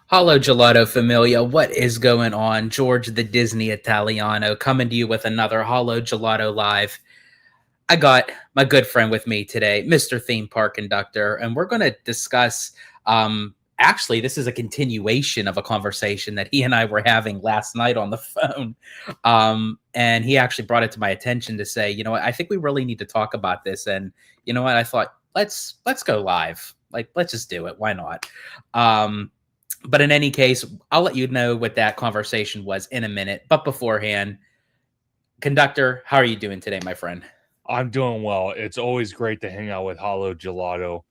Hello, Gelato Familia. What is going on? George the Disney Italiano coming to you with another Hollow Gelato Live. I got my good friend with me today, Mr. Theme Park Conductor, and we're going to discuss. Actually, this is a continuation of a conversation that he and I were having last night on the phone. And he actually brought it to my attention to say, you know what, I think we really need to talk about this. And you know what, I thought let's go live. Like, let's just do it. Why not? But in any case, I'll let you know what that conversation was in a minute. But beforehand, Conductor, how are you doing today, my friend? I'm doing well. It's always great to hang out with Hollow Gelato.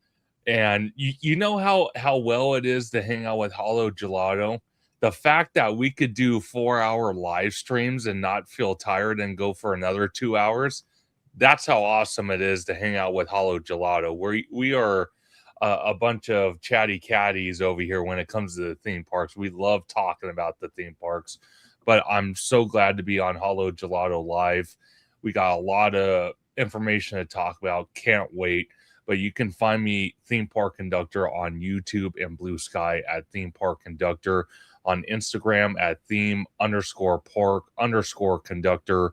And you know how well it is to hang out with Hollow Gelato? The fact that we could do 4-hour live streams and not feel tired and go for another 2 hours, that's how awesome it is to hang out with Hollow Gelato. We are a bunch of chatty catties over here when it comes to the theme parks. We love talking about the theme parks, but I'm so glad to be on Hollow Gelato Live. We got a lot of information to talk about. Can't wait. But you can find me, Theme Park Conductor, on YouTube and Blue Sky at Theme Park Conductor, on Instagram at theme_park_conductor,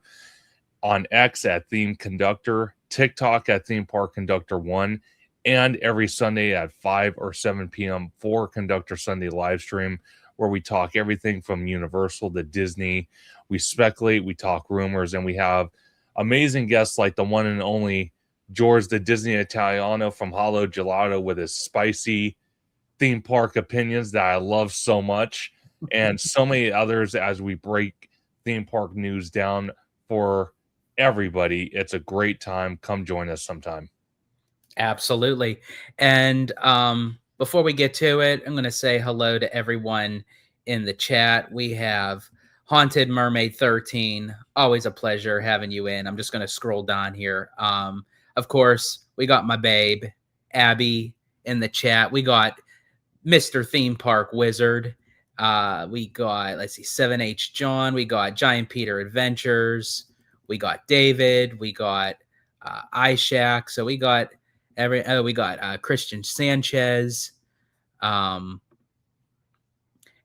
on X at Theme Conductor, TikTok at Theme Park Conductor 1, and every Sunday at 5 or 7 p.m. for Conductor Sunday live stream, where we talk everything from Universal to Disney. We speculate, we talk rumors, and we have amazing guests like the one and only George the Disney Italiano from Hollow Gelato with his spicy theme park opinions that I love so much, and so many others as we break theme park news down for everybody. It's a great time. Come join us sometime. Absolutely. And before we get to it, I'm going to say hello to everyone in the chat. We have Haunted Mermaid 13. Always a pleasure having you in. I'm just going to scroll down here. Of course, we got my babe, Abby, in the chat. We got Mr. Theme Park Wizard. We got, let's see, 7H John. We got Giant Peter Adventures. We got David. We got iShack. So we got we got Christian Sanchez. Um,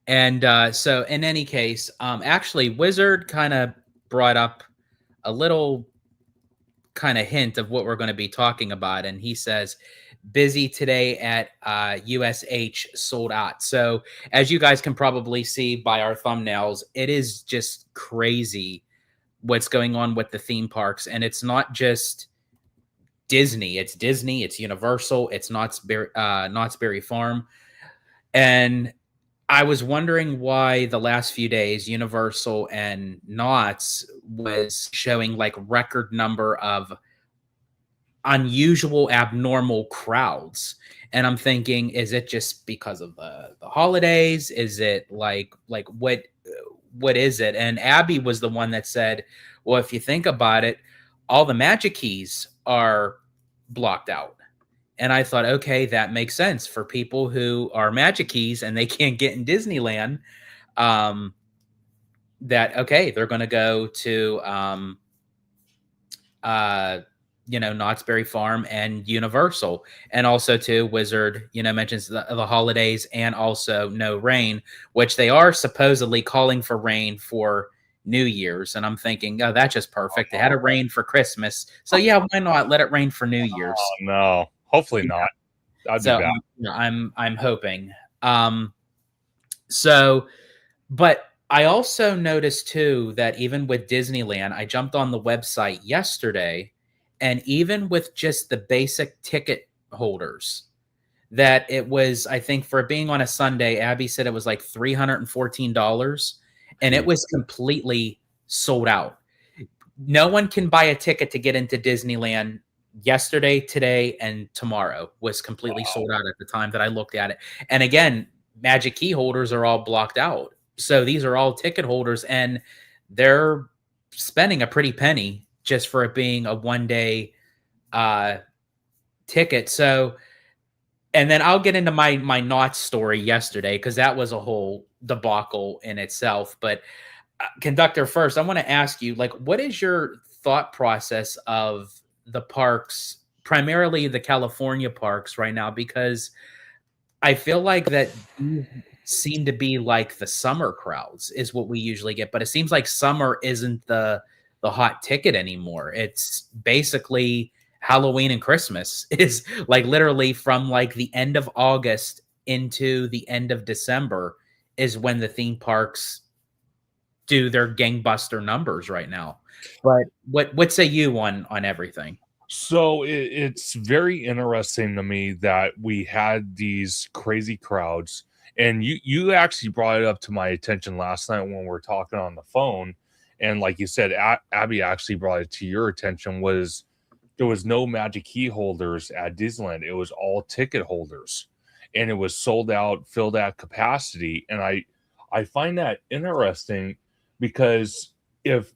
and so in any case, actually, Wizard kind of brought up a little kind of hint of what we're going to be talking about. And he says, busy today at USH sold out. So as you guys can probably see by our thumbnails, it is just crazy what's going on with the theme parks. And it's not just Disney, it's Universal, it's Knott's Berry Farm. And I was wondering why the last few days Universal and Knott's was showing like record number of unusual, abnormal crowds. And I'm thinking, is it just because of the holidays? Is it like what is it? And Abby was the one that said, well, if you think about it, all the magic keys are blocked out. And I thought, okay, that makes sense for people who are magic keys and they can't get in Disneyland. Um, that okay, they're going to go to Knott's Berry Farm and Universal, and also to Wizard. Mentions the holidays and also no rain, which they are supposedly calling for rain for New Year's. And I'm thinking, oh, that's just perfect. They had a rain for Christmas, so yeah, why not let it rain for New Oh Year's? no, hopefully Yeah. not. That'd be So bad. I'm hoping. Um, so, but I also noticed too that even with Disneyland, I jumped on the website yesterday, and even with just the basic ticket holders, that it was, I think, for being on a Sunday, Abby said it was like $314, and it was completely sold out. No one can buy a ticket to get into Disneyland yesterday, today, and tomorrow was completely sold out at the time that I looked at it. And again, Magic Key holders are all blocked out. So these are all ticket holders, and they're spending a pretty penny just for it being a 1 day ticket. So, and then I'll get into my not story yesterday because that was a whole debacle in itself. But conductor, first, I want to ask you, like, what is your thought process of the parks, primarily the California parks right now? Because I feel like that seem to be like the summer crowds is what we usually get, but it seems like summer isn't the hot ticket anymore. It's basically Halloween and Christmas is like literally from like the end of August into the end of December is when the theme parks do their gangbuster numbers right now. But what say you on everything? So it's very interesting to me that we had these crazy crowds, and you actually brought it up to my attention last night when we were talking on the phone, and like you said, Abby actually brought it to your attention was there was no magic key holders at Disneyland. It was all ticket holders, and it was sold out, filled at capacity, and I find that interesting because if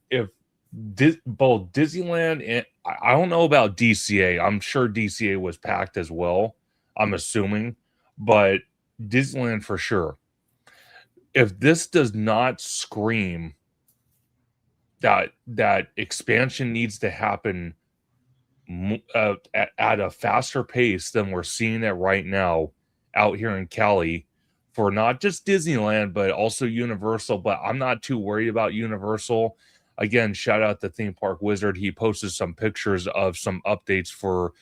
both Disneyland and I don't know about DCA. I'm sure DCA was packed as well. I'm assuming, but Disneyland for sure. If this does not scream that expansion needs to happen at a faster pace than we're seeing it right now out here in Cali for not just Disneyland but also Universal. But I'm not too worried about Universal. Again, shout out to Theme Park Wizard. He posted some pictures of some updates for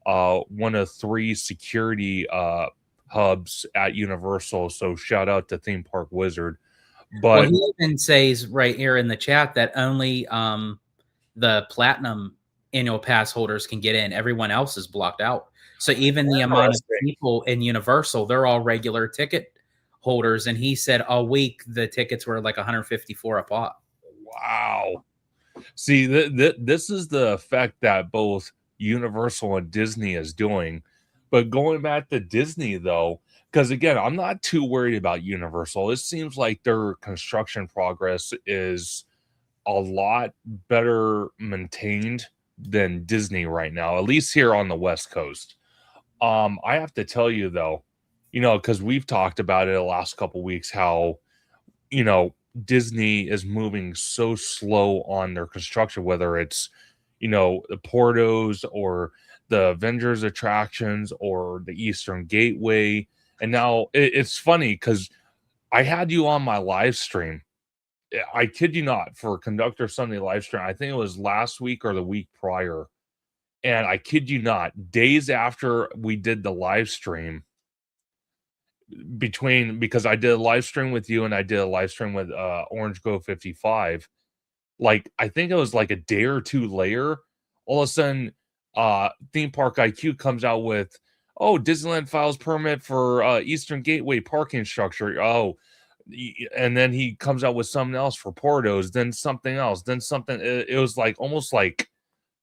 one of 3 security hubs at Universal. So shout out to Theme Park Wizard. Well, But he even says right here in the chat that only the platinum annual pass holders can get in. Everyone else is blocked out. So even the amount of interesting. people in Universal, they're all regular ticket holders. And he said all week the tickets were like 154 a pop. Wow. See, this is the effect that both Universal and Disney is doing. But going back to Disney, though, because again, I'm not too worried about Universal. It seems like their construction progress is a lot better maintained than Disney right now, at least here on the West Coast. I have to tell you, though, because we've talked about it the last couple weeks, how you know, Disney is moving so slow on their construction, whether it's, the Portos or the Avengers attractions or the Eastern Gateway. And now it's funny because I had you on my live stream. I kid you not, for Conductor Sunday live stream. I think it was last week or the week prior. And I kid you not, days after we did the live stream, because I did a live stream with you and I did a live stream with Orange Go 55. Like I think it was like a day or two later, all of a sudden Theme Park IQ comes out with, oh, Disneyland files permit for Eastern Gateway parking structure. Oh, and then he comes out with something else for Portos, then something else, then something. It was like almost like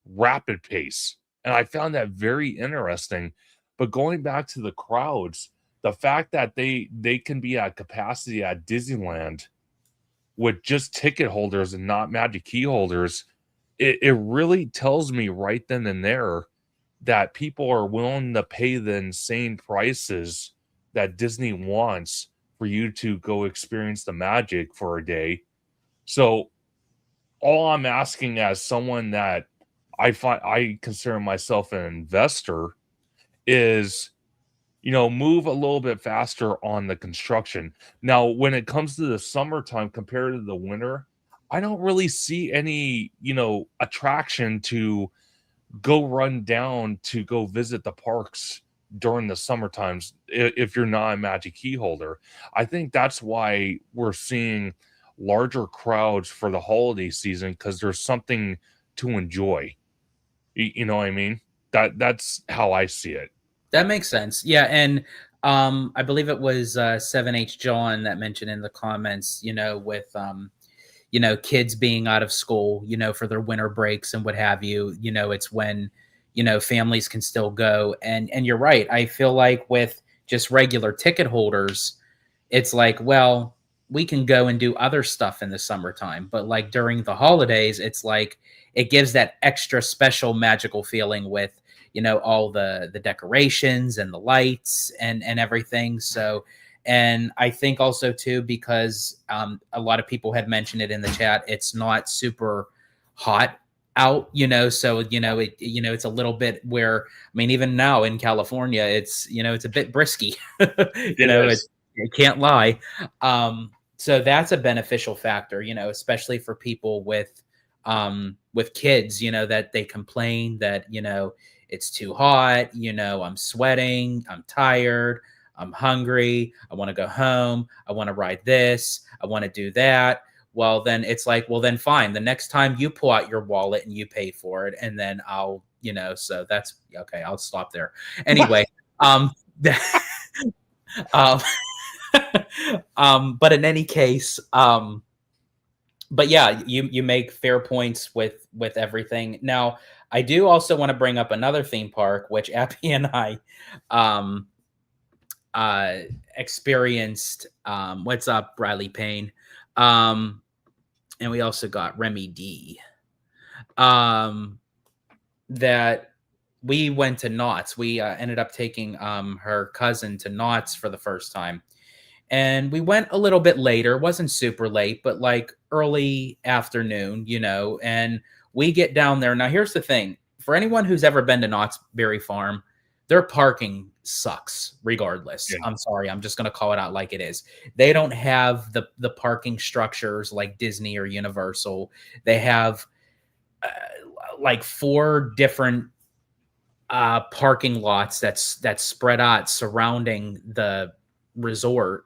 rapid pace. And I found that very interesting. But going back to the crowds, the fact that they can be at capacity at Disneyland with just ticket holders and not magic key holders, it really tells me right then and there that people are willing to pay the insane prices that Disney wants for you to go experience the magic for a day. So all I'm asking as someone that I consider myself an investor is move a little bit faster on the construction. Now, when it comes to the summertime compared to the winter, I don't really see any, attraction to go run down to go visit the parks during the summer times if you're not a magic key holder. I think that's why we're seeing larger crowds for the holiday season because there's something to enjoy. You know what I mean? That's how I see it. That makes sense. Yeah, and I believe it was 7H John that mentioned in the comments, with kids being out of school, for their winter breaks and what have you, it's when, families can still go. And you're right. I feel like with just regular ticket holders, it's like, well, we can go and do other stuff in the summertime, but like during the holidays, it's like it gives that extra special magical feeling with all the decorations and the lights and everything. So, and I think also too because a lot of people had mentioned it in the chat, it's not super hot out, so it's a little bit where, I mean, even now in California, it's it's a bit brisky. It It's is. I can't lie. So that's a beneficial factor, especially for people with kids, that they complain that, it's too hot, I'm sweating, I'm tired, I'm hungry, I want to go home, I want to ride this, I want to do that. Well, then it's like, well, then fine. The next time you pull out your wallet and you pay for it, and then so that's okay. I'll stop there. Anyway, um, um, but in any case, but yeah, you make fair points with everything. Now, I do also want to bring up another theme park, which Appy and I um, uh, experienced. What's up, Bradley Payne? Um, and we also got Remy D. Um, that we went to Knott's. We ended up taking her cousin to Knott's for the first time, and we went a little bit later. It wasn't super late, but like early afternoon, and we get down there. Now here's the thing: for anyone who's ever been to Knott's Berry Farm, their parking sucks regardless. Yeah. I'm sorry, I'm just going to call it out like it is. They don't have the parking structures like Disney or Universal. They have uh, like four different parking lots that's spread out surrounding the resort,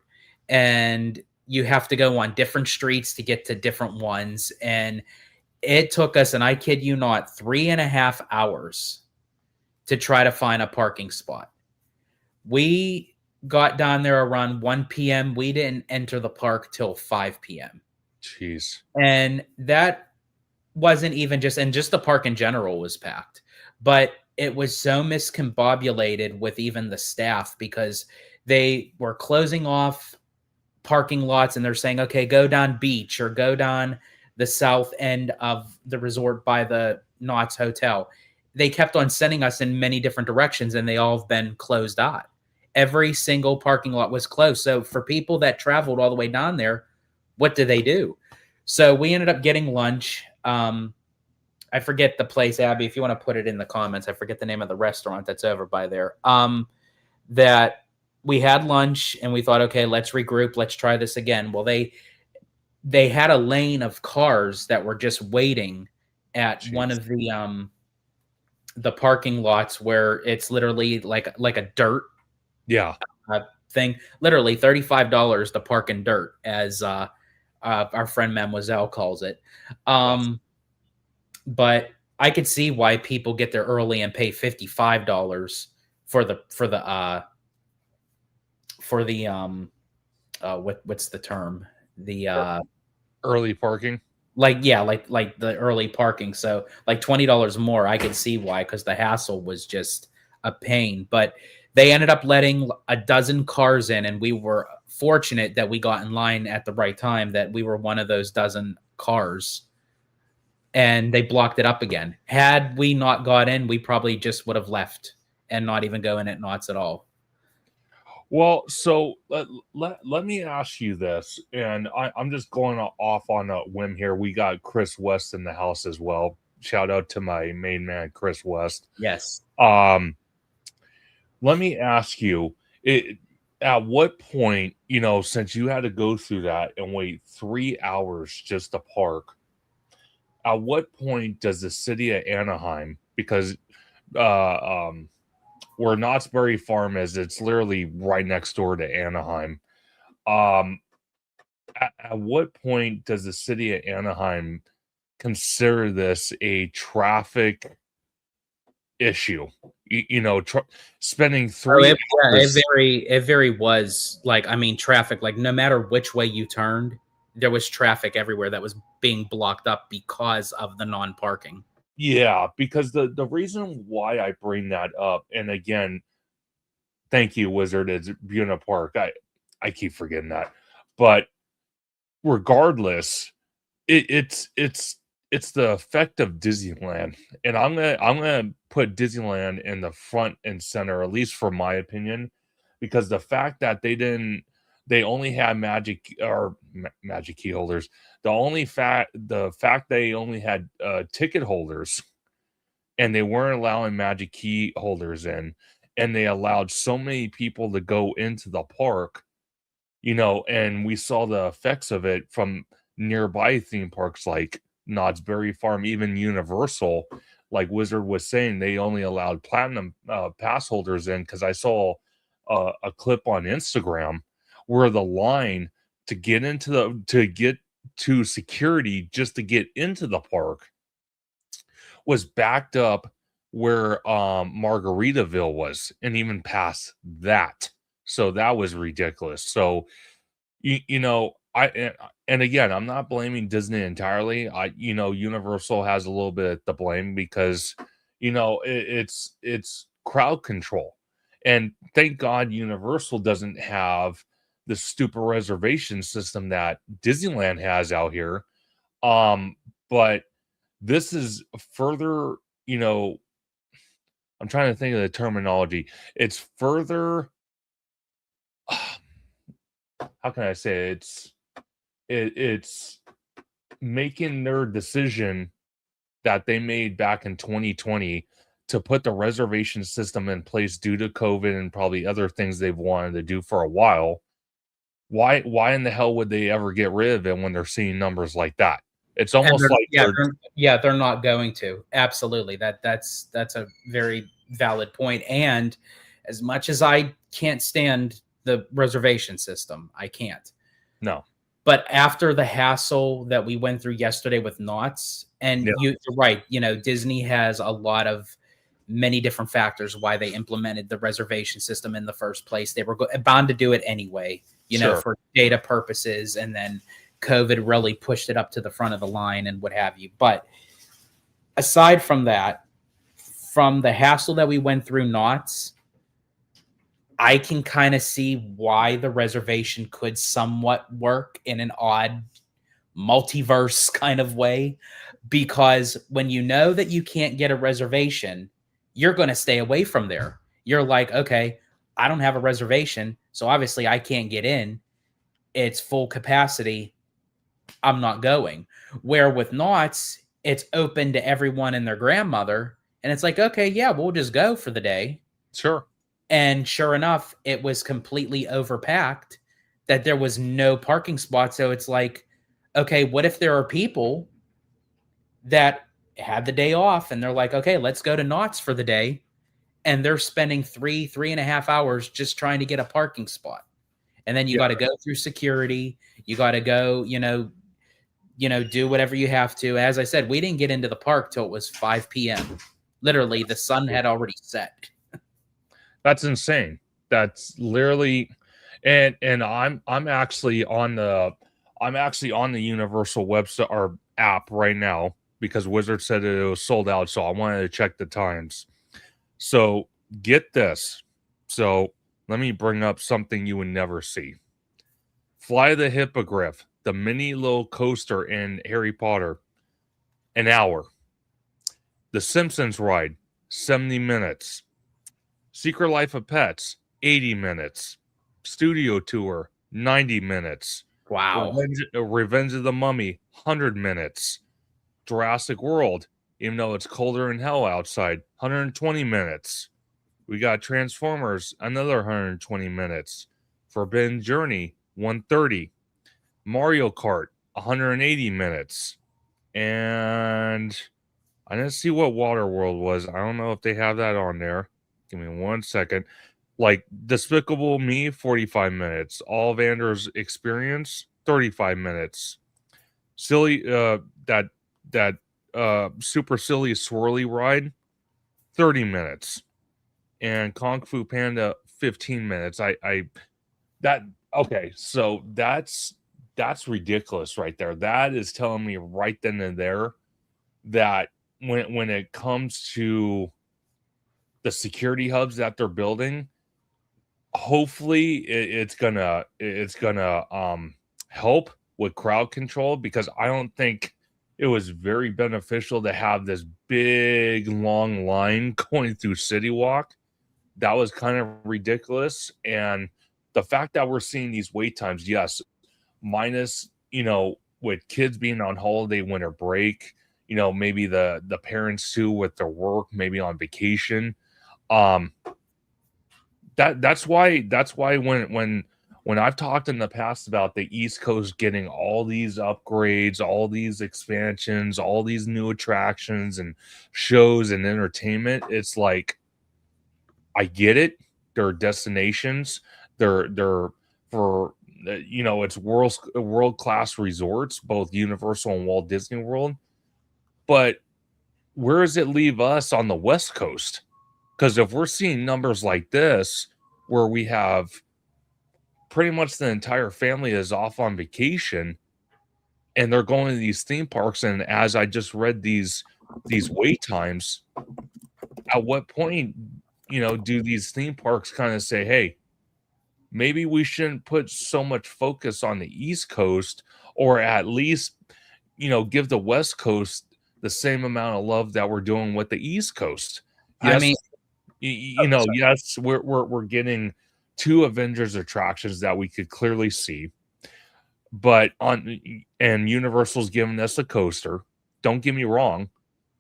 and you have to go on different streets to get to different ones. And it took us, and I kid you not, 3.5 hours to try to find a parking spot. We got down there around 1 p.m. We didn't enter the park till 5 p.m. Jeez. And that wasn't even just the park in general was packed, but it was so miscombobulated with even the staff because they were closing off parking lots and they're saying, okay, go down beach or go down the south end of the resort by the Knott's Hotel. They kept on sending us in many different directions and they all have been closed out. Every single parking lot was closed. So for people that traveled all the way down there, what did they do? So we ended up getting lunch. I forget the place, Abby. If you want to put it in the comments, I forget the name of the restaurant that's over by there. That we had lunch and we thought, okay, let's regroup, let's try this again. Well, they had a lane of cars that were just waiting at one Jeez. of the parking lots where it's literally like a dirt Yeah. thing. Literally $35 to park in dirt, as our friend Mademoiselle calls it. Yes. But I could see why people get there early and pay $55 for what's the term? The Er, Early parking. like the early parking. So like $20 more, I could see why, because the hassle was just a pain. But they ended up letting a dozen cars in, and we were fortunate that we got in line at the right time, that we were one of those dozen cars, and they blocked it up again. Had we not got in, we probably just would have left and not even go in at Knott's at all. Well, so let me ask you this, and I'm just going off on a whim here. We got Chris West in the house as well. Shout out to my main man, Chris West. Yes. Um, Let me ask you, at what point, since you had to go through that and wait 3 hours just to park, at what point does the city of Anaheim, because where Knott's Berry Farm is, it's literally right next door to Anaheim. Um, at what point does the city of Anaheim consider this a traffic issue? Spending Oh, three yeah, hours. it very was like, I mean, traffic, like no matter which way you turned, there was traffic everywhere that was being blocked up because of the non-parking. Yeah, because the reason why I bring that up, and again, thank you, Wizard, it's Buena Park. I keep forgetting that, but regardless, it's the effect of Disneyland, and I'm gonna put Disneyland in the front and center, at least for my opinion, because the fact that they only had magic key holders. The fact they only had ticket holders, and they weren't allowing magic key holders in, and they allowed so many people to go into the park. and we saw the effects of it from nearby theme parks like Knott's Berry Farm, even Universal. Like Wizard was saying, they only allowed platinum pass holders in because I saw a clip on Instagram where the line to get to security just to get into the park was backed up where Margaritaville was, and even past that. So that was ridiculous. So and again, I'm not blaming Disney entirely. Universal has a little bit to blame because it's crowd control. And thank God Universal doesn't have the stupid reservation system that Disneyland has out here. But this is further, I'm trying to think of the terminology. It's further, how can I say it? It's making their decision that they made back in 2020 to put the reservation system in place due to COVID and probably other things they've wanted to do for a while. Why in the hell would they ever get rid of it when they're seeing numbers like that? It's And almost like they're not going to. Absolutely. That's a very valid point. And as much as I can't stand the reservation system, I can't. no. But after the hassle that we went through yesterday with Knott's, and Yeah. you're right, Disney has a lot of many different factors why they implemented the reservation system in the first place. They were bound to do it anyway, Sure. for data purposes, and then COVID really pushed it up to the front of the line and what have you. But aside from that, from the hassle that we went through Knott's, I can kind of see why the reservation could somewhat work in an odd multiverse kind of way, because when you know that you can't get a reservation, you're going to stay away from there. You're like, okay, I don't have a reservation, so obviously I can't get in. It's full capacity. I'm not going. Where with Knott's, it's open to everyone and their grandmother, and it's like, okay, yeah, we'll just go for the day. Sure. And sure enough, it was completely overpacked, that there was no parking spot. So it's like, okay, what if there are people that had the day off and they're like, okay, let's go to Knott's for the day. And they're spending 3.5 hours just trying to get a parking spot. And then you got to go through security. You got to go, do whatever you have to. As I said, we didn't get into the park till it was 5 p.m. Literally, the sun had already set. That's insane. That's literally, and I'm actually on the Universal website or app right now because Wizard said it was sold out, so I wanted to check the times. So get this. So let me bring up something you would never see. Fly the Hippogriff, the mini little coaster in Harry Potter, an hour. The Simpsons ride, 70 minutes. Secret Life of Pets, 80 minutes. Studio Tour, 90 minutes. Wow. Revenge of the Mummy, 100 minutes. Jurassic World, even though it's colder than hell outside, 120 minutes. We got Transformers, another 120 minutes. Forbidden Journey, 130. Mario Kart, 180 minutes. And I didn't see what Waterworld was. I don't know if they have that on there. Give me 1 second. Like Despicable Me, 45 minutes. All Vander's Experience, 35 minutes. Silly, that super silly swirly ride, 30 minutes. And Kung Fu Panda, 15 minutes. Okay, so that's ridiculous right there. That is telling me right then and there that when it comes to the security hubs that they're building, hopefully it's gonna help with crowd control, because I don't think it was very beneficial to have this big long line going through City Walk. That was kind of ridiculous. And the fact that we're seeing these wait times, yes, minus, with kids being on holiday winter break, maybe the parents too with their work, maybe on vacation. That's why when when I've talked in the past about the East Coast getting all these upgrades, all these expansions, all these new attractions and shows and entertainment, it's like I get it. There are destinations. They're for it's world class resorts, both Universal and Walt Disney World. But where does it leave us on the West Coast? Because if we're seeing numbers like this, where we have pretty much the entire family is off on vacation and they're going to these theme parks, and as I just read these wait times, at what point do these theme parks kind of say, hey, maybe we shouldn't put so much focus on the East Coast, or at least give the West Coast the same amount of love that we're doing with the East Coast. I Yes, mean, oh, sorry. yes, we're getting two Avengers attractions that we could clearly see, but and Universal's giving us a coaster. Don't get me wrong,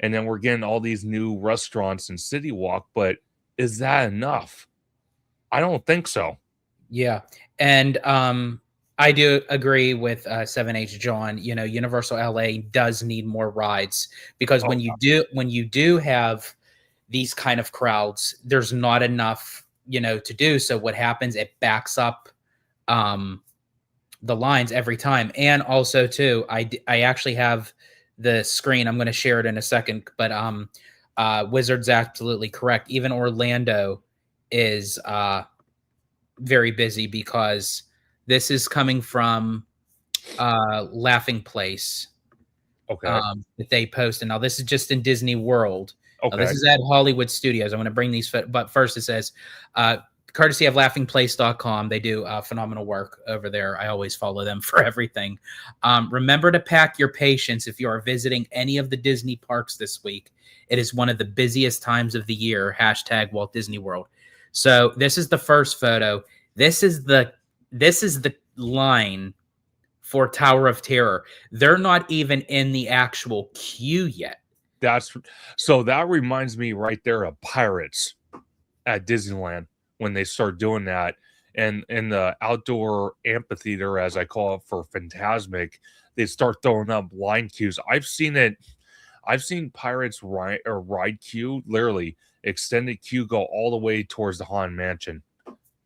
and then we're getting all these new restaurants in City Walk, but is that enough? I don't think so. Yeah. And I do agree with 7H John. Universal LA does need more rides, because Oh, when you do have these kind of crowds, there's not enough, to do. So what happens? It backs up um the lines every time. And also too, I actually have the screen. I'm going to share it in a second, but Wizard's absolutely correct. Even Orlando is very busy, because this is coming from Laughing Place, okay. that they post. And now this is just in Disney World. Now this Okay. is at Hollywood Studios. I'm going to bring these, but first it says, courtesy of laughingplace.com. They do phenomenal work over there. I always follow them for everything. Remember to pack your patience if you are visiting any of the Disney parks this week. It is one of the busiest times of the year. Hashtag Walt Disney World. So this is the first photo. This is the line for Tower of Terror. They're not even in the actual queue yet. That reminds me right there of Pirates at Disneyland when they start doing that, and in the outdoor amphitheater, as I call it, for Phantasmic, they start throwing up line queues. I've seen it. I've seen Pirates ride queue, literally extended queue, go all the way towards the Haunted Mansion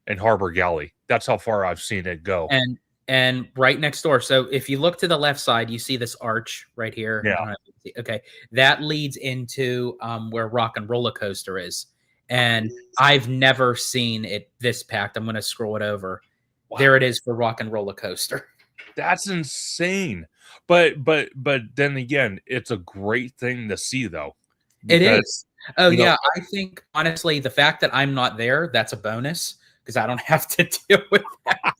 and Harbor Galley. That's how far I've seen it go. And right next door. So if you look to the left side, you see this arch right here. Yeah. I don't know if you can see. Okay, that leads into where Rock and Roller Coaster is. And I've never seen it this packed. I'm going to scroll it over. Wow. There it is for Rock and Roller Coaster. That's insane. But then again, it's a great thing to see, though. It is. Oh yeah, I think honestly, the fact that I'm not there, that's a bonus, because I don't have to deal with that.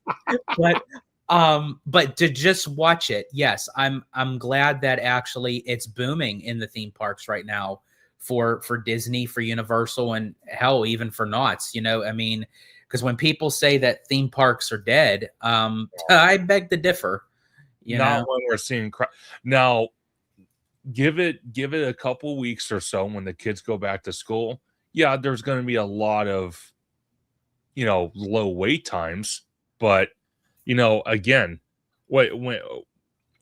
But to just watch it, yes, I'm glad that actually it's booming in the theme parks right now for Disney, for Universal, and hell, even for Knott's. I mean, because when people say that theme parks are dead, I beg to differ. Not when we're seeing now. Give it a couple weeks or so when the kids go back to school. Yeah, there's going to be a lot of low wait times, but again, when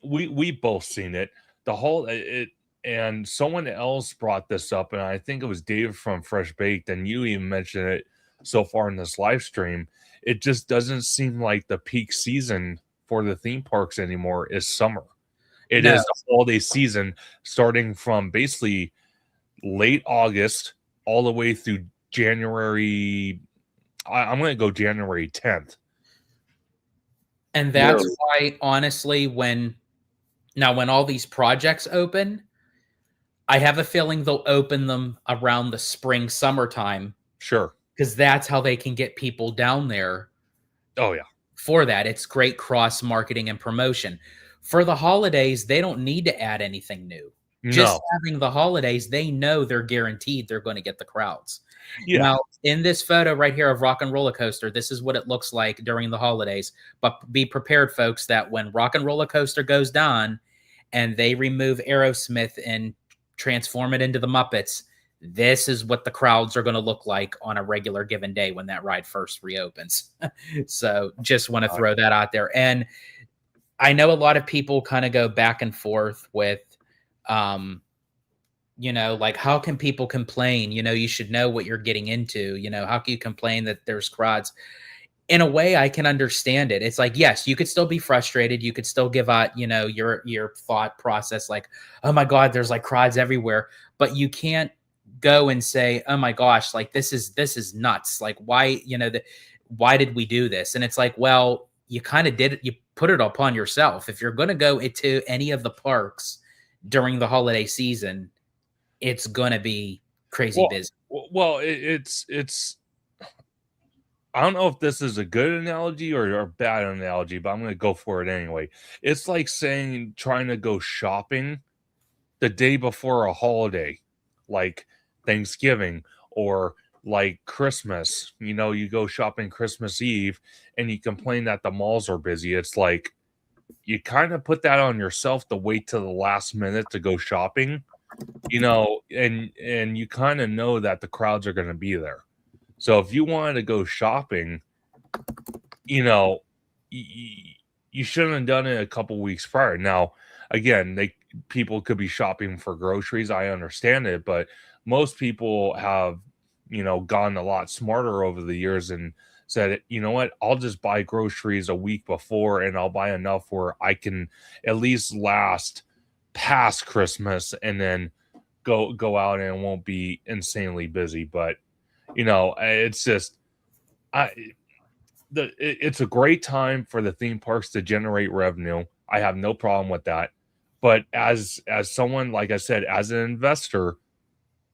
we both seen it, the whole it and someone else brought this up, and I think it was Dave from Fresh Baked, and you even mentioned it so far in this live stream. It just doesn't seem like the peak season for the theme parks anymore is summer. It is the holiday season, starting from basically late August all the way through January. I'm going to go January 10th. And that's why, honestly, when all these projects open, I have a feeling they'll open them around the spring, summertime. Sure. Because that's how they can get people down there. Oh, yeah. For that. It's great cross marketing and promotion. For the holidays, they don't need to add anything new. Just having the holidays, they know they're guaranteed they're going to get the crowds. Yeah. Now, in this photo right here of Rock and Roller Coaster, this is what it looks like during the holidays. But be prepared, folks, that when Rock and Roller Coaster goes down and they remove Aerosmith and transform it into the Muppets, this is what the crowds are going to look like on a regular given day when that ride first reopens. So just want to throw that out there. And I know a lot of people kind of go back and forth with, like, how can people complain? You should know what you're getting into. How can you complain that there's crowds? In a way, I can understand it. It's like, yes, you could still be frustrated. You could still give out, your thought process, like, oh my God, there's like crowds everywhere. But you can't go and say, oh my gosh, like this is nuts. Like, why, why did we do this? And it's like, well, you kind of did it, you put it upon yourself. If you're gonna go into any of the parks during the holiday season, it's gonna be crazy busy. Well, it's I don't know if this is a good analogy or a bad analogy, but I'm going to go for it anyway. It's like saying trying to go shopping the day before a holiday, like Thanksgiving or like Christmas. You go shopping Christmas Eve and you complain that the malls are busy. It's like you kind of put that on yourself to wait till the last minute to go shopping, and you kind of know that the crowds are going to be there. So if you wanted to go shopping, you know, you shouldn't have done it a couple weeks prior. Now, again, people could be shopping for groceries. I understand it, but most people have, gotten a lot smarter over the years and said, you know what, I'll just buy groceries a week before and I'll buy enough where I can at least last past Christmas and then go out and it won't be insanely busy. But it's just it's a great time for the theme parks to generate revenue. I have no problem with that. But as someone, like I said, as an investor,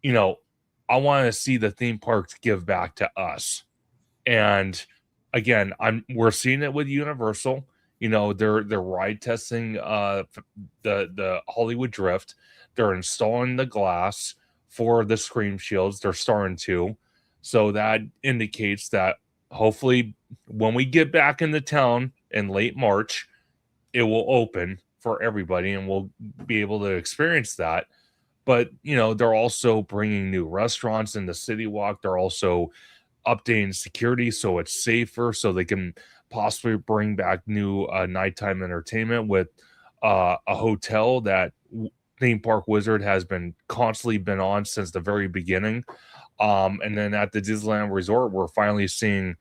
I want to see the theme parks give back to us. And again, we're seeing it with Universal. They're ride testing the Hollywood Drift. They're installing the glass for the screen shields. They're starting to. So that indicates that hopefully when we get back into town in late March, it will open for everybody and we'll be able to experience that. But, they're also bringing new restaurants in the City Walk. They're also updating security so it's safer, so they can possibly bring back new nighttime entertainment with a hotel that Theme Park Wizard has been constantly been on since the very beginning. And then at the Disneyland Resort, we're finally seeing,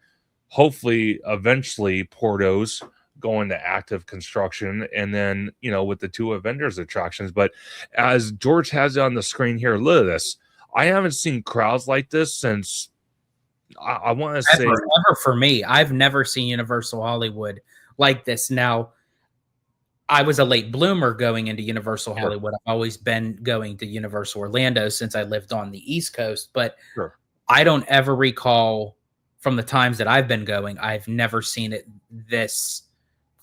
hopefully, eventually, Portos go into active construction, and then with the two Avengers attractions. But as George has it on the screen here, look at this. I haven't seen crowds like this since I want to say ever for me. I've never seen Universal Hollywood like this. Now, I was a late bloomer going into Universal Hollywood. I've always been going to Universal Orlando since I lived on the East Coast, but I don't ever recall from the times that I've been going, I've never seen it this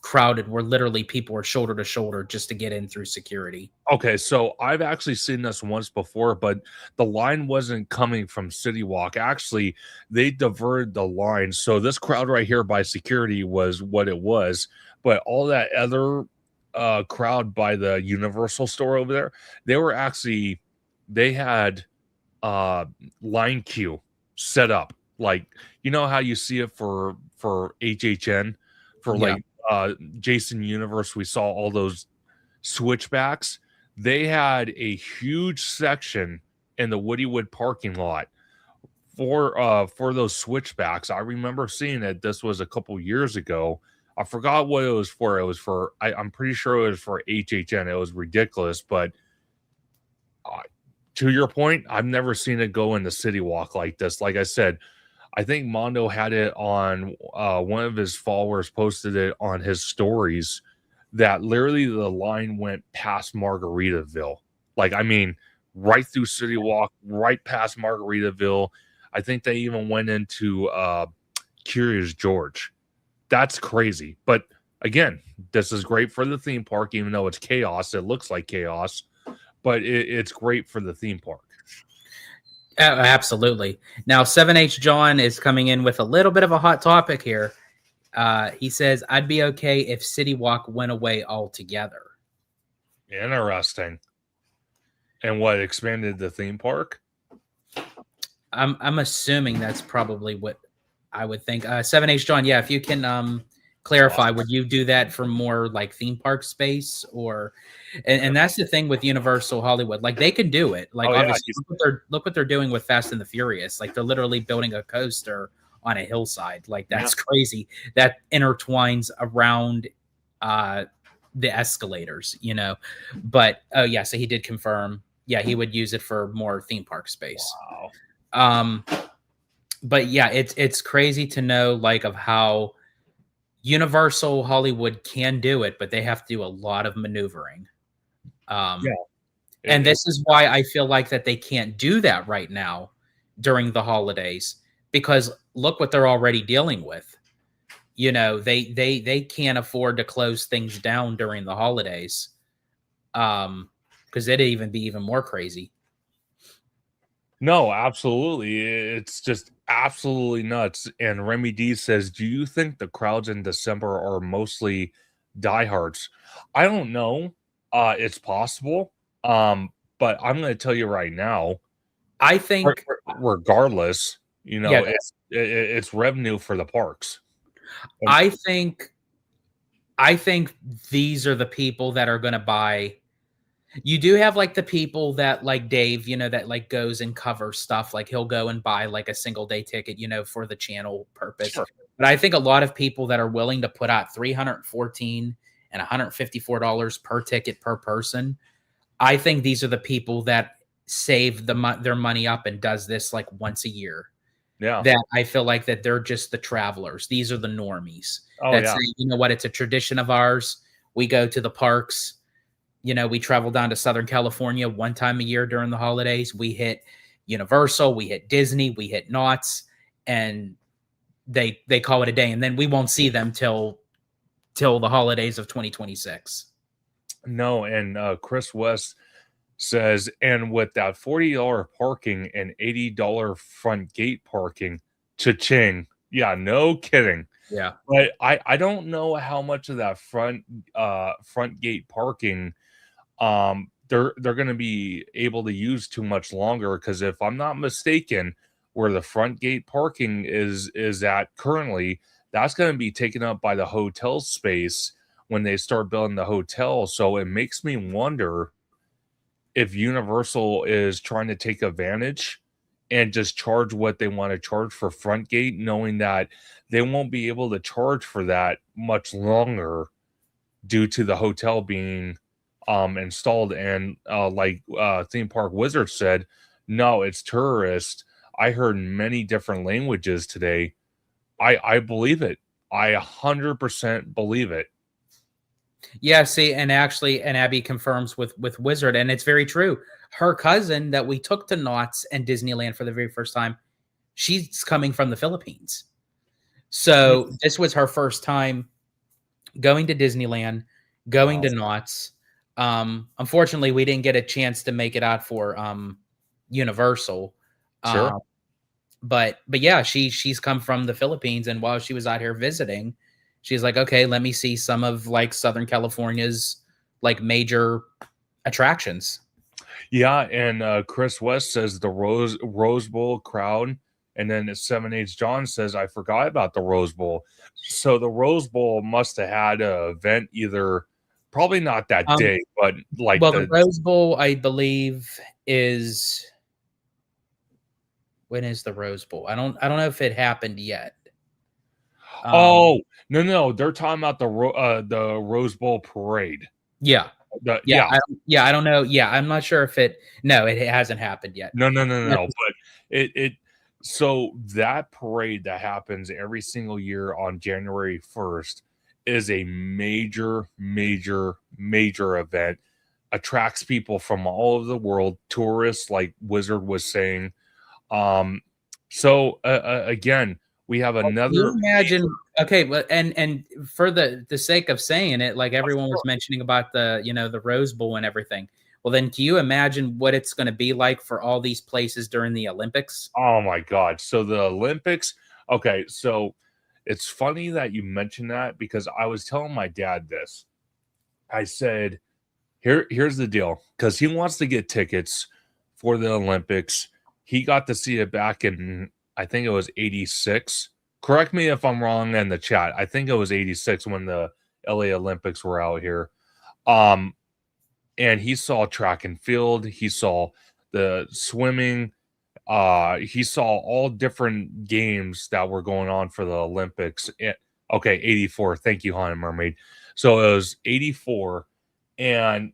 crowded where literally people are shoulder to shoulder just to get in through security. Okay, so I've actually seen this once before, but the line wasn't coming from City Walk. Actually, they diverted the line. So this crowd right here by security was what it was, but all that other crowd by the Universal store over there, they had line queue set up. Like, how you see it for HHN for Jason Universe, we saw all those switchbacks. They had a huge section in the Woodywood parking lot for those switchbacks. I remember seeing it. This was a couple years ago. I forgot what it was for. It was for I'm pretty sure it was for HHN. It was ridiculous, but to your point, I've never seen it go in the City Walk like this. Like I said, I think Mondo had it on one of his followers posted it on his stories that literally the line went past Margaritaville. Like, I mean, right through City Walk, right past Margaritaville. I think they even went into Curious George. That's crazy. But again, this is great for the theme park, even though it's chaos. It looks like chaos, but it's great for the theme park. Oh, absolutely. Now, 7H John is coming in with a little bit of a hot topic here. He says, I'd be okay if City Walk went away altogether. Interesting. And what, expanded the theme park? I'm assuming that's probably what I would think. 7H John, yeah, if you can clarify, would you do that for more like theme park space or and that's the thing with Universal Hollywood. Like they can do it. Like Oh yeah, obviously look what they're doing with Fast and the Furious. Like they're literally building a coaster on a hillside. Like yeah. that's crazy. That intertwines around uh the escalators, you know. But oh yeah, so he did confirm. Yeah, he would use it for more theme park space. Wow. Um, but yeah, it's crazy to know like of how Universal Hollywood can do it, but they have to do a lot of maneuvering. Yeah. Um, and this is why I feel like that they can't do that right now during the holidays because look what they're already dealing with. You know, they can't afford to close things down during the holidays. Because it'd even be even more crazy. No, absolutely. It's just absolutely nuts. And Remy D says, "Do you think the crowds in December are mostly diehards?" I don't know. It's possible. But I'm going to tell you right now, I think, regardless, yeah, it's revenue for the parks. And I think, I think these are the people that are going to buy. You do have like the people that like Dave, you know, that like goes and covers stuff. Like he'll go and buy like a single day ticket, you know, for the channel purpose. sure, But I think a lot of people that are willing to put out 314 and $154 per ticket per person, I think these are the people that save their money up and does this like once a year. yeah, That I feel like that they're just the travelers. These are the normies oh that yeah, say, you know what, it's a tradition of ours. We go to the parks. You know, we travel down to Southern California one time a year during the holidays. We hit Universal, we hit Disney, we hit Knott's, and they call it a day. And then we won't see them till the holidays of 2026. no, and Chris West says, and with that $40 parking and $80 front gate parking, cha-ching. Yeah, no kidding. Yeah. But I don't know how much of that front gate parking they're going to be able to use too much longer, because if I'm not mistaken, where the front gate parking is at currently, that's going to be taken up by the hotel space when they start building the hotel. So it makes me wonder if Universal is trying to take advantage and just charge what they want to charge for front gate, knowing that they won't be able to charge for that much longer due to the hotel being installed. And like Theme Park Wizard said, no, it's tourist. I heard many different languages today. I believe it. I 100% believe it. Yeah, see, and actually, and Abby confirms with Wizard, and it's very true. Her cousin that we took to Knott's and Disneyland for the very first time, she's coming from the Philippines. So this was her first time going to Disneyland, going Wow. to Knott's. Unfortunately, we didn't get a chance to make it out for Universal. Sure. But yeah, she's come from the Philippines, and while she was out here visiting, she's like, okay, let me see some of like Southern California's like major attractions. Yeah, and Chris West says the Rose Bowl crowd, and then 7H John says I forgot about the Rose Bowl. So the Rose Bowl must have had an event, either probably not that Um, day, but like well, the the Rose Bowl, I believe, is when is the Rose Bowl? I don't know if it happened yet. Um, oh, no, they're talking about the Rose Bowl parade. yeah, yeah, Yeah, I don't know. Yeah, I'm not sure if it. No, it hasn't happened yet. no. But it so that parade that happens every single year on January 1st is a major event. Attracts people from all over the world, tourists, like Wizard was saying. Um, so again, we have Can another you imagine? Okay, but and for the sake of saying it, like everyone was mentioning about the Rose Bowl and everything. Well, then, can you imagine what it's going to be like for all these places during the Olympics? Oh my God. So the Olympics. Okay. So it's funny that you mentioned that, because I was telling my dad this. I said, here's the deal. Because he wants to get tickets for the Olympics. he got to see it back in, I think it was 86. Correct me if I'm wrong in the chat. I think it was 86 when the LA Olympics were out here. Um, and he saw track and field, he saw the swimming, he saw all different games that were going on for the Olympics. Okay, 84. Thank you, Haunted Mermaid. So it was 84. And,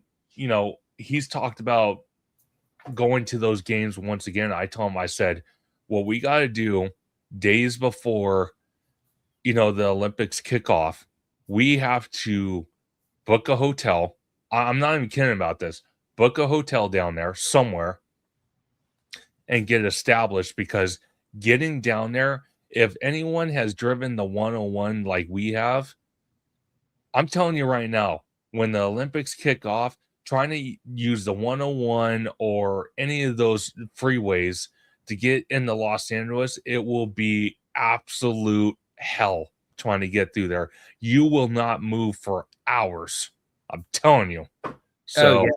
he's talked about going to those games once again. I told him, I said, what we got to do days before, the Olympics kick off, we have to book a hotel. I'm not even kidding about this. Book a hotel down there somewhere and get established, because getting down there, if anyone has driven the 101 like we have, I'm telling you right now, when the Olympics kick off, trying to use the 101 or any of those freeways to get into Los Angeles, it will be absolute hell trying to get through there. You will not move for hours. I'm telling you. Oh So yeah.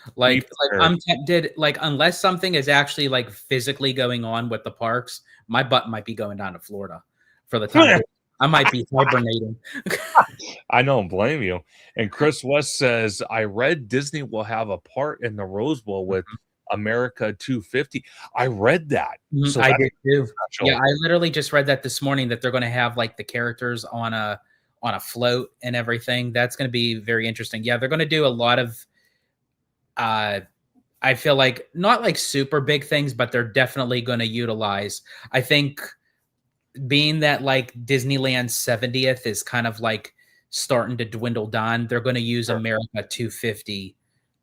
be Like prepared. I'm tempted, like unless something is actually like physically going on with the parks, my butt might be going down to Florida for the time being. I might be hibernating. I don't blame you. And Chris West says, I read Disney will have a part in the Rose Bowl with America 250. I read that. Mhm, So I that's did too. Yeah, special. I literally just read that this morning that they're going to have like the characters on a float and everything. That's going to be very interesting. Yeah, they're going to do a lot of uh I feel like not like super big things, but they're definitely going to utilize. I think being that like Disneyland's 70th is kind of like starting to dwindle down, they're going to use Sure. America 250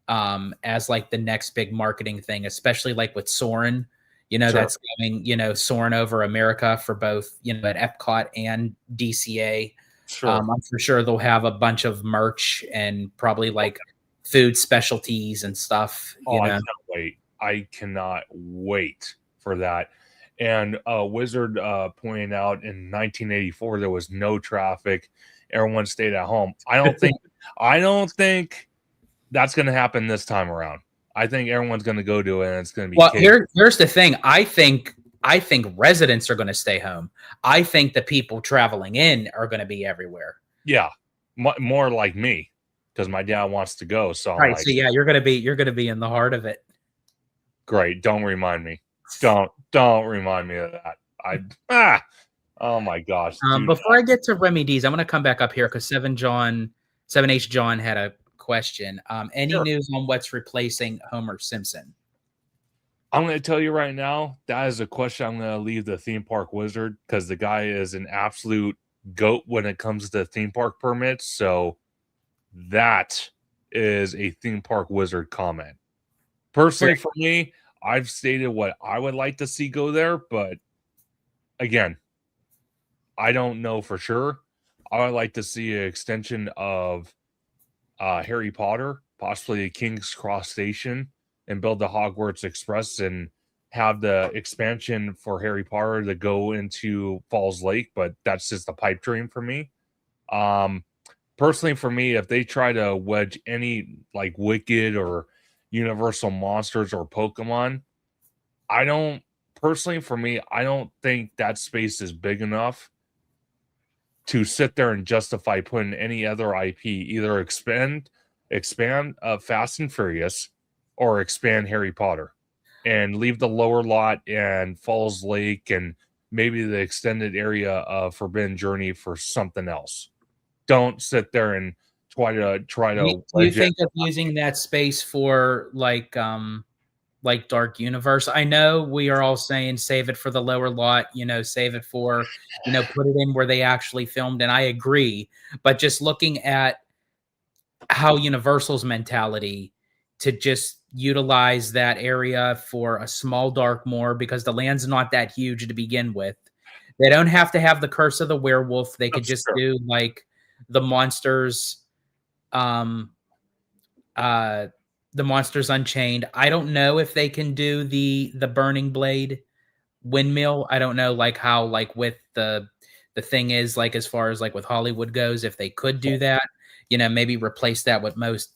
as like the next big marketing thing, especially like with Soarin', Sure. that's coming, Soarin' over America for both, at Epcot and DCA. Sure. I'm for sure they'll have a bunch of merch and probably like food specialties and stuff, Oh, I cannot wait. I cannot wait for that. And Wizard pointing out in 1984 there was no traffic. Everyone stayed at home. I don't think that's going to happen this time around. I think everyone's going to go to it and it's going to be Well, chaos. here's the thing. I think residents are going to stay home. I think the people traveling in are going to be everywhere. Yeah, more like me, because my dad wants to go. So I'm Right. like, So yeah, you're gonna be in the heart of it. great. Don't remind me. Don't remind me of that. Ah, oh my gosh, dude. Before I get to Remy D's, I'm gonna come back up here because 7H John had a question. Any Sure. news on what's replacing Homer Simpson? I'm going to tell you right now, that is a question I'm going to leave the theme park wizard, because the guy is an absolute goat when it comes to theme park permits. So that is a theme park wizard comment. Personally, Right. for me, I've stated what I would like to see go there, but again, I don't know for sure. I would like to see an extension of Harry Potter, possibly a King's Cross Station, and build the Hogwarts Express and have the expansion for Harry Potter to go into Falls Lake. But that's just a pipe dream for me. Um, Personally, for me, if they try to wedge any like Wicked or Universal Monsters or Pokemon, I don't personally, for me, I don't think that space is big enough to sit there and justify putting any other IP, either expand Fast and Furious or expand Harry Potter, and leave the lower lot and Falls Lake and maybe the extended area of Forbidden Journey for something else. Don't sit there and try Do you, to do you wedge it. think of using that space for like Dark Universe? I know we are all saying save it for the lower lot, save it for, put it in where they actually filmed, and I agree. But just looking at how Universal's mentality to just utilize that area for a small dark more, because the land's not that huge to begin with. They don't have to have the curse of the werewolf. They could That's just true. do like the monsters, um, uh, the Monsters Unchained. I don't know if they can do the Burning Blade windmill. I don't know like how like with the thing is like as far as like with Hollywood goes, if they could do that, maybe replace that with most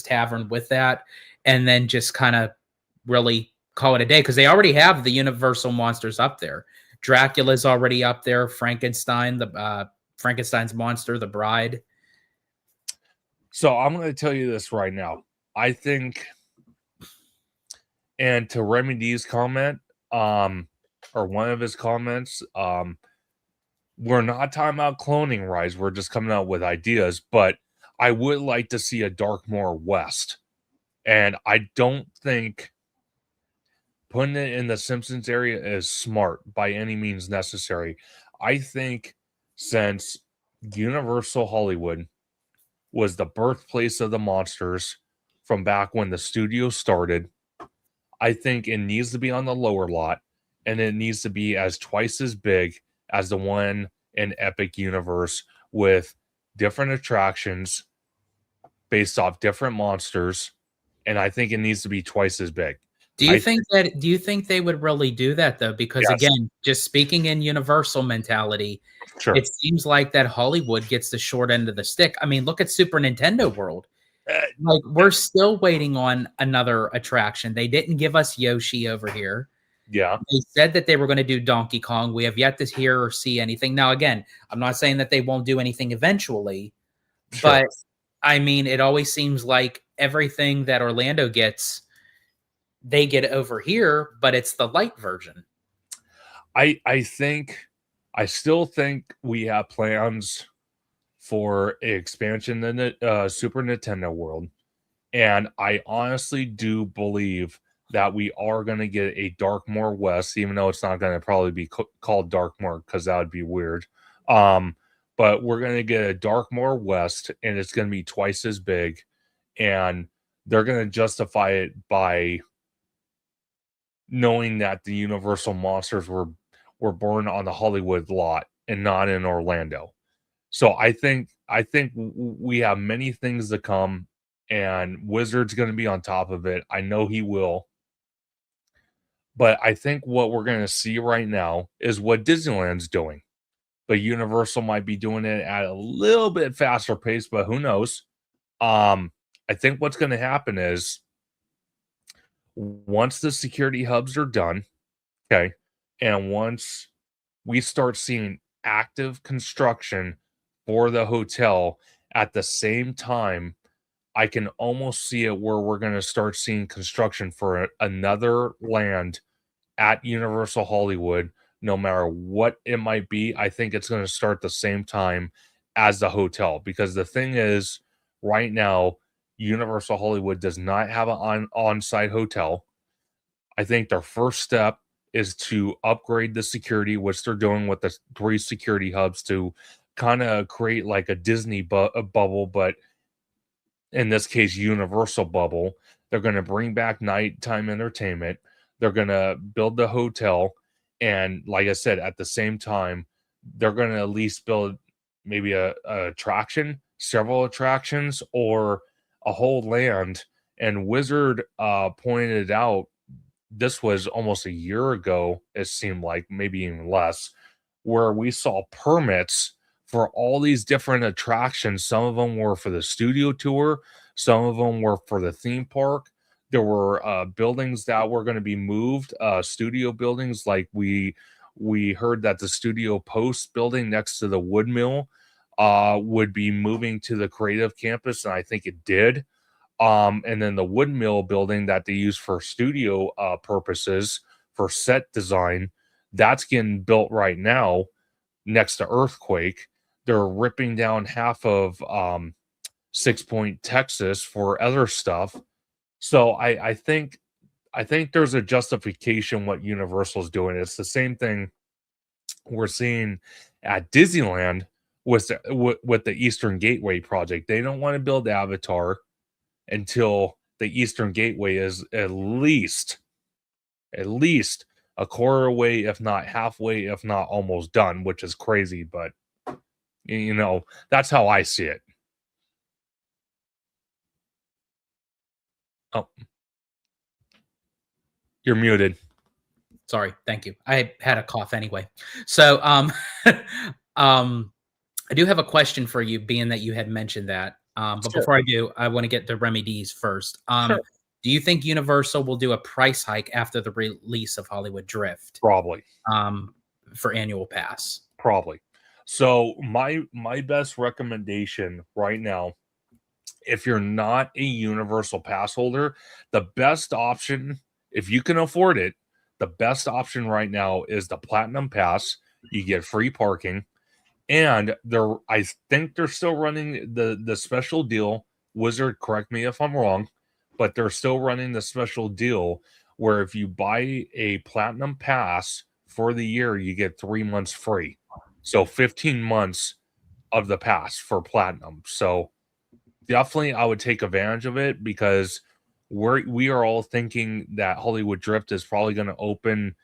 tavern with that, and then just kind of really. call it a day because they already have the Universal monsters up there. Dracula's already up there. Frankenstein, the Frankenstein's monster, the Bride. So I'm going to tell you this right now. I think, and to Remy D's comment, or one of his comments, we're not talking about cloning Rise. We're just coming out with ideas, but I would like to see a Darkmoor West. And I don't think putting it in the Simpsons area is smart by any means necessary. I think since Universal Hollywood was the birthplace of the monsters from back when the studio started, I think it needs to be on the lower lot and it needs to be as twice as big as the one in Epic Universe with different attractions based off different monsters. And I think it needs to be twice as big. Do you I think that do you think they would really do that though? Because Yes, again, just speaking in Universal mentality, sure. it seems like that Hollywood gets the short end of the stick. I mean, look at Super Nintendo World. Uh, Like we're still waiting on another attraction. They didn't give us Yoshi over here. yeah, They said that they were going to do Donkey Kong. We have yet to hear or see anything. Now, again, I'm not saying that they won't do anything eventually, sure. but I mean, it always seems like everything that Orlando gets, they get over here, but it's the light version. I still think we have plans for expansion in the Super Nintendo world. And I honestly do believe that we are going to get a Darkmoor West, even though it's not going to probably be called Darkmoor because that would be weird. Um, but we're going to get a Darkmoor West, and it's going to be twice as big, and they're going to justify it by knowing that the Universal monsters were born on the Hollywood lot and not in Orlando. So I think we have many things to come, and Wizard's going to be on top of it. I know he will. But I think what we're going to see right now is what Disneyland's doing. But Universal might be doing it at a little bit faster pace, but who knows? I think what's going to happen is once the security hubs are done, okay, and once we start seeing active construction for the hotel at the same time, I can almost see it where we're going to start seeing construction for another land at Universal Hollywood, no matter what it might be. I think it's going to start the same time as the hotel because the thing is, right now, Universal Hollywood does not have an on-site hotel. I think their first step is to upgrade the security, which they're doing with the 3 security hubs to kind of create like a Disney bubble, but in this case, Universal bubble. They're going to bring back nighttime entertainment. They're going to build the hotel. And like I said, at the same time, they're going to at least build maybe a attraction, several attractions, or a whole land. And Wizard pointed out this was almost a year ago, it seemed like, maybe even less, where we saw permits for all these different attractions. Some of them were for the studio tour, some of them were for the theme park. There were buildings that were going to be moved, studio buildings. Like we heard that the Studio Post building next to the wood mill would be moving to the creative campus, and I think it did. And then the wood mill building that they use for studio purposes for set design, that's getting built right now next to Earthquake. They're ripping down half of Six Point, Texas for other stuff. So I think there's a justification what Universal's doing. It's the same thing we're seeing at Disneyland with the Eastern Gateway project. They don't want to build Avatar until the Eastern Gateway is at least a quarter away, if not halfway, if not almost done, which is crazy, but that's how I see it. Oh, you're muted. Sorry, thank you. I had a cough anyway. So, I do have a question for you, being that you had mentioned that. But Sure. before I do, I want to get to remedies first. Sure. Do you think Universal will do a price hike after the release of Hollywood Drift Probably. For annual pass? Probably. So my best recommendation right now, if you're not a Universal Pass holder, the best option, if you can afford it, the best option right now is the Platinum Pass. You get free parking, and I think they're still running the special deal. Wizard, correct me if I'm wrong, but they're still running the special deal where if you buy a Platinum Pass for the year, you get 3 months free. So 15 months of the pass for Platinum. So definitely I would take advantage of it because we are all thinking that Hollywood Drift is probably going to open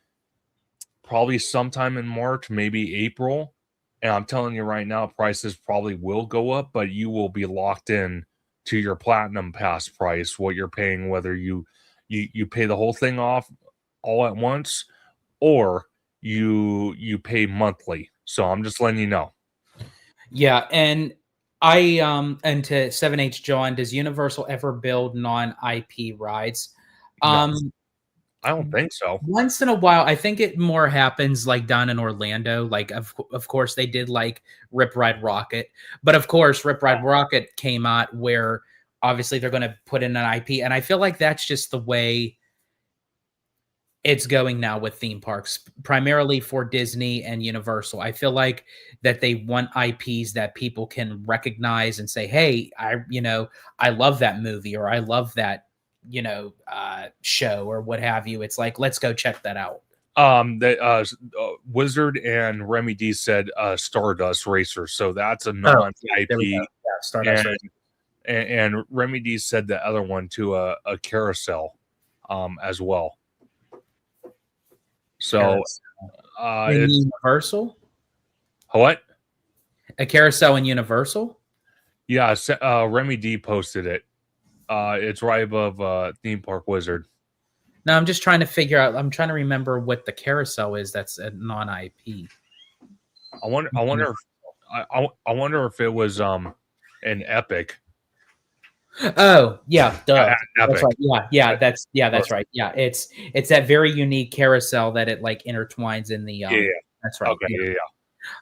probably sometime in March, maybe April. And I'm telling you right now, prices probably will go up, but you will be locked in to your Platinum Pass price, what you're paying, whether you pay the whole thing off all at once or you pay monthly. So I'm just letting you know. Yeah, and and to 7H John, does Universal ever build non-IP rides? No, Um I don't think so. Once in a while, I think it more happens like down in Orlando. Like of course they did like Rip Ride Rocket, but of course Rip Ride Rocket came out where obviously they're going to put in an IP, and I feel like that's just the way it's going now with theme parks, primarily for Disney and Universal. I feel like that they want IPs that people can recognize and say, "Hey, I love that movie or I love that, show or what have you." It's like, let's go check that out. Wizard and Remy D said Stardust Racer, so that's a Oh, there we non-IP. go. Yeah, Stardust Racer. And Remy D said the other one to a carousel, as well. So, In it's Universal? what? A carousel in Universal? Yeah, Remy D posted it. It's right above Theme Park Wizard. No, I'm just trying to figure out. I'm trying to remember what the carousel is. That's a non-IP. I wonder if it was an Epic. Oh yeah, duh. That's Epic. right. That's right. Yeah, it's that very unique carousel that it like intertwines in the Yeah. That's right. Okay.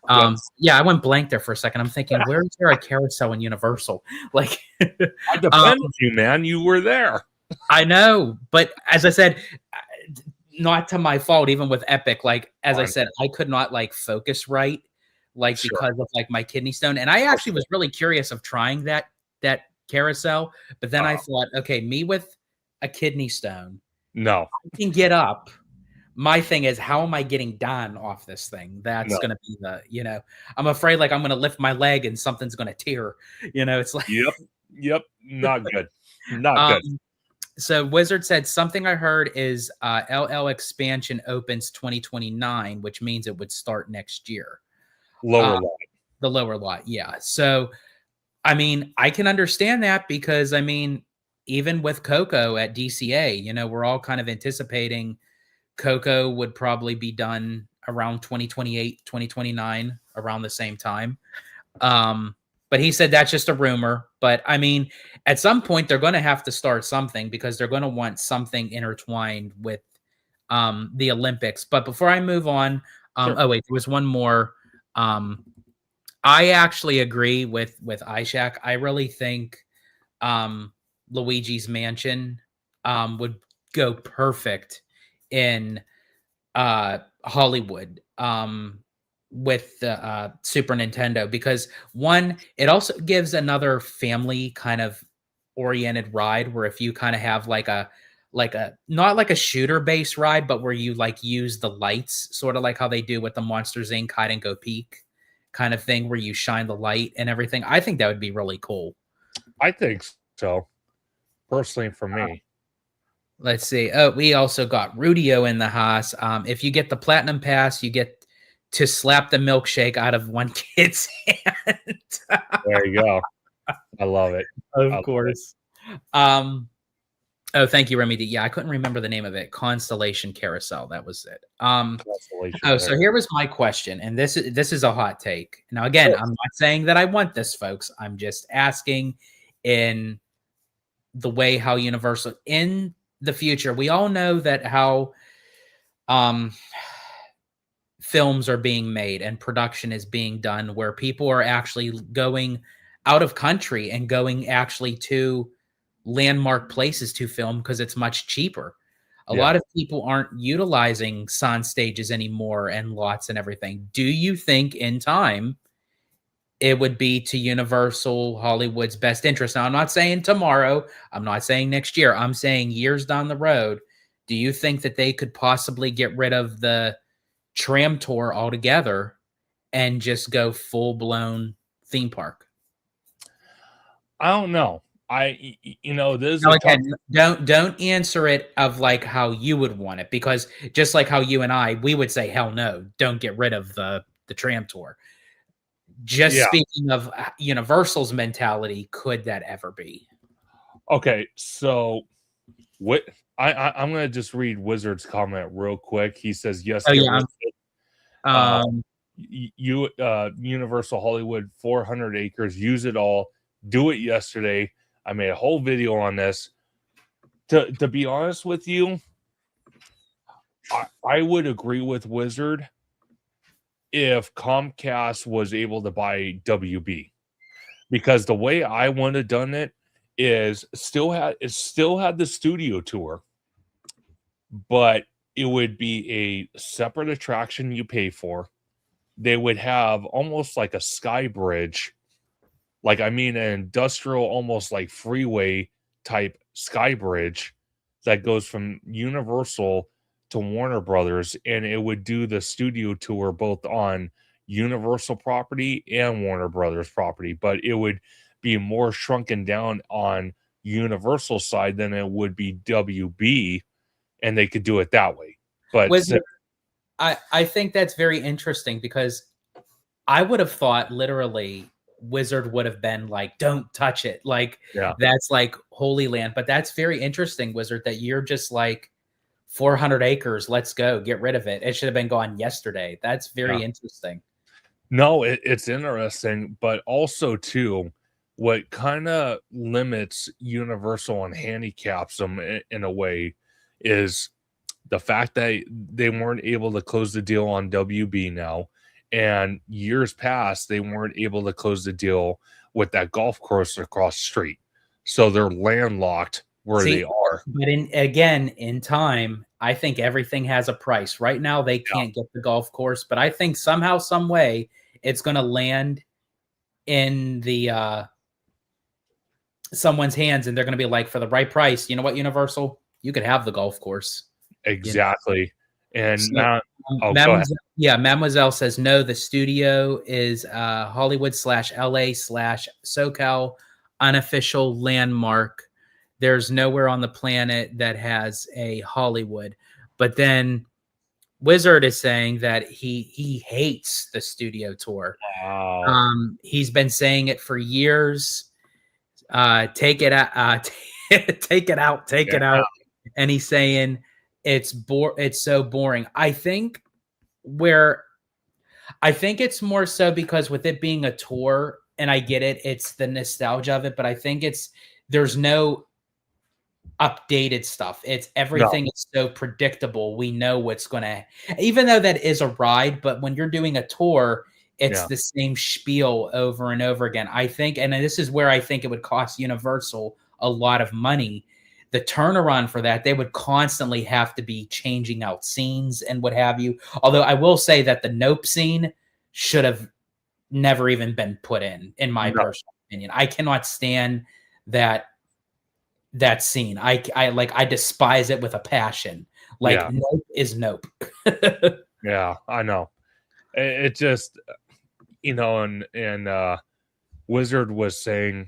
Yeah. Yeah, I went blank there for a second. I'm thinking, where is there a carousel in Universal? Like, I defended you, man. You were there. I know, but as I said, not to my fault. Even with Epic, like as I said, I could not like focus right, like because of like my kidney stone. And I actually was really curious of trying that carousel, but then I thought, okay, me with a kidney stone, no, I can get up. My thing is, how am I getting down off this thing? That's going to be I'm afraid like I'm going to lift my leg and something's going to tear. It's like, yep, not good, not good. So Wizard said something I heard is LL expansion opens 2029, which means it would start next year. Lower lot. The lower lot, yeah. So, I mean, I can understand that because, I mean, even with Coco at DCA, we're all kind of anticipating Coco would probably be done around 2028, 2029, around the same time. But he said that's just a rumor. But I mean, at some point they're going to have to start something because they're going to want something intertwined with the Olympics. But before I move on, Sure. Oh wait, there was one more. I actually agree with Ishak. I really think Luigi's Mansion would go perfect in Hollywood. With the Super Nintendo, because one, it also gives another family kind of oriented ride where if you kind of have like a not like a shooter based ride, but where you like use the lights, sort of like how they do with the Monsters Inc. Hide and Go Peak kind of thing, where you shine the light and everything. I think that would be really cool. I think so, personally, for me. Let's see. Oh, we also got Rudio in the house. If you get the Platinum Pass, you get to slap the milkshake out of one kid's hand. There you go. I love it. Of course. Oh, thank you, Remy D. Yeah, I couldn't remember the name of it. Constellation Carousel. That was it. So here was my question, and this is a hot take. Now, again, I'm not saying that I want this, folks. I'm just asking in the way how Universal in the future, we all know that how um films are being made and production is being done where people are actually going out of country and going actually to landmark places to film because it's much cheaper. A Yeah. lot of people aren't utilizing sound stages anymore and lots and everything. Do you think in time it would be to Universal Hollywood's best interest? Now, I'm not saying tomorrow, I'm not saying next year, I'm saying years down the road. Do you think that they could possibly get rid of the tram tour altogether and just go full blown theme park? I don't know. This is Now a tough. again, don't answer it of like how you would want it, because just like how you and I, we would say hell no, don't get rid of the tram tour. Just Yeah. speaking of Universal's mentality, could that ever be? Okay. So what? I'm gonna just read Wizard's comment real quick. He says, "Yes, Oh get yeah. rid of it. Um, Universal Hollywood, 400 acres. Use it all. Do it yesterday. I made a whole video on this. To be honest with you, I would agree with Wizard if Comcast was able to buy WB, because the way I would have done it is still had the studio tour, but it would be a separate attraction you pay for. They would have almost like a sky bridge, like I mean an industrial, almost like freeway type sky bridge that goes from Universal to Warner Brothers, and it would do the studio tour both on Universal property and Warner Brothers property, but it would be more shrunken down on Universal side than it would be WB, and they could do it that way. But Wizard, I think that's very interesting because I would have thought literally Wizard would have been like, don't touch it. Like yeah, that's like Holy Land. But that's very interesting, Wizard, that you're just like 400 acres. Let's go. Get rid of it. It should have been gone yesterday. That's yeah. very interesting. No, it's interesting, but also too, what kind of limits Universal and handicaps them in a way is the fact that they weren't able to close the deal on WB now, and years past they weren't able to close the deal with that golf course across the street, so they're landlocked where they See, are. but in time, I think everything has a price. Right now, they Yeah, can't get the golf course, but I think somehow, some way, it's going to land in the someone's hands, and they're going to be like, for the right price, you know what, Universal, you could have the golf course. You know. exactly. And So, now, oh, go ahead. Mademoiselle says no. The studio is Hollywood / LA / SoCal unofficial landmark. There's nowhere on the planet that has a Hollywood. But then Wizard is saying that he hates the studio tour. Wow. He's been saying it for years. Take it out, take it out, take Yeah, it out. And he's saying it's so boring. Where I think it's more so because with it being a tour, and I get it, it's the nostalgia of it, but I think there's no updated stuff. It's no, everything is so predictable. We know what's gonna, even though that is a ride, but when you're doing a tour, it's yeah, the same spiel over and over again. I think, and this is where I think it would cost Universal a lot of money. The turnaround for that, they would constantly have to be changing out scenes and what have you. Although I will say that the Nope scene should have never even been put in my no, personal opinion. I cannot stand that scene. I despise it with a passion. Like yeah, Nope is Nope. yeah. I know. It just, and Wizard was saying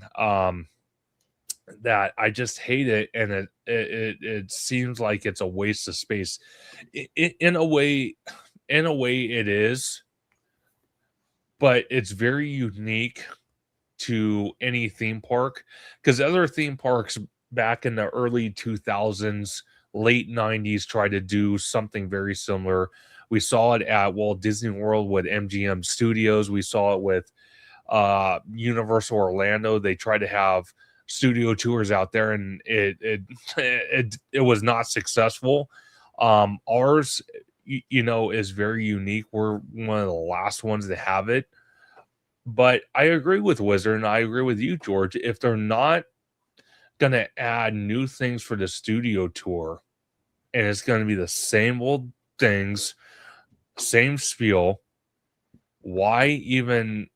that I just hate it, and it seems like it's a waste of space. In a way, it is, but it's very unique to any theme park, because other theme parks back in the early 2000s, late 90s tried to do something very similar. We saw it at Walt Disney World with MGM Studios. We saw it with Universal Orlando. They tried to have studio tours out there, and it was not successful. Ours, is very unique. We're one of the last ones to have it. But I agree with Wizard, and I agree with you, George. If they're not going to add new things for the studio tour, and it's going to be the same old things, same spiel, why even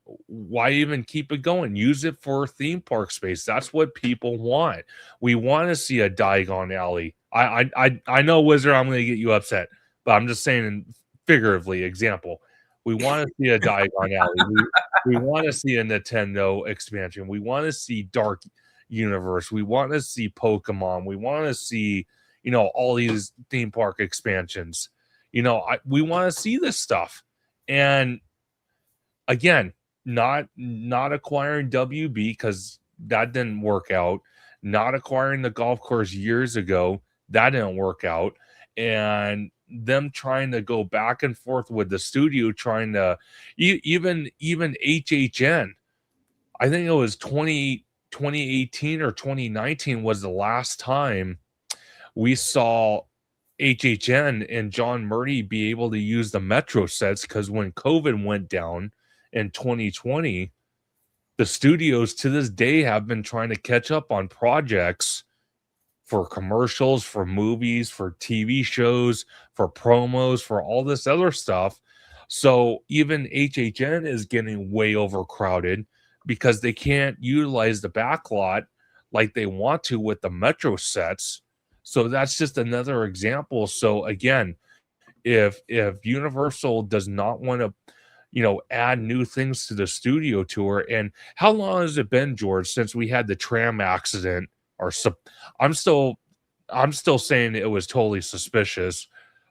keep it going? Use it for theme park space. That's what people want. We want to see a Diagon Alley. I know, Wizard, I'm going to get you upset, but I'm just saying, figuratively, example. We want to see a Diagon Alley. We want to see a Nintendo expansion. We want to see Dark Universe. We want to see Pokemon. We want to see, all these theme park expansions. We want to see this stuff. And again, not acquiring WB because that didn't work out. Not acquiring the golf course years ago, that didn't work out. And them trying to go back and forth with the studio, trying to even HHN. I think it was 2018 or 2019 was the last time we saw HHN and John Murray be able to use the Metro sets, because when COVID went down in 2020, the studios to this day have been trying to catch up on projects for commercials, for movies, for TV shows, for promos, for all this other stuff. So even HHN is getting way overcrowded because they can't utilize the backlot like they want to with the Metro sets. So that's just another example. So again, if Universal does not want to, add new things to the studio tour, and how long has it been, George, since we had the tram accident? I'm still saying it was totally suspicious,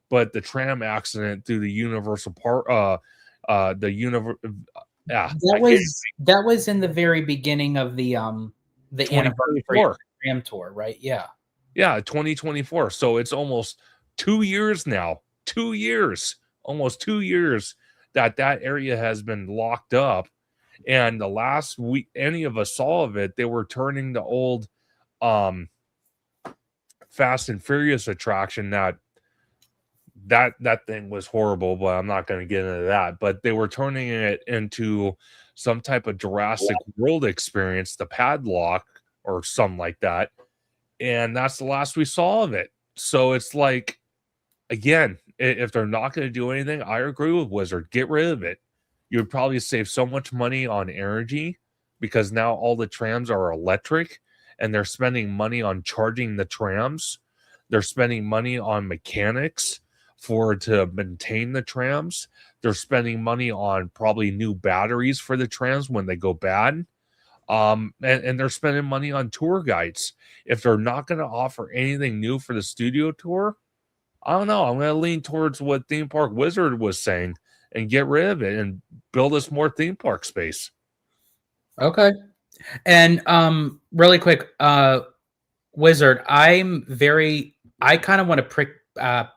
but the tram accident through the Universal Park, the universe, that was in the very beginning of the anniversary of 2024. the tram tour, right? Yeah. Yeah, 2024. So it's almost 2 years now. 2 years. Almost 2 years that area has been locked up. And the last week any of us saw of it, they were turning the old Fast and Furious attraction that thing was horrible, but I'm not going to get into that. But they were turning it into some type of Jurassic World experience, the padlock or something like that. And that's the last we saw of it. So it's like, again, if they're not going to do anything, I agree with Wizard. Get rid of it. You would probably save so much money on energy, because now all the trams are electric and they're spending money on charging the trams. They're spending money on mechanics to maintain the trams. They're spending money on probably new batteries for the trams when they go bad. And they're spending money on tour guides. If they're not going to offer anything new for the studio tour, I don't know. I'm going to lean towards what Theme Park Wizard was saying and get rid of it and build us more theme park space. Okay. And really quick, Wizard, I kind of want to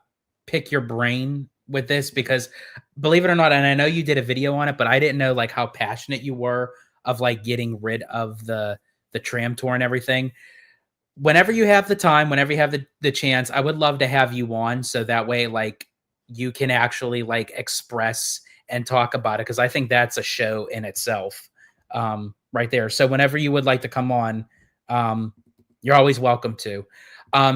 pick your brain with this, because believe it or not, and I know you did a video on it, but I didn't know like how passionate you were of like getting rid of the tram tour and everything. Whenever you have the time, whenever you have the chance, I would love to have you on, so that way like you can actually like express and talk about it, because I think that's a show in itself, right there. So whenever you would like to come on, you're always welcome to.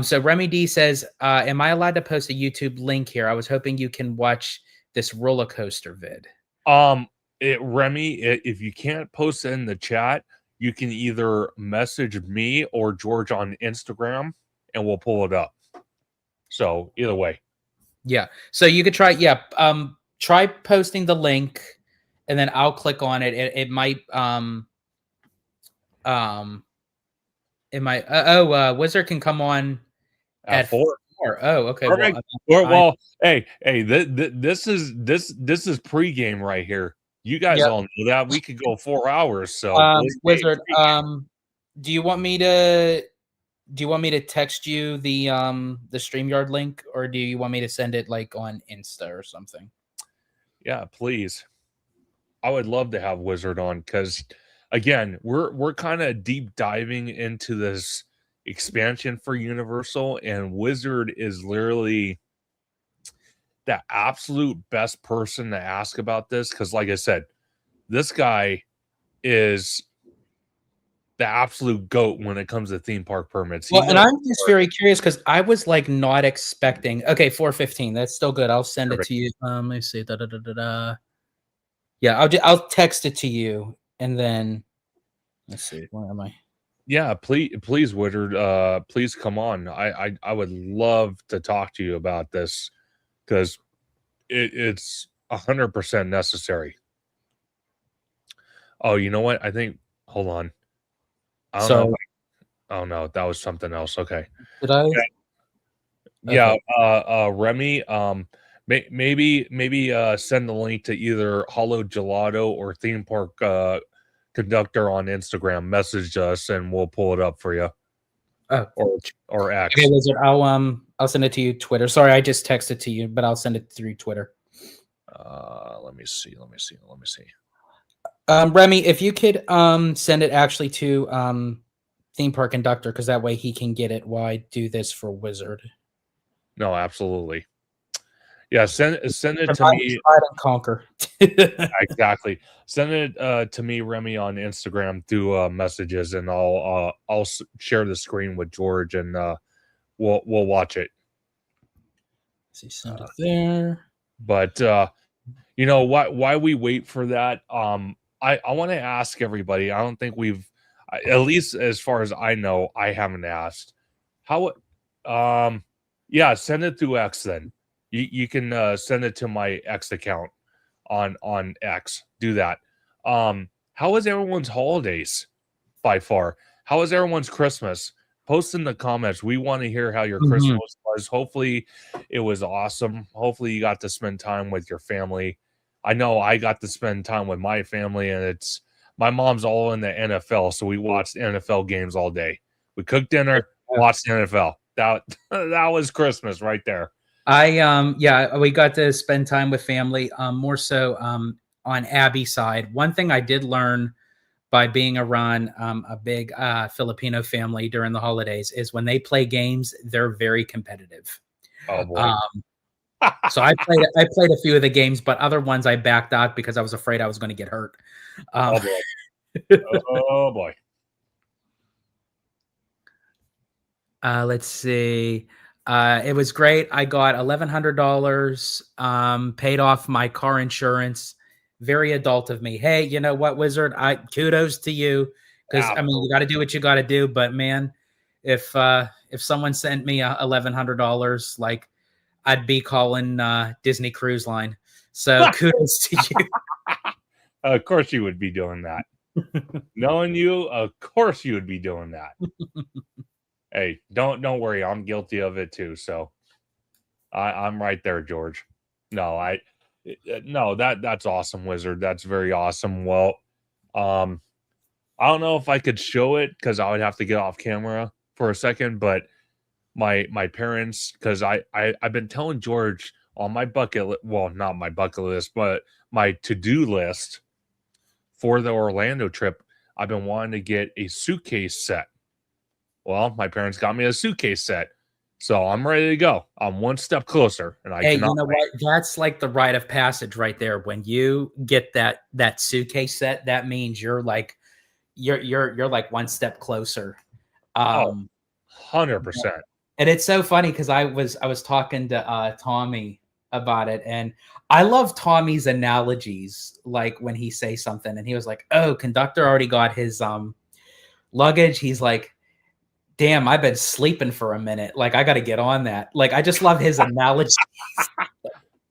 So Remy D says, am I allowed to post a YouTube link here? I was hoping you can watch this roller coaster vid. Remy, if you can't post it in the chat, you can either message me or George on Instagram and we'll pull it up. So either way. Yeah. So you could try, try posting the link and then I'll click on it. It might, Wizard can come on at 4. Oh, okay. Well, hey, this is pregame right here. You guys all know that we could go 4 hours. So Wizard, do you want me to text you the StreamYard link, or do you want me to send it like on Insta or something? Yeah, please. I would love to have Wizard on, because again, we're kind of deep diving into this expansion for Universal, and Wizard is literally the absolute best person to ask about this because, like I said, this guy is the absolute goat when it comes to theme park permits. He Well, and knows. I'm just very curious because I was like not expecting. Okay, 4:15. That's still good. I'll send it Perfect. to you. Let me see. Da, da, da, da, da. Yeah, I'll text it to you, and then let's see. Where am I? Yeah, please, Woodard, please come on. I would love to talk to you about this because it's 100% necessary. Oh, you know what? I think. Hold on. I don't know. So Oh no, that was something else. Okay. did I? Yeah, yeah. Okay. Remy. Maybe send the link to either Hollow Gelato or theme park conductor on Instagram. Message us and we'll pull it up for you. Oh, Or okay, X. Wizard. I'll send it to you Twitter. Sorry, I just texted to you, but I'll send it through Twitter. Let me see. Remy, if you could send it actually to theme park conductor, because that way he can get it while I do this for Wizard. No, absolutely. Yeah, send it to Divide, me. divide and conquer. Exactly. Send it to me, Remy, on Instagram through messages, and I'll share the screen with George, and we'll watch it. So send it there. But you know why we wait for that? I want to ask everybody. I don't think we've, at least as far as I know, I haven't asked how. Yeah, send it through X then. You can send it to my X account on X. Do that. How was everyone's holidays by far? How was everyone's Christmas? Post in the comments. We want to hear how your Mhm. Christmas was. Hopefully it was awesome. Hopefully you got to spend time with your family. I know I got to spend time with my family, and it's my mom's all in the NFL, so we watched NFL games all day. We cooked dinner, watched the NFL. That that was Christmas right there. Yeah, we got to spend time with family, more so on Abby's side. One thing I did learn by being around a big Filipino family during the holidays is when they play games, they're very competitive. Oh boy. Um, so I played a few of the games, but other ones I backed out because I was afraid I was going to get hurt. Um, Oh boy. Oh boy. let's see. It was great. I got $1,100. Paid off my car insurance. Very adult of me. Hey, you know what, Wizard? I kudos to you because I mean you got to do what you got to do. But man, if someone sent me $1,100, like I'd be calling Disney Cruise Line. So kudos to you. Of course you would be doing that. Knowing you, of course you would be doing that. Hey, don't worry, I'm guilty of it too. So I'm right there, George. No, no, that's awesome, Wizard. That's very awesome. Well, um, I don't know if I could show it because I would have to get off camera for a second, but my parents, because I've been telling George on my well, not my bucket list, but my to-do list for the Orlando trip, I've been wanting to get a suitcase set. Well, my parents got me a suitcase set. So I'm ready to go. I'm one step closer, and I Hey, cannot you know wait. what? That's like the rite of passage right there. When you get that suitcase set, that means you're like you're like one step closer. Oh, Um, 100%. and it's so funny because I was talking to Tommy about it, and I love Tommy's analogies. Like when he says something, and he was like, "Oh, conductor already got his luggage." He's like, "Damn, I've been sleeping for a minute. Like I got to get on that." Like I just love his analogy.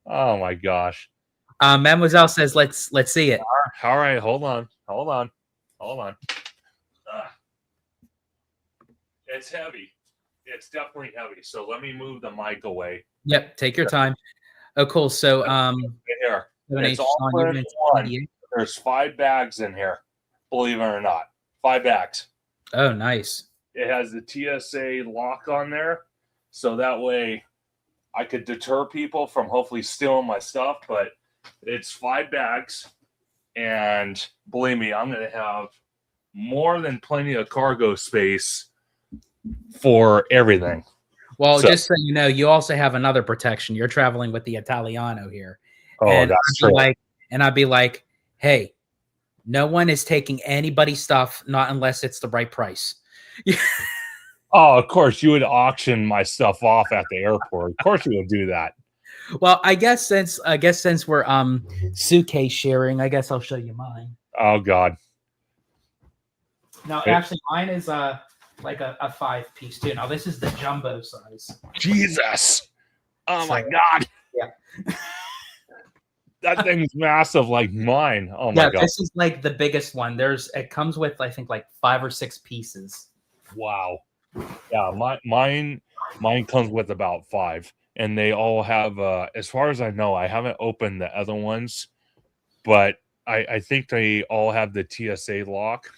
Oh my gosh. Mademoiselle says, "Let's see it." All right, hold on. Ah, it's heavy. It's definitely heavy. So let me move the mic away. Yep, take your time. Oh, cool. So, Here. It's 7H all on for your one. There's 5 bags in here. Believe it or not. 5 bags. Oh, nice. It has the TSA lock on there. So that way I could deter people from hopefully stealing my stuff, but it's 5 bags. And believe me, I'm going to have more than plenty of cargo space for everything. Well, just so you know, you also have another protection. You're traveling with the Italiano here. Oh, And that's true. I'd be like, hey, no one is taking anybody's stuff, not unless it's the right price. Oh, of course, you would auction my stuff off at the airport. Of course you would do that. Well, I guess since we're suitcase sharing, I guess I'll show you mine. Oh God. Now, actually, mine is like a 5-piece too. Now, this is the jumbo size. Jesus. Oh my God. Yeah. That thing's massive like mine. Oh my God. This is like the biggest one. It comes with, I think, like 5 or 6 pieces. Wow. Yeah, mine comes with about 5, and they all have as far as I know, I haven't opened the other ones, but I think they all have the TSA lock.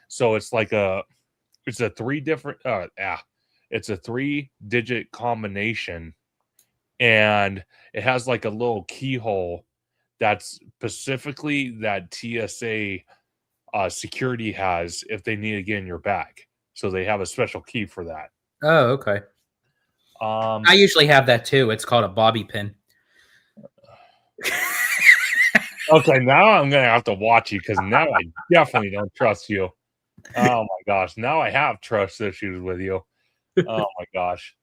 So it's like it's a 3-digit combination, and it has like a little keyhole that's specifically that TSA security has if they need to get in your bag. So they have a special key for that. Oh, okay. I usually have that too. It's called a bobby pin. Okay, now I'm gonna have to watch you because now I definitely don't trust you. Oh my gosh, now I have trust issues with you. Oh my gosh.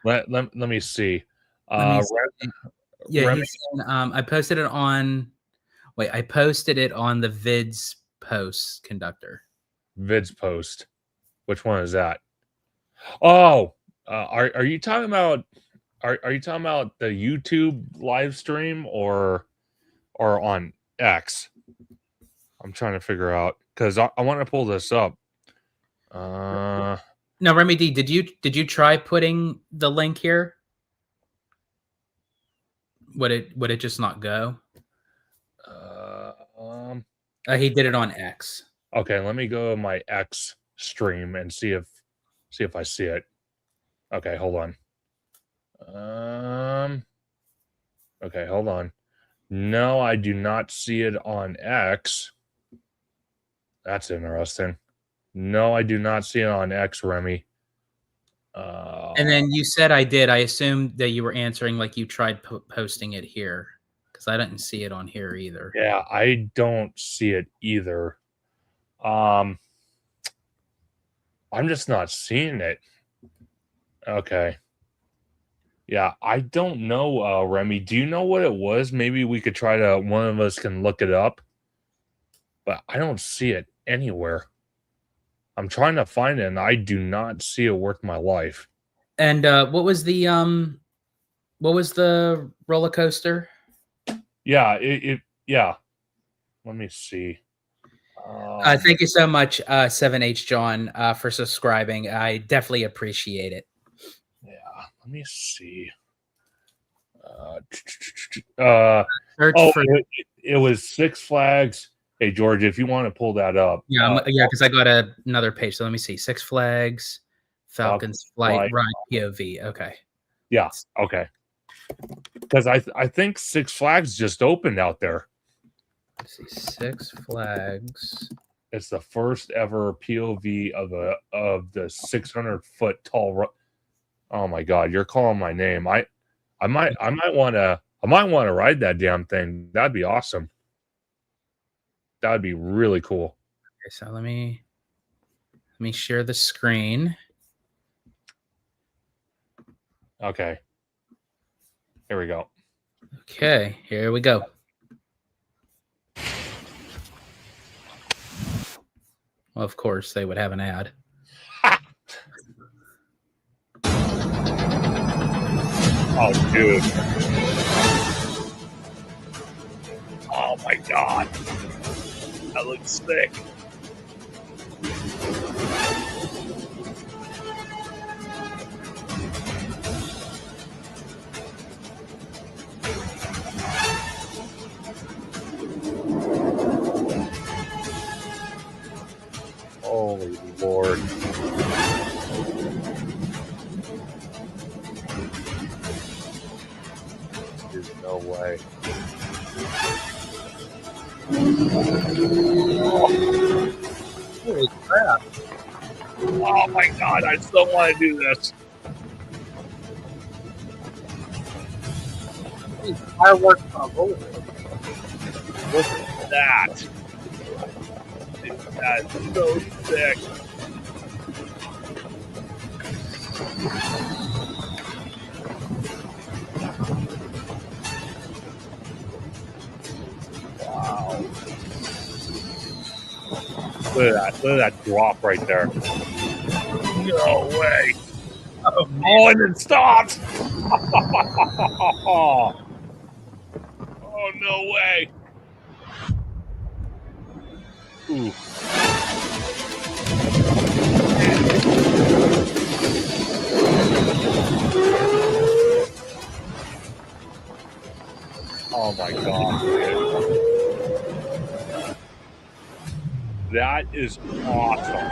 Let me see. Yeah, he's saying, I posted it on. Wait, I posted it on the Vids post conductor. Vids post. Which one is that? Oh, are you talking about? Are you talking about the YouTube live stream or on X? I'm trying to figure out because I want to pull this up. Now, Remy D, did you try putting the link here? Would it just not go? He did it on X. Okay, let me go to my X stream and see if I see it. Okay, hold on. Okay, hold on. No, I do not see it on X. That's interesting. No, I do not see it on X, Remy. And then you said I did. I assumed that you were answering like you tried posting it here because I didn't see it on here either. Yeah, I don't see it either. I'm just not seeing it. Okay. Yeah, I don't know, Remy. Do you know what it was? Maybe we could try to, one of us can look it up. But I don't see it anywhere. I'm trying to find it, and I do not see it worth my life. And what was the roller coaster? Yeah, yeah. Let me see. Thank you so much, 7H John, for subscribing. I definitely appreciate it. Yeah, let me see. It was Six Flags. Hey, George, if you want to pull that up. Yeah, because I got another page. So let me see. Six Flags, Falcons Flight, Ride POV. Okay. Yeah, okay. Because I think Six Flags just opened out there. Let's see, Six Flags. It's the first ever POV of the 600-foot tall. Oh my God, you're calling my name. I might want to ride that damn thing. That'd be awesome. That'd be really cool. Okay, so let me share the screen. Okay. Here we go. Okay, here we go. Well, of course, they would have an ad. Oh, dude. Oh, my God. That looks sick. Holy Lord. There's no way. Holy crap. Oh my God, I still want to do this. Fireworks on a roller. Look at that. That's so sick. Wow. Look at that. Look at that drop right there. No way. Oh, and it stopped. Oh, no way. Ooh. Oh my God. That is awesome.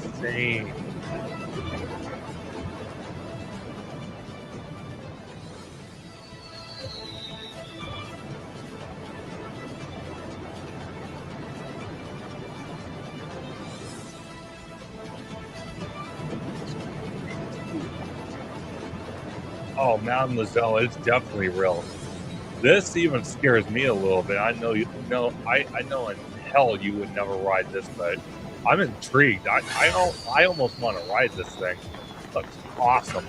Insane. Oh, Mount Lizelle is definitely real. This even scares me a little bit. I know you know. I know in hell you would never ride this, but I'm intrigued. I almost want to ride this thing. Looks awesome.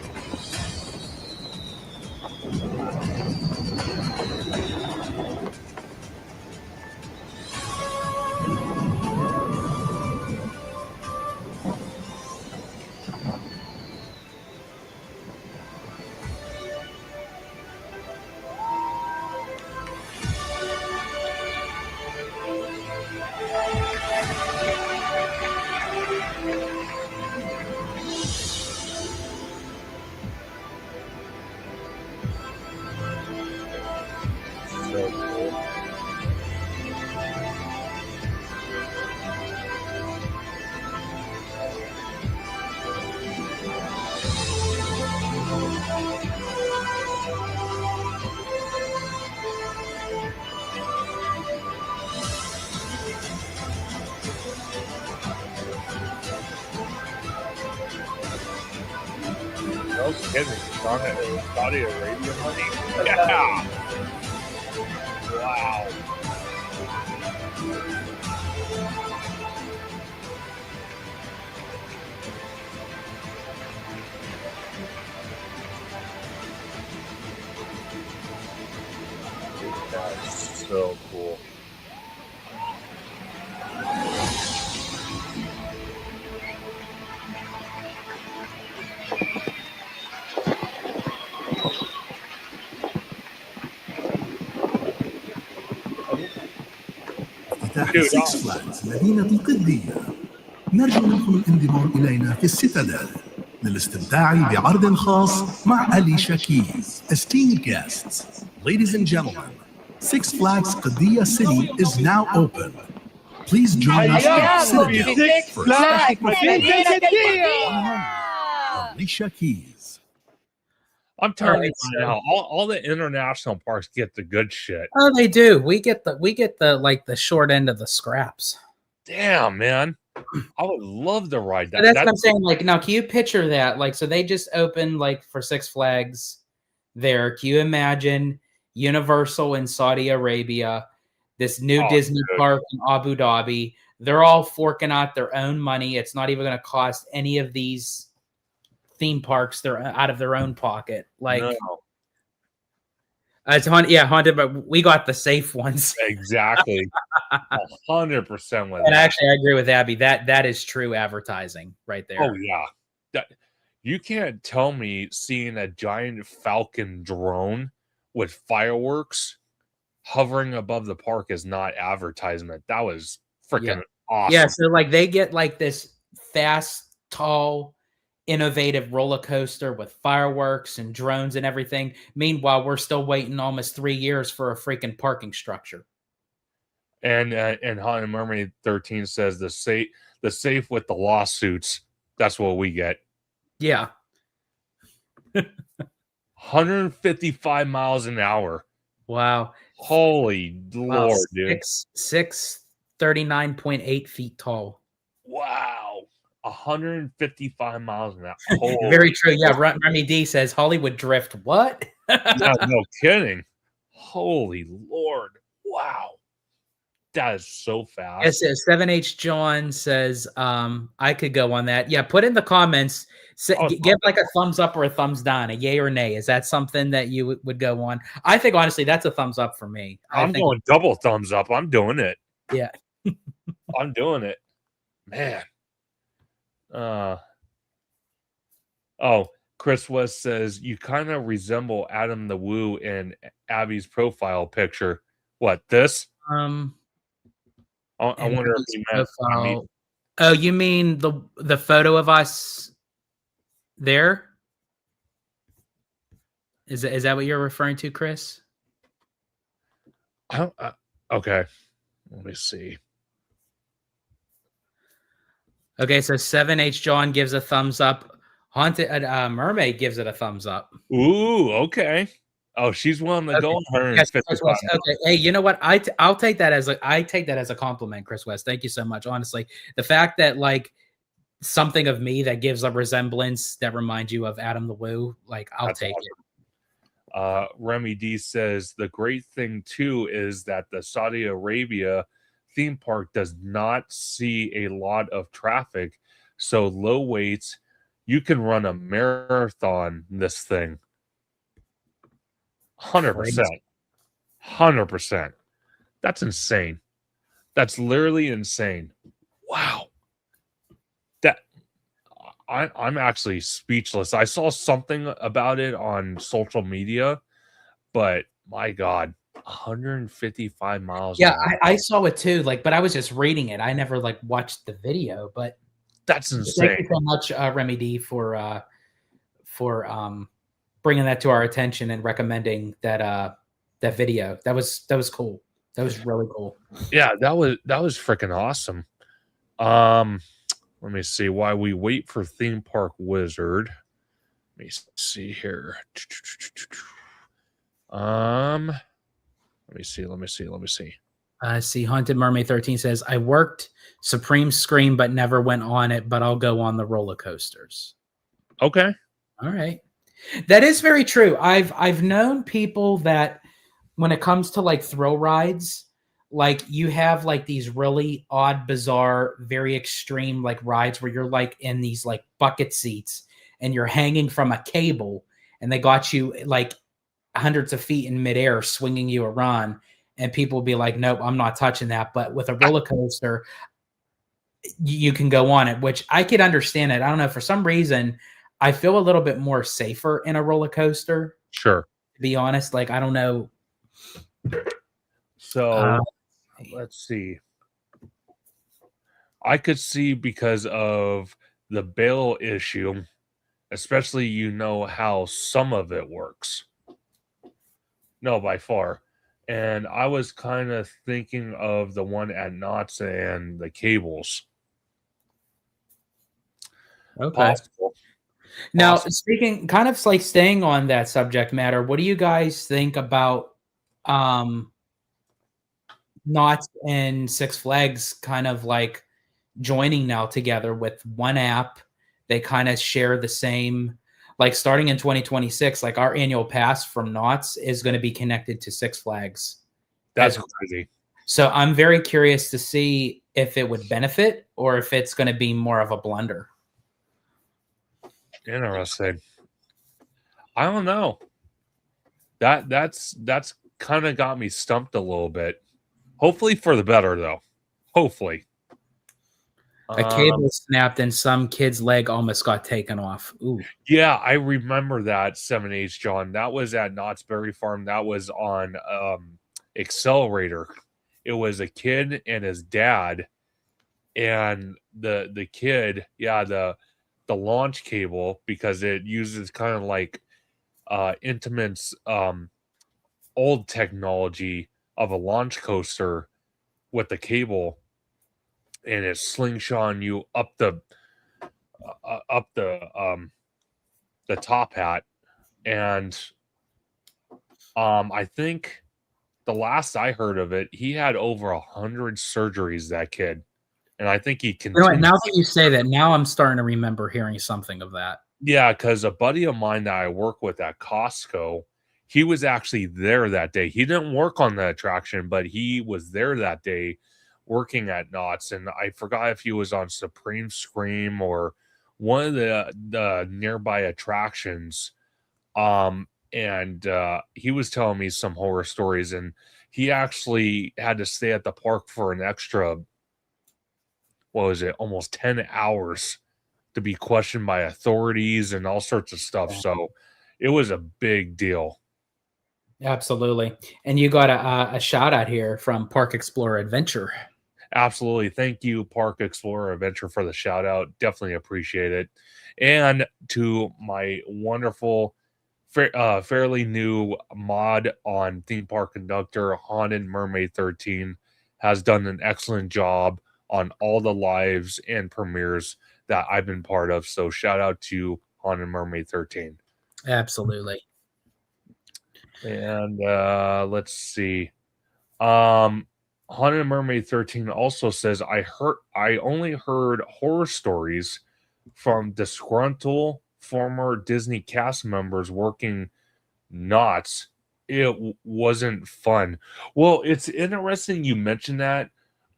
So cool. No kidding. Saudi Arabia money? Yeah. Wow. That's so cool. افتتاح سيكس فلاجز مدينة القدية. نرجو منكم الانضمام إلينا في السيتادل للاستمتاع بعرض خاص مع أليشا كيز. Esteemed guests, ladies and gentlemen, Six Flags Qiddiya City is now open. Please join us at Citadel for Alicia Keys. I'm telling you now, all the international parks get the good shit. Oh, they do. We get the like the short end of the scraps. Damn, man. I would love to ride that. But that's what I'm saying. Like, now, can you picture that? Like, so they just opened like for Six Flags there. Can you imagine Universal in Saudi Arabia, this new Disney park in Abu Dhabi? They're all forking out their own money. It's not even going to cost any of these theme parks. They're out of their own pocket. Like, no. It's haunted, but we got the safe ones. Exactly. 100% with and that. Actually, I agree with Abby. That is true advertising right there. Oh, yeah. You can't tell me seeing a giant Falcon drone with fireworks hovering above the park is not advertisement. That was freaking awesome. Yeah, so like they get like this fast, tall innovative roller coaster with fireworks and drones and everything. Meanwhile, we're still waiting almost 3 years for a freaking parking structure. And Haunted Mermaid 13 says the safe with the lawsuits. That's what we get. Yeah. 155 miles an hour. Wow. Holy Lord, dude. 39.8 feet tall. Wow. 155 miles an hour. Very true. Yeah, Remy D says Hollywood Drift. What? Yeah, no kidding. Holy Lord. Wow. That is so fast. Yes, 7H John says, I could go on that. Yeah, put in the comments. Give like a thumbs up or a thumbs down, a yay or nay. Is that something that you would go on? I think, honestly, that's a thumbs up for me. I'm going double thumbs up. I'm doing it. Yeah. I'm doing it. Man. Chris West says, you kind of resemble Adam the Woo in Abby's profile picture. What, this? I wonder if he meant profile. Oh, you mean the photo of us there? Is that what you're referring to, Chris? Okay. Let me see. Okay, so 7H John gives a thumbs up. Haunted Mermaid gives it a thumbs up. Ooh, okay. Oh, she's willing to go 155. Okay. Hey, you know what? I'll take that as a compliment, Chris West. Thank you so much. Honestly, the fact that like something of me that gives a resemblance that reminds you of Adam the Woo, like I'll take it. Remy D says the great thing too is that the Saudi Arabia theme park does not see a lot of traffic, so low waits. You can run a marathon this thing. 100%. 100%. That's insane. That's literally insane. Wow. I'm actually speechless. I saw something about it on social media, but my God, 155 miles. Yeah, I saw it too. Like, but I was just reading it. I never like watched the video, but that's insane. Thank you so much, Remy D, for bringing that to our attention and recommending that video. That was cool. That was really cool. Yeah, that was freaking awesome. Let me see why we wait for Theme Park Wizard. Let me see here. Let me see. See, Haunted Mermaid 13 says, I worked Supreme Scream, but never went on it, but I'll go on the roller coasters. Okay. All right. That is very true. I've known people that when it comes to like thrill rides, like you have like these really odd, bizarre, very extreme like rides where you're like in these like bucket seats and you're hanging from a cable and they got you like hundreds of feet in midair swinging you around. And people will be like, nope, I'm not touching that. But with a roller coaster, you can go on it, which I could understand it. I don't know. For some reason, I feel a little bit more safer in a roller coaster. Sure. To be honest, like, I don't know. So let's see. I could see because of the bail issue, especially how some of it works. No, by far. And I was kind of thinking of the one at Knott's and the cables. Okay. Possible. Now, speaking, kind of like staying on that subject matter, what do you guys think about Knott's and Six Flags kind of like joining now together with one app? They kind of share the same, like starting in 2026, like our annual pass from Knott's is going to be connected to Six Flags. That's crazy. So I'm very curious to see if it would benefit or if it's going to be more of a blunder. Interesting. I don't know. That's kind of got me stumped a little bit. Hopefully for the better, though. Hopefully. A cable snapped and some kid's leg almost got taken off. Ooh. Yeah, I remember that 7H, John. That was at Knott's Berry Farm. That was on Accelerator. It was a kid and his dad. And the kid, the launch cable because it uses kind of like Intimate's old technology of a launch coaster with the cable, and it's slingshotting you up the top hat. And I think the last I heard of it, he had over 100 surgeries, that kid. And I think he You know what, continues. now that you say that, now I'm starting to remember hearing something of that. Yeah, because a buddy of mine that I work with at Costco, he was actually there that day. He didn't work on the attraction, but he was there that day working at Knott's. And I forgot if he was on Supreme Scream or one of the nearby attractions. And he was telling me some horror stories, and he actually had to stay at the park for an extra, what was it, almost 10 hours to be questioned by authorities and all sorts of stuff. Yeah. So it was a big deal. Absolutely. And you got a shout out here from Park Explorer Adventure. Absolutely. Thank you, Park Explorer Adventure, for the shout out. Definitely appreciate it. And to my wonderful, fairly new mod on Theme Park Conductor, Haunted Mermaid 13, has done an excellent job on all the lives and premieres that I've been part of. So shout out to Haunted Mermaid 13. Absolutely. And let's see. Haunted Mermaid 13 also says, I only heard horror stories from disgruntled former Disney cast members working Knott's. It wasn't fun. Well, it's interesting you mentioned that,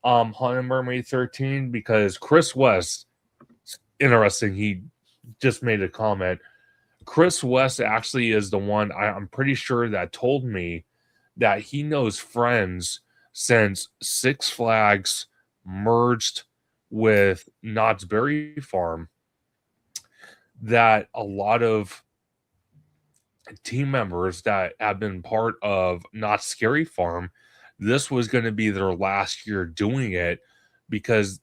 Haunted Mermaid 13, because Chris West, interesting, he just made a comment. Chris West actually is the one I'm pretty sure that told me that he knows friends since Six Flags merged with Knott's Berry Farm, that a lot of team members that have been part of Knott's Scary Farm, this was going to be their last year doing it, because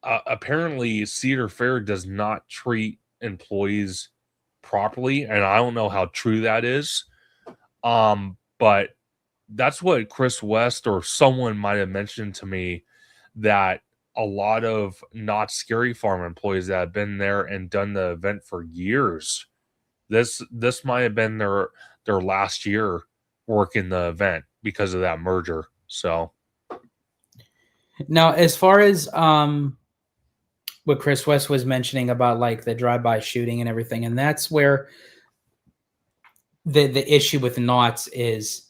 apparently Cedar Fair does not treat employees properly, and I don't know how true that is. But that's what Chris West or someone might have mentioned to me, that a lot of Knott's Scary Farm employees that have been there and done the event for years, this might have been their last year working the event because of that merger. So now, as far as what Chris West was mentioning about like the drive-by shooting and everything, and that's where the issue with Knott's is,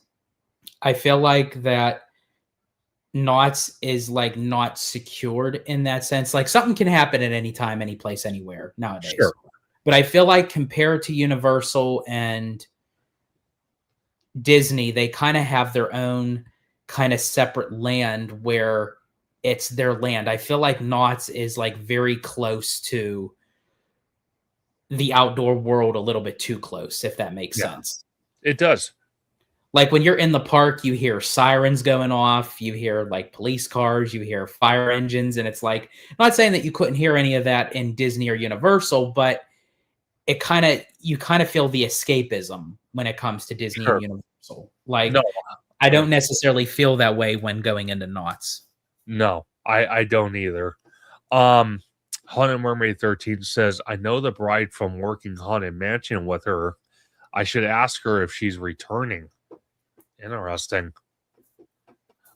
I feel like that Knott's is like not secured in that sense. Like something can happen at any time, any place, anywhere nowadays. Sure. But I feel like compared to Universal and Disney, they kind of have their own kind of separate land where it's their land. I feel like Knott's is like very close to the outdoor world, a little bit too close, if that makes sense. It does. Like when you're in the park, you hear sirens going off, you hear like police cars, you hear fire engines, and it's like, I'm not saying that you couldn't hear any of that in Disney or Universal, but you kind of feel the escapism when it comes to Disney and Universal. Like, no, I don't necessarily feel that way when going into Knott's. No, I don't either. Haunted Mermaid 13 says, I know the bride from working Haunted Mansion with her. I should ask her if she's returning. Interesting.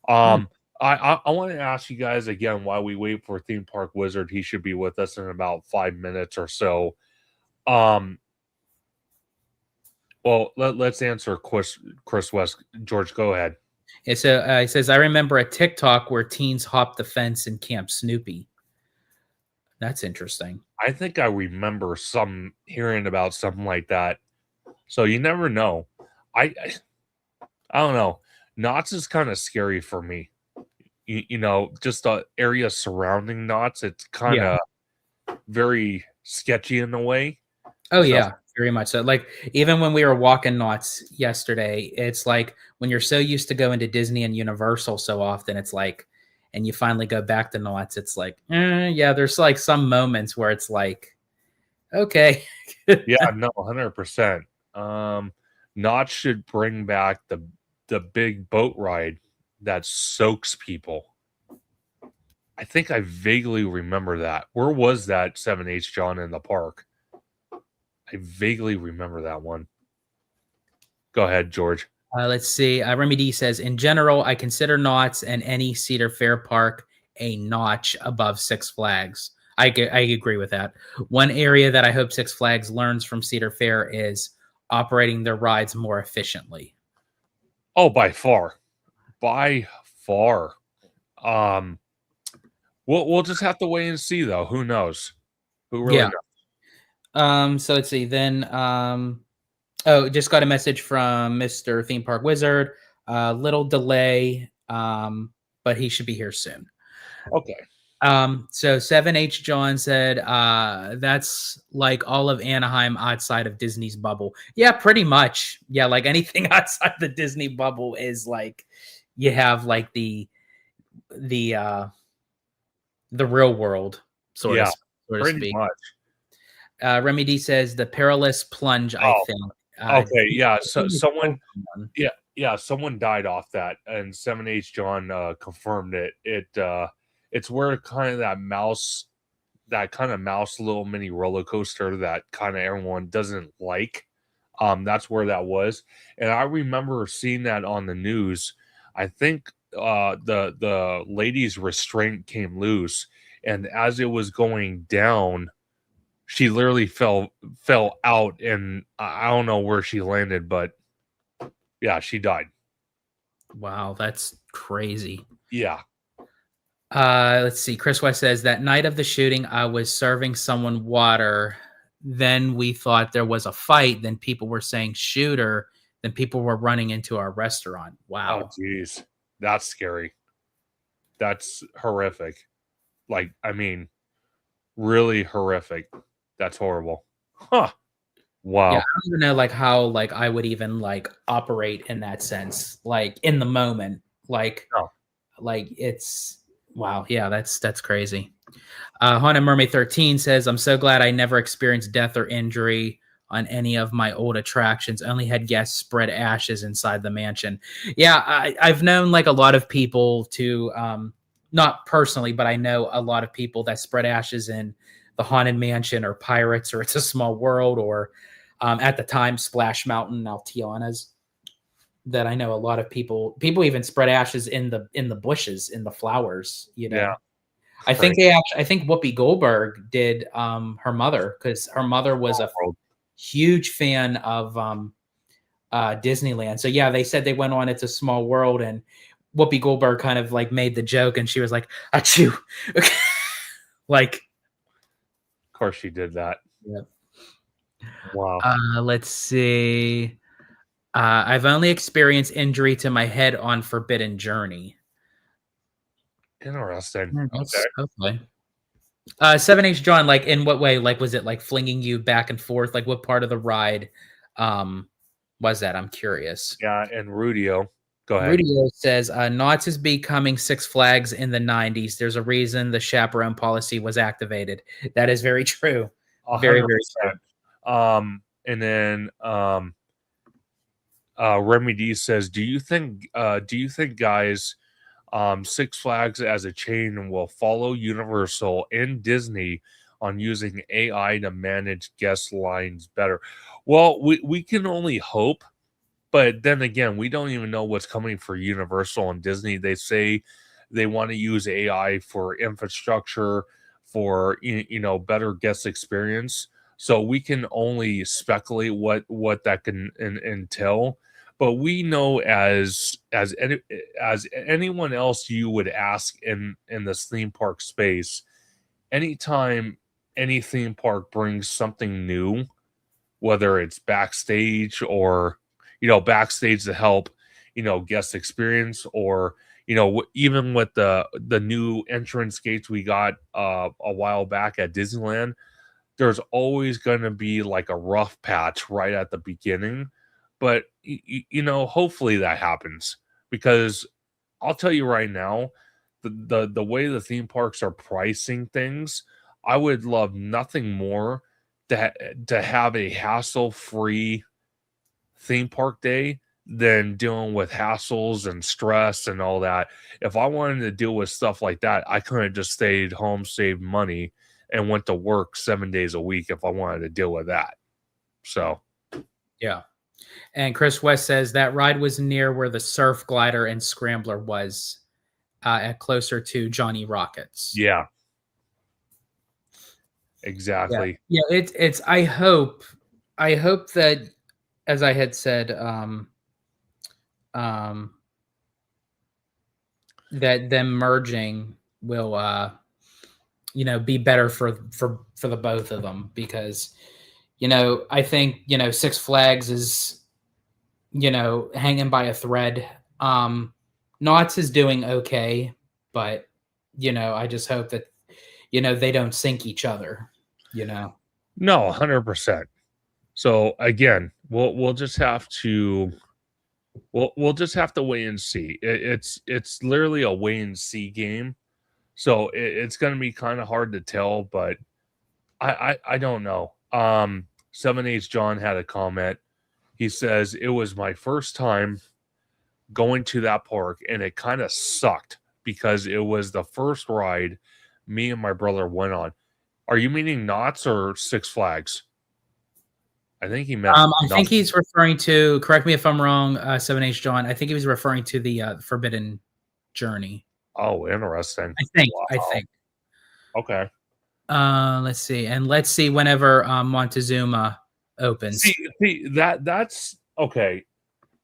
I want to ask you guys again, while we wait for Theme Park Wizard. He should be with us in about 5 minutes or so. Well, let's answer Chris West. George, go ahead. It says, I remember a TikTok where teens hopped the fence in Camp Snoopy. That's interesting. I think I remember hearing about something like that. So you never know. I don't know. Knott's is kind of scary for me. You know, just the area surrounding Knott's, it's kind of very sketchy in a way. Oh, so, yeah, very much so. Like, even when we were walking Knott's yesterday, it's like when you're so used to going to Disney and Universal so often, it's like, and you finally go back to Knott's, it's like, yeah, there's like some moments where it's like, okay. Yeah, no, 100%. Knott's should bring back the big boat ride that soaks people. I think I vaguely remember that. Where was that 7H John in the park? I vaguely remember that one. Go ahead, George. Let's see. Remy D says, in general, I consider Knott's and any Cedar Fair park a notch above Six Flags. I agree with that. One area that I hope Six Flags learns from Cedar Fair is operating their rides more efficiently. Oh, by far. By far. We'll just have to wait and see, though. Who knows? Who really knows? So let's see. Then just got a message from Mr. Theme Park Wizard. Little delay, but he should be here soon. Okay. So 7H John said that's like all of Anaheim outside of Disney's bubble. Yeah, pretty much. Yeah, like anything outside the Disney bubble is like you have like the real world, so to pretty speak. much. Remy D says the perilous plunge, I think. Okay, yeah. So someone someone died off that, and 7H John confirmed it. It's where kind of that mouse little mini roller coaster that kind of everyone doesn't like. That's where that was. And I remember seeing that on the news. I think the lady's restraint came loose, and as it was going down, she literally fell out, and I don't know where she landed, but yeah, she died. Wow, that's crazy. Yeah. Let's see. Chris West says that night of the shooting, I was serving someone water. Then we thought there was a fight. Then people were saying shooter. Then people were running into our restaurant. Wow. Oh, geez. That's scary. That's horrific. Like, I mean, really horrific. That's horrible. Huh. Wow. Yeah, I don't even know like how like I would even like operate in that sense. Like in the moment. Like it's wow. Yeah, that's crazy. Haunted Mermaid 13 says, I'm so glad I never experienced death or injury on any of my old attractions. Only had guests spread ashes inside the mansion. Yeah, I've known like a lot of people to, not personally, but I know a lot of people that spread ashes in the Haunted Mansion or Pirates or It's a Small World or at the time Splash Mountain, now Tiana's. That I know a lot of people even spread ashes in the bushes, in the flowers, you know. Yeah. I think Whoopi Goldberg did her mother, because her mother was a huge fan of Disneyland. So yeah, they said they went on It's a Small World, and Whoopi Goldberg kind of like made the joke, and she was like, achoo. Like, of course she did that. Yeah. Wow. Let's see. I've only experienced injury to my head on Forbidden Journey. Interesting. Okay. 7H John, like in what way? Like was it like flinging you back and forth? Like what part of the ride was that? I'm curious. Yeah, and Rudio. Go ahead. Rudio says Knott's is becoming Six Flags in the 90s. There's a reason the chaperone policy was activated. That is very true. 100%. Very, very true. And then Remy D says, do you think guys, Six Flags as a chain will follow Universal and Disney on using AI to manage guest lines better? Well, we can only hope, but then again, we don't even know what's coming for Universal and Disney. They say they want to use AI for infrastructure, for better guest experience. So we can only speculate what that can entail. But we know as anyone else you would ask in this theme park space, anytime any theme park brings something new, whether it's backstage or backstage to help guest experience, or even with the new entrance gates we got a while back at Disneyland, there's always going to be like a rough patch right at the beginning. But, hopefully that happens, because I'll tell you right now, the way the theme parks are pricing things, I would love nothing more to have a hassle-free theme park day than dealing with hassles and stress and all that. If I wanted to deal with stuff like that, I couldn't just stayed home, saved money, and went to work 7 days a week if I wanted to deal with that. So, Yeah. And Chris West says that ride was near where the surf glider and scrambler was, at closer to Johnny Rockets. yeah. Exactly. Yeah. It's I hope that, as I had said, that them merging will be better for the both of them, because I think Six Flags is hanging by a thread. Knott's is doing okay, but I just hope that they don't sink each other. No, 100%. So again, we'll just have to we'll just have to wait and see. It's literally a wait and see game. So it's going to be kind of hard to tell, but I don't know. 7H John had a comment. He says it was my first time going to that park, and it kind of sucked because it was the first ride me and my brother went on. Are you meaning Knott's or Six Flags? I think he meant. I think he's referring to. Correct me if I'm wrong, 7H John. I think he was referring to the Forbidden Journey. Oh, interesting. I think. Wow. I think. Okay. Let's see whenever Montezuma opens. See that's okay.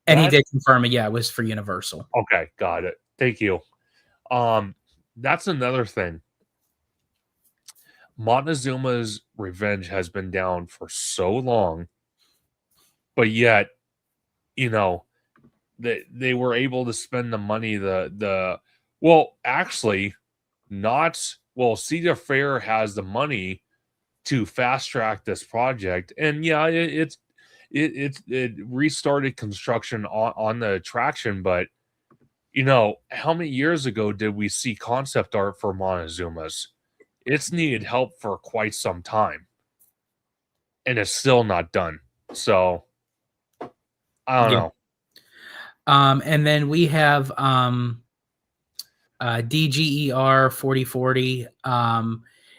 And he did confirm it. Yeah, it was for Universal. Okay, got it. Thank you. That's another thing. Montezuma's Revenge has been down for so long, but yet, they were able to spend the money. Actually, Cedar Fair has the money to fast track this project, and yeah, it restarted construction on the attraction, but how many years ago did we see concept art for Montezuma's? It's needed help for quite some time, and it's still not done. So I don't know. And then we have DGER 4040.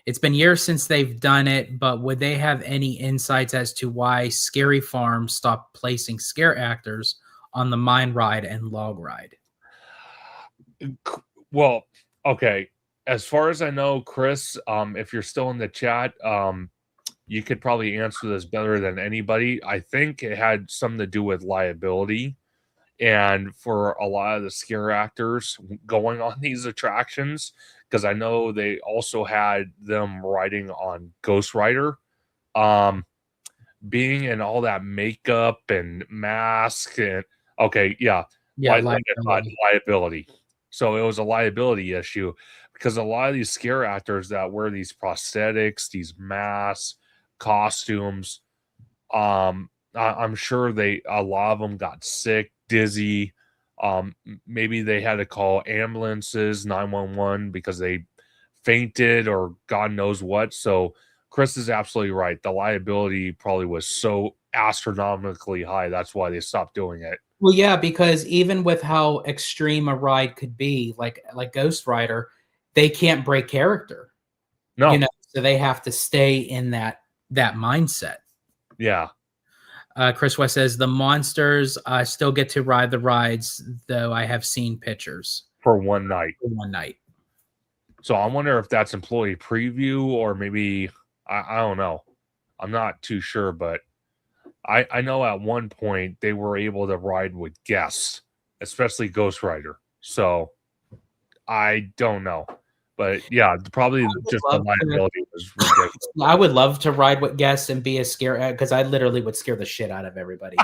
It's been years since they've done it, but would they have any insights as to why Scary Farm stopped placing scare actors on the mine ride and log ride? Well, okay. As far as I know, Chris, if you're still in the chat, you could probably answer this better than anybody. I think it had something to do with liability. And for a lot of the scare actors going on these attractions, because I know they also had them riding on Ghost Rider, being in all that makeup and mask and liability. So it was a liability issue because a lot of these scare actors that wear these prosthetics, these masks, costumes, I'm sure a lot of them got sick, dizzy. Maybe they had to call ambulances, 911, because they fainted or God knows what. So Chris is absolutely right. The liability probably was so astronomically high. That's why they stopped doing it. Well, yeah, because even with how extreme a ride could be, like Ghost Rider, they can't break character. No. So they have to stay in that mindset. Yeah. Chris West says the monsters still get to ride the rides, though I have seen pictures. For one night. So I wonder if that's employee preview or maybe, I don't know. I'm not too sure, but I know at one point they were able to ride with guests, especially Ghost Rider. So I don't know. But yeah, probably just the liability was ridiculous. I would love to ride with guests and be a scare, because I literally would scare the shit out of everybody.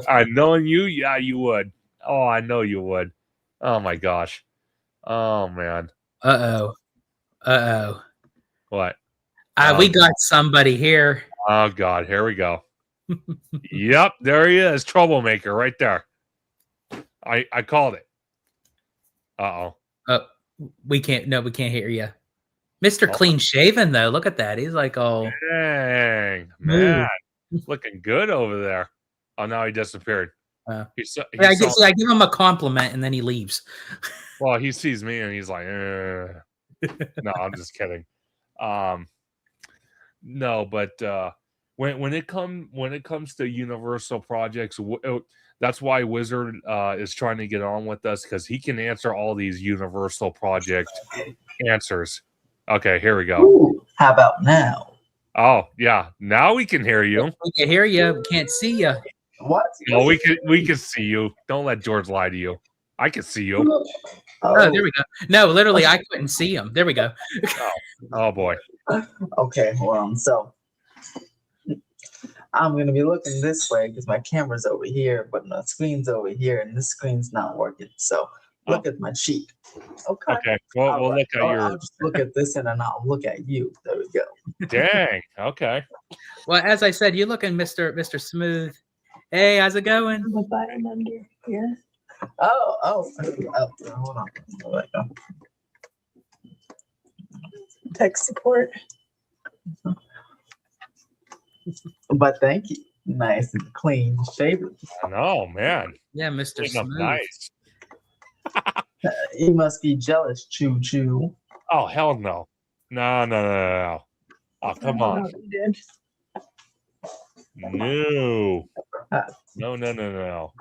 I knowing you, yeah, you would. Oh, I know you would. Oh my gosh. Oh man. Uh-oh. What? We got somebody here. Oh God, here we go. Yep, there he is. Troublemaker right there. I called it. Uh-oh. We can't. No, we can't hear you, Mister Oh, Clean Shaven. Though, look at that. He's like, oh, dang, smooth. man, looking good over there. Oh, now he disappeared. Yeah, He saw. I give him a compliment and then he leaves. Well, he sees me and he's like, no, I'm just kidding. No, but when it comes to universal projects, that's why Wizard is trying to get on with us, because he can answer all these universal project answers. Okay, here we go. Ooh, how about now? Oh yeah, now we can hear you. We can hear you. We can't see you. What? No, we can see you. Don't let George lie to you. I can see you. Oh, there we go. No, literally, I couldn't see him. There we go. Oh boy. Okay, hold on. So I'm gonna be looking this way because my camera's over here, but my screen's over here, and this screen's not working. So look at my cheek. Okay. Okay. Well, we'll look at I'll just look at this and then I'll look at you. There we go. Dang. Okay. Well, as I said, you looking Mr. Smooth. Hey, how's it going? The button under here. Oh, hold on. There we go. Tech support. But thank you. Nice and clean shaven. I know, man. Yeah, Mr. Clean up Smooth. nice. You must be jealous, Choo Choo. Oh hell no. No. Oh come on. You did. No. No.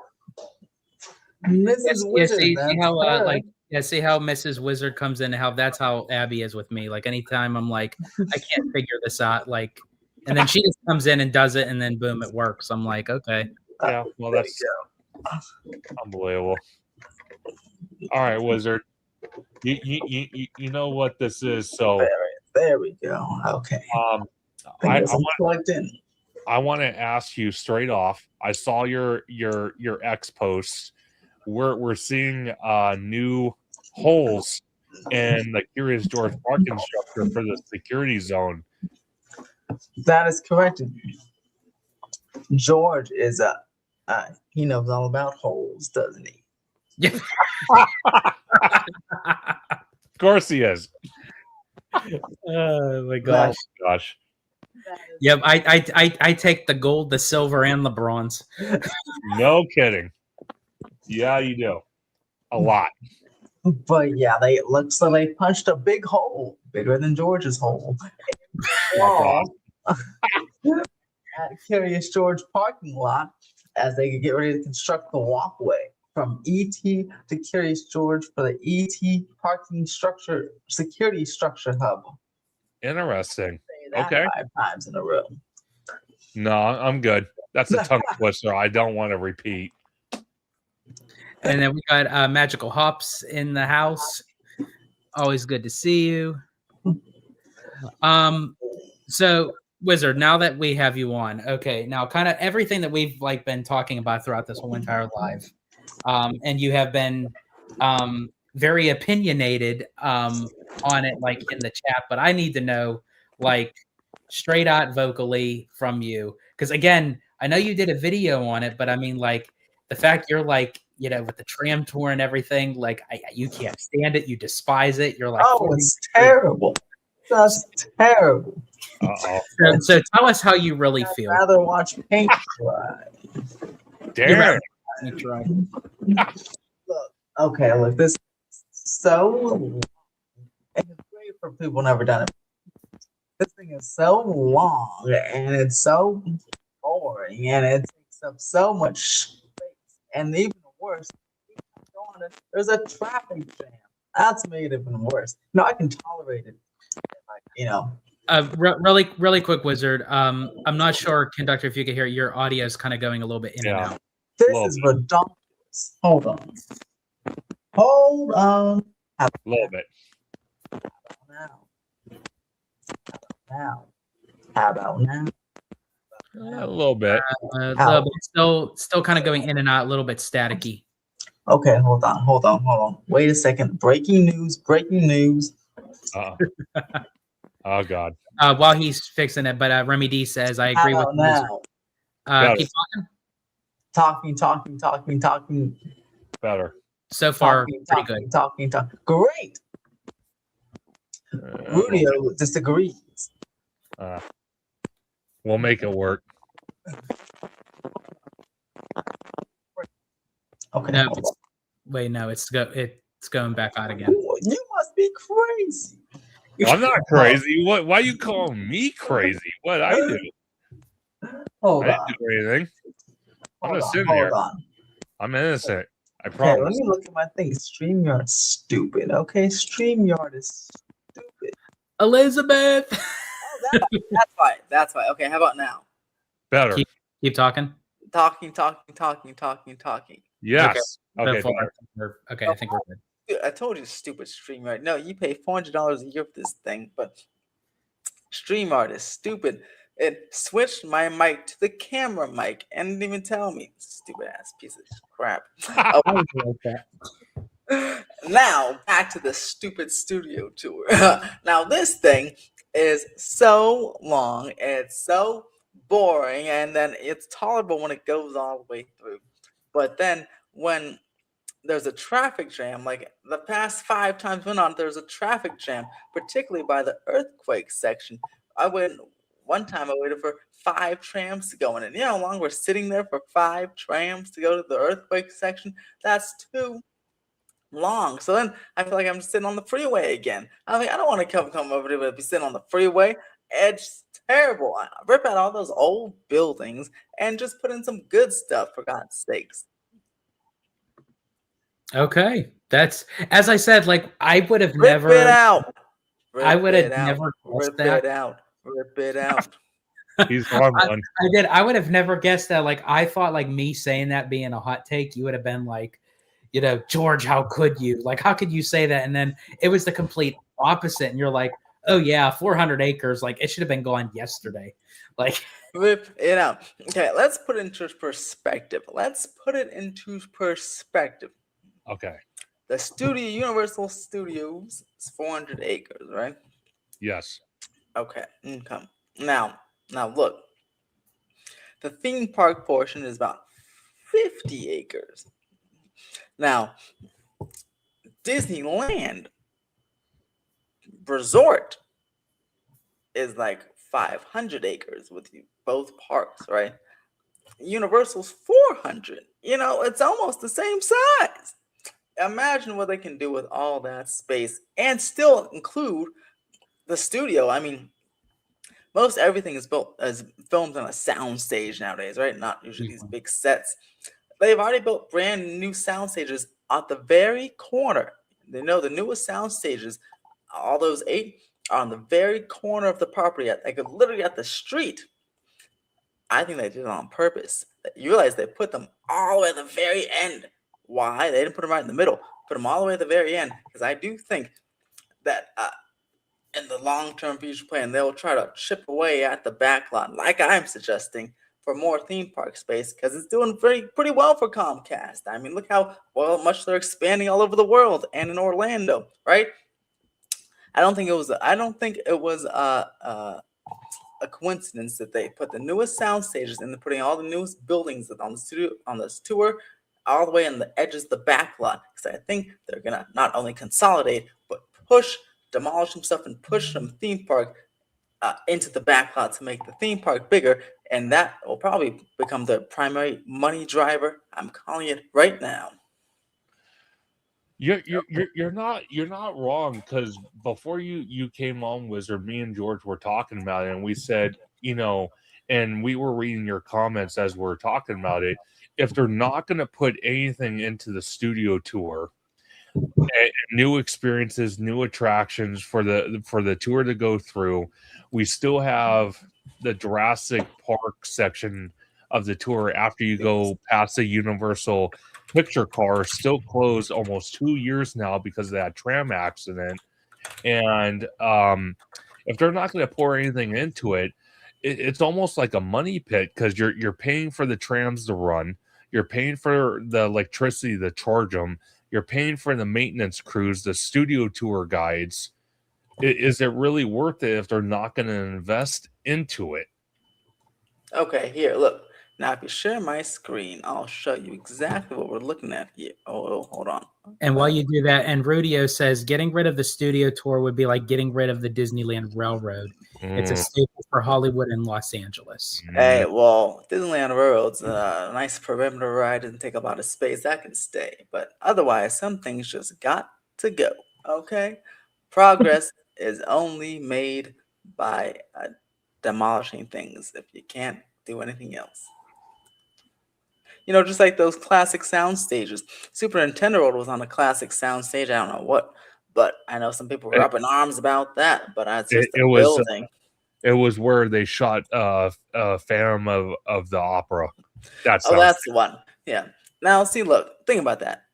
Mrs. Wizard. See that's how her. see how Mrs. Wizard comes in, how that's how Abby is with me. Like anytime I'm like, I can't figure this out, like, and then she just comes in and does it, and then boom, it works. I'm like, okay. Yeah, well that's unbelievable. All right, Wizard. You know what this is, so There we go. Okay. I want plugged in. I want to ask you straight off. I saw your X posts. We're seeing new holes in the Curious George parking structure for the security zone. That is correct. George is he knows all about holes, doesn't he? Yeah. Of course he is. Oh my Oh gosh. gosh. Yep. I take the gold, the silver, and the bronze. No kidding. Yeah, you do. A lot. But yeah, it looks like they punched a big hole, bigger than George's hole, wall at Curious George parking lot as they get ready to construct the walkway from ET to Curious George for the ET parking structure security structure hub. Interesting. Say that Okay. 5 times in a row. No, I'm good. That's a tongue twister. I don't want to repeat. And then we got Magical Hops in the house. Always good to see you. So Wizard, now that we have you on, okay, now kind of everything that we've like been talking about throughout this whole entire live, and you have been very opinionated on it, like in the chat. But I need to know, like, straight out vocally from you, because again, I know you did a video on it, but I mean, like, the fact you're like, you know, with the tram tour and everything, like, you can't stand it, you despise it. You're like, Oh, it's terrible. That's terrible. Uh-oh. So tell us how you really feel. I'd rather watch paint dry. Damn. Look, okay, look, this is so, and it's great for people never done it. This thing is so long and it's so boring and it takes up so much space. And even worse, there's a traffic jam. That's made it even worse. No, I can tolerate it. Like, you know. Really quick, Wizard. I'm not sure, Conductor, if you can hear it. Your audio is kind of going a little bit in and out. This is redonkulous. Hold on. A little bit. How about now? A little bit. A little bit. Still kind of going in and out, a little bit staticky. Okay, hold on. Wait a second. Breaking news. Oh God. While he's fixing it, but Remy D says, I agree with you. Keep Talking. Better. So far, pretty good. Talking. Great. Rudio disagrees. We'll make it work. Okay. No, hold it's, on. wait, no, it's going back out again. Ooh, you must be crazy. I'm not crazy. What? Why you calling me crazy? What I do? Hold I didn't on. do anything. I'm Hold just on. sitting Hold here. on. I'm innocent. I Okay, promise. let me look at my thing. StreamYard's stupid. Okay, StreamYard is stupid. Elizabeth, Oh, that's fine. That's fine. Okay, how about now? Better. keep talking. Talking. Yes. Okay. So far, better. I think we're good. Dude, I told you, stupid StreamYard. No, you pay $400 a year for this thing, but StreamYard is stupid. It switched my mic to the camera mic and didn't even tell me. Stupid ass piece of crap. Why would you like that? Now back to the stupid studio tour. Now this thing is so long, it's so boring, and then it's tolerable when it goes all the way through. But then when there's a traffic jam, like the past 5 times went on, there's a traffic jam, particularly by the earthquake section. One time I waited for 5 trams to go in, and you know how long we're sitting there for 5 trams to go to the earthquake section? That's too long. So then I feel like I'm just sitting on the freeway again. I'm like, I don't want to come over to be sitting on the freeway. It's terrible. I rip out all those old buildings and just put in some good stuff, for God's sakes. Okay, that's as I said. Like I would have Rip never. it out. I Rip would have it out. never guessed Rip that. it out. Rip it out. He's on one. I did. I would have never guessed that. Like I thought, like me saying that being a hot take, you would have been like, you know, George, how could you? Like, how could you say that? And then it was the complete opposite. And you're like, oh yeah, 400 acres. Like it should have been gone yesterday. Like Rip it out. Okay, let's put it into perspective. Okay. The studio, Universal Studios, is 400 acres, right? Yes. Okay. Now look. The theme park portion is about 50 acres. Now, Disneyland Resort is like 500 acres with both parks, right? Universal's 400. You know, it's almost the same size. Imagine what they can do with all that space and still include the studio. I mean, most everything is filmed on a sound stage nowadays, right? Not usually these big sets. They've already built brand new sound stages at the very corner. They know the newest sound stages, all those 8 are on the very corner of the property, like literally at the street. I think they did it on purpose. You realize they put them all the way at the very end. Why? They didn't put them right in the middle. Put them all the way at the very end. Because I do think that in the long-term future plan, they'll try to chip away at the backlot, like I'm suggesting, for more theme park space, because it's doing pretty well for Comcast. I mean, look how much they're expanding all over the world and in Orlando, right? I don't think it was a coincidence that they put the newest sound stages and they're putting all the newest buildings on this tour all the way on the edges of the back lot, because I think they're gonna not only consolidate but demolish some stuff and push some theme park into the back lot to make the theme park bigger, and that will probably become the primary money driver. I'm calling it right now. You're not wrong, because before you came on, Wizard, me and George were talking about it, and we said, you know, and we were reading your comments as we're talking about it. If they're not going to put anything into the studio tour, new experiences, new attractions for the tour to go through, we still have the Jurassic Park section of the tour after you go past the Universal picture car, still closed almost 2 years now because of that tram accident. And if they're not going to pour anything into it, it's almost like a money pit, because you're paying for the trams to run, you're paying for the electricity to charge them, you're paying for the maintenance crews, the studio tour guides. Is it really worth it if they're not going to invest into it? Okay, here, look. Now, if you share my screen, I'll show you exactly what we're looking at here. Oh, hold on. And while you do that, and Rudio says getting rid of the studio tour would be like getting rid of the Disneyland Railroad. It's a Mm, staple for Hollywood and Los Angeles. Hey, well, Disneyland Railroad's a nice perimeter ride and take a lot of space. That can stay. But otherwise, some things just got to go. Okay? Progress is only made by demolishing things if you can't do anything else. Just like those classic sound stages. Super Nintendo World was on a classic sound stage. I don't know what, but I know some people were it, up in arms about that. But it's it, just a it was building. it was where they shot Phantom of the Opera. That Oh, sounds that's the one. Yeah. Now, see, look, think about that.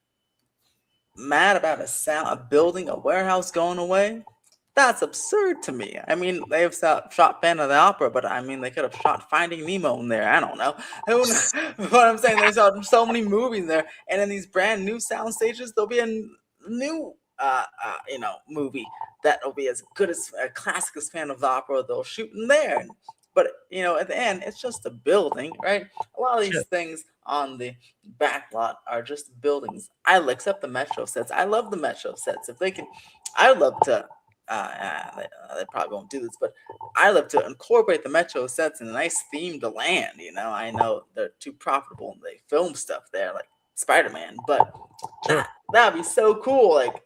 Mad about a building, a warehouse going away? That's absurd to me. I mean, they've shot Phantom of the Opera, but I mean, they could have shot Finding Nemo in there. I don't know. What I'm saying, they shot so many movies there, and in these brand new sound stages, there'll be a new, movie that will be as good as a classic as Phantom of the Opera. They'll shoot in there, but at the end, it's just a building, right? A lot of these things on the back lot are just buildings. Except the Metro sets. I love the Metro sets. If they can, I would love to they probably won't do this, but I love to incorporate the Metro sets in a nice themed land. I know they're too profitable and they film stuff there, like Spider-Man, but that'd be so cool. Like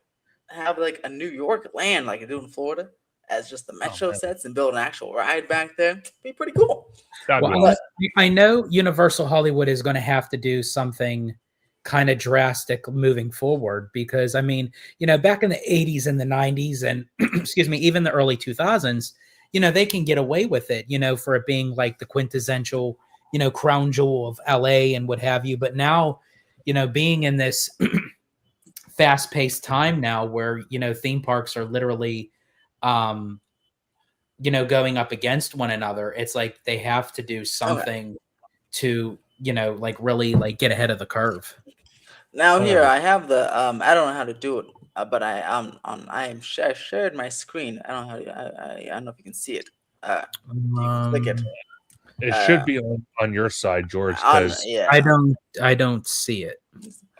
have like a New York land, like you do in Florida, as just the Metro sets and build an actual ride back there. Be pretty cool. Well, I know Universal Hollywood is going to have to do something kind of drastic moving forward because I mean, back in the 80s and the 90s and excuse me, even the early 2000s, they can get away with it, for it being like the quintessential, crown jewel of LA and what have you. But now, being in this fast-paced time now where, theme parks are literally going up against one another, it's like they have to do something to, like really like get ahead of the curve. Now here I have the I don't know how to do it, but I shared my screen. I don't know how to, I don't know if you can see it. You can click it. It should be on your side, George, because I don't see it.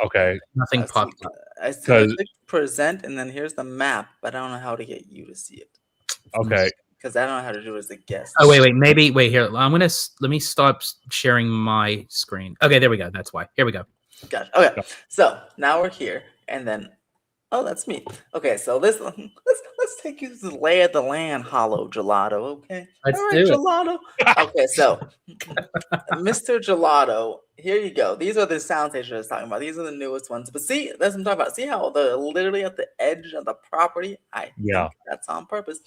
Okay, nothing popped up. I click present, and then here's the map, but I don't know how to get you to see it. Okay, because I don't know how to do it as a guest. Oh wait, wait here. Let me stop sharing my screen. Okay, there we go. That's why. Here we go. Gotcha. Okay, so now we're here, and then that's me. Okay, so let's take you to the lay of the land, Hollow Gelato. Okay, let's all right, do Gelato. Okay, so Mr. Gelato, here you go. These are the sound stations I was talking about. These are the newest ones. But see, that's what I'm talking about. See how they're literally at the edge of the property? I think that's on purpose.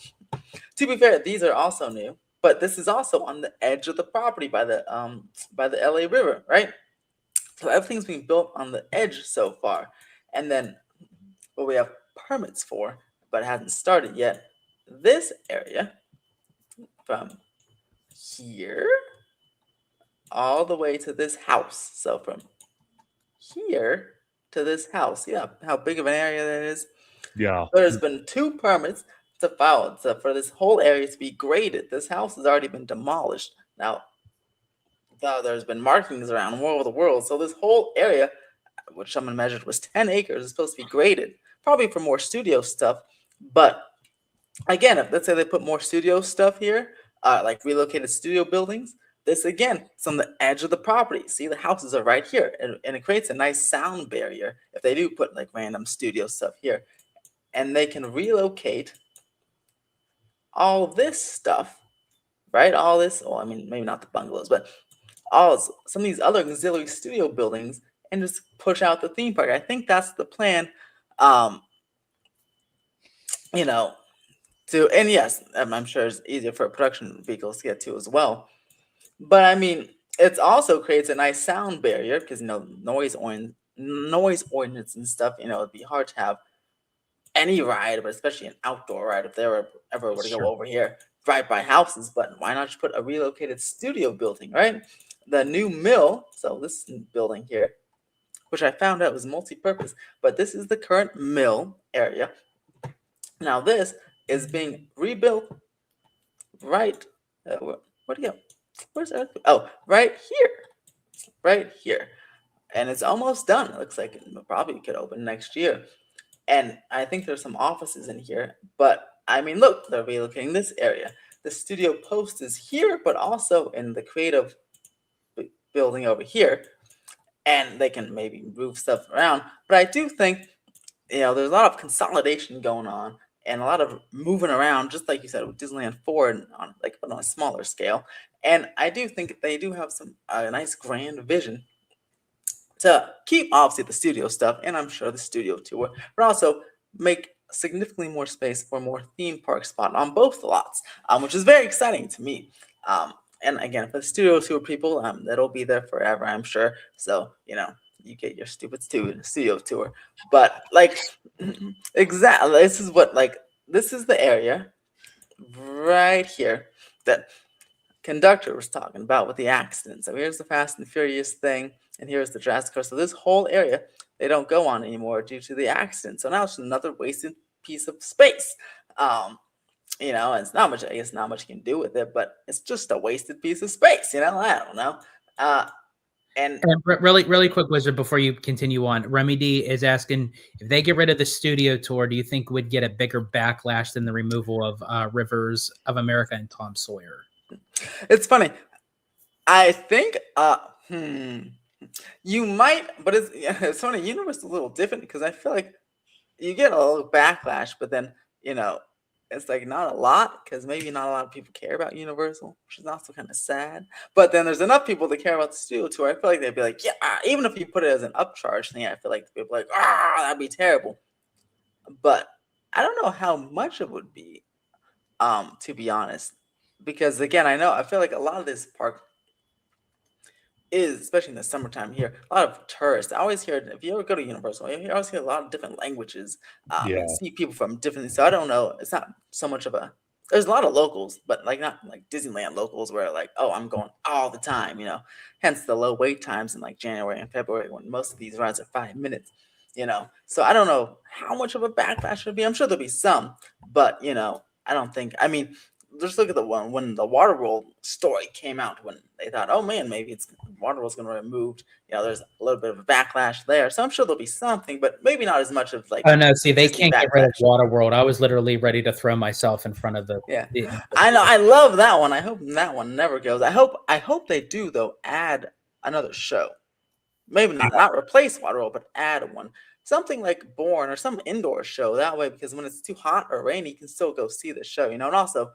To be fair, these are also new, but this is also on the edge of the property by the LA River, right? So everything's being built on the edge so far. And then what we have permits for, but hasn't started yet, this area from here all the way to this house. So from here to this house, yeah, how big of an area that is. Yeah. There's been 2 permits to file for this whole area to be graded. This house has already been demolished. Now, there's been markings around all over the world. So this whole area, which someone measured was 10 acres, is supposed to be graded. Probably for more studio stuff. But again, if let's say they put more studio stuff here, like relocated studio buildings, this again, it's on the edge of the property. See, the houses are right here, and it creates a nice sound barrier if they do put like random studio stuff here. And they can relocate all this stuff, right? All this, well, I mean, maybe not the bungalows, but some of these other auxiliary studio buildings and just push out the theme park. I think that's the plan. And yes, I'm sure it's easier for production vehicles to get to as well. But I mean, it also creates a nice sound barrier because noise ordinance and stuff. It'd be hard to have any ride, but especially an outdoor ride, if they were ever to go over here, right by houses. But why not just put a relocated studio building, right? The new mill, so this building here, which I found out was multi-purpose, but this is the current mill area. Now this is being rebuilt right, where'd it go? Where's Earth? Oh, right here. right here, and it's almost done. It looks like it probably could open next year. And I think there's some offices in here, but I mean, look, they're relocating this area. The studio post is here, but also in the creative building over here, and they can maybe move stuff around. But I do think, there's a lot of consolidation going on and a lot of moving around, just like you said with Disneyland Forward, but on a smaller scale. And I do think they do have some nice grand vision to keep obviously the studio stuff, and I'm sure the studio tour, but also make significantly more space for more theme park spot on both lots, which is very exciting to me. And again, for the studio tour people, that'll be there forever, I'm sure. So you get your stupid studio tour, but like exactly, this is the area right here that conductor was talking about with the accident. So here's the Fast and Furious thing, and here's the Jurassic Park. So this whole area they don't go on anymore due to the accident. So now it's another wasted piece of space. It's not much. I guess not much you can do with it, but it's just a wasted piece of space. I don't know. And really, really quick, Wizard, before you continue on, Remy D is asking if they get rid of the studio tour, do you think would get a bigger backlash than the removal of Rivers of America and Tom Sawyer? It's funny. I think you might, but it's funny. Universe is a little different because I feel like you get a little backlash, but then it's like not a lot because maybe not a lot of people care about Universal, which is also kind of sad. But then there's enough people that care about the studio tour. I feel like they'd be like, yeah, even if you put it as an upcharge thing, I feel like people are like, that'd be terrible. But I don't know how much it would be, to be honest, because again, I feel like a lot of this park is, especially in the summertime here, a lot of tourists. I always hear, if you ever go to Universal, you always hear a lot of different languages. And see people from different. So I don't know. It's not so much of a. There's a lot of locals, but not like Disneyland locals where like, oh, I'm going all the time. Hence the low wait times in like January and February when most of these rides are 5 minutes. So I don't know how much of a backlash would be. I'm sure there'll be some, but I don't think. I mean, just look at the one when the Waterworld story came out, when they thought, oh man, maybe Waterworld's going to be removed. There's a little bit of a backlash there. So I'm sure there'll be something, but maybe not as much of like. Oh no, see, they Disney can't get rid of Waterworld. I was literally ready to throw myself in front of the. Yeah, I know. I love that one. I hope that one never goes. I hope they do though. Add another show, maybe not replace Waterworld, but add one. Something like Bourne or some indoor show. That way, because when it's too hot or rainy, you can still go see the show. And also,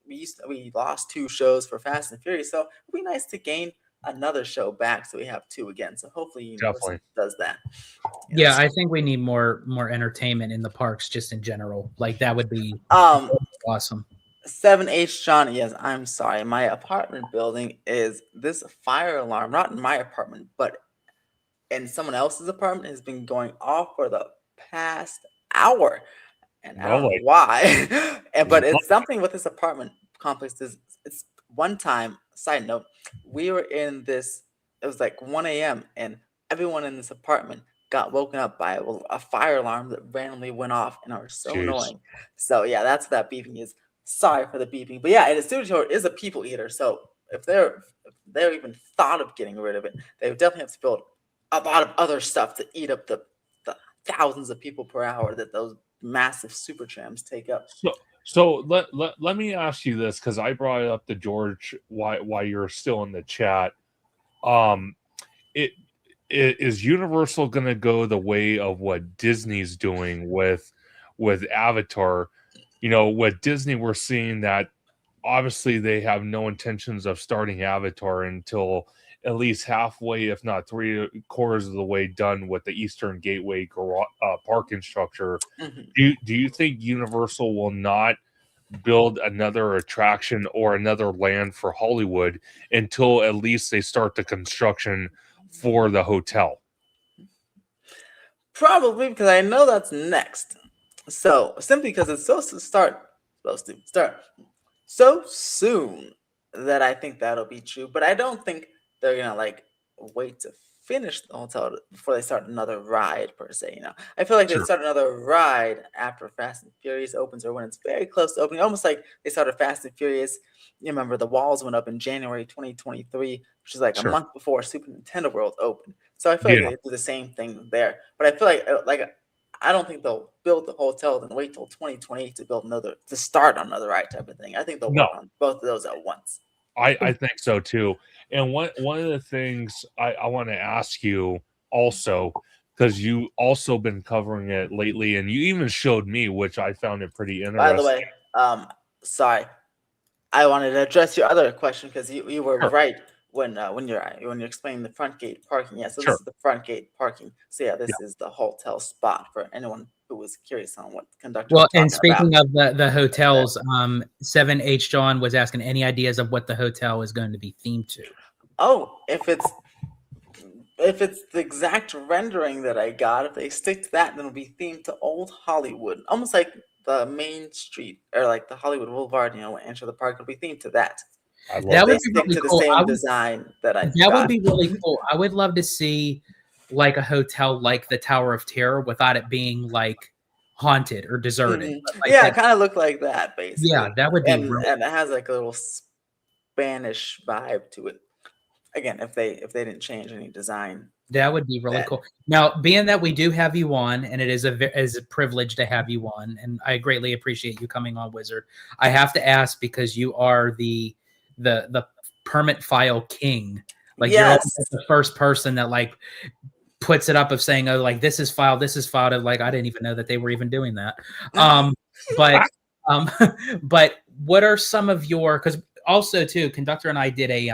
we lost 2 shows for Fast and Furious, so it'd be nice to gain another show back, so we have 2 again. So hopefully, Universal does that. Yeah, I think we need more entertainment in the parks, just in general. Like that would be awesome. 7H John, yes, I'm sorry. My apartment building is this fire alarm, not in my apartment, but in someone else's apartment, has been going off for the past hour. And I don't know why, but it's something with this apartment complex. It's one time, side note, we were in this, it was like 1 a.m. and everyone in this apartment got woken up by a fire alarm that randomly went off and are so annoying. So yeah, that's what that beeping is. Sorry for the beeping. But yeah, the studio tour is a people eater. So if they're even thought of getting rid of it, they would definitely have to build a lot of other stuff to eat up the thousands of people per hour that those massive super trams take up. So let me ask you this, because I brought it up to George while you're still in the chat. Is Universal going to go the way of what Disney's doing with Avatar? With Disney, we're seeing that obviously they have no intentions of starting Avatar until at least halfway, if not 3/4 of the way done with the Eastern Gateway parking structure. Mm-hmm. Do you think Universal will not build another attraction or another land for Hollywood until at least they start the construction for the hotel? Probably, because I know that's next. So simply because it's supposed to start so soon that I think that'll be true. But I don't think they're gonna wait to finish the hotel before they start another ride per se. I feel like they Sure. start another ride after Fast and Furious opens, or when it's very close to opening, almost like they started Fast and Furious. You remember the walls went up in January 2023, which is like a Sure. month before Super Nintendo World opened. So I feel like Yeah. they do the same thing there. But I feel like I don't think they'll build the hotel then wait till 2028 to start another ride type of thing. I think they'll No. work on both of those at once. I think so too. And one of the things I want to ask you also, because you also been covering it lately, and you even showed me, which I found it pretty By the interesting. way, sorry, I wanted to address your other question because you were Sure. right when you're explaining the front gate parking. Yeah, so this Sure. is the front gate parking. So yeah, Yeah. this is the hotel spot for anyone who was curious on what the conductor Well, was and talking about. speaking of the hotels, 7H John was asking any ideas of what the hotel is going to be themed to. Oh, if it's the exact rendering that I got, if they stick to that, then it'll be themed to old Hollywood, almost like the main street or like the Hollywood Boulevard. Enter the park. It'll be themed to that. I love That They would that. be stick really to the cool. same design that I That would got. be really cool. I would love to see like a hotel like the Tower of Terror without it being like haunted or deserted. But like Yeah, that, it kind of looked like that basically. yeah, that would be and really and it has like a little Spanish vibe to it. Again, if they didn't change any design. that would be really That- cool. Now, being that we do have you on, and it is a privilege to have you on, and I greatly appreciate you coming on, Wizard. I have to ask because you are the permit file king. Like you're Yes. always the first person that like puts it up of saying, "Oh, like this is filed." Of like I didn't even know that they were even doing that. But um, but what are some of your? Because also too, conductor and I did a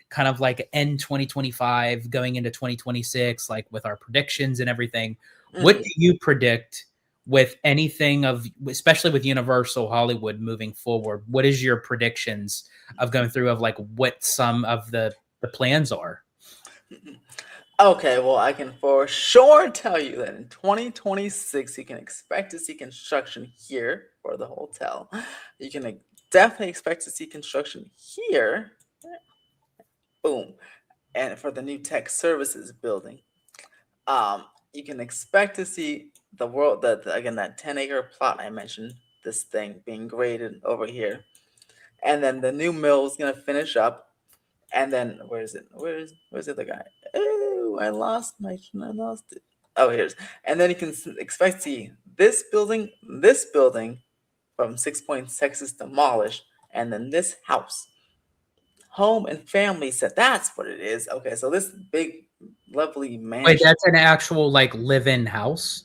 kind of like end 2025 going into 2026, like with our predictions and everything. What do you predict with anything of, especially with Universal Hollywood moving forward? What is your predictions of going through of like what some of the plans are? Okay, well, I can for sure tell you that in 2026, you can expect to see construction here for the hotel. You can definitely expect to see construction here. Boom. And for the new tech services building, you can expect to see again, that 10-acre plot I mentioned, this thing being graded over here. And then the new mill is going to finish up. And then where's the other guy? Oh, I lost it. Oh, here's. And then you can expect to see this building from 6 Points, Texas demolished, and then this house, home and family set. That's what it is. Okay, so this big, lovely mansion. Wait, that's an actual like live-in house?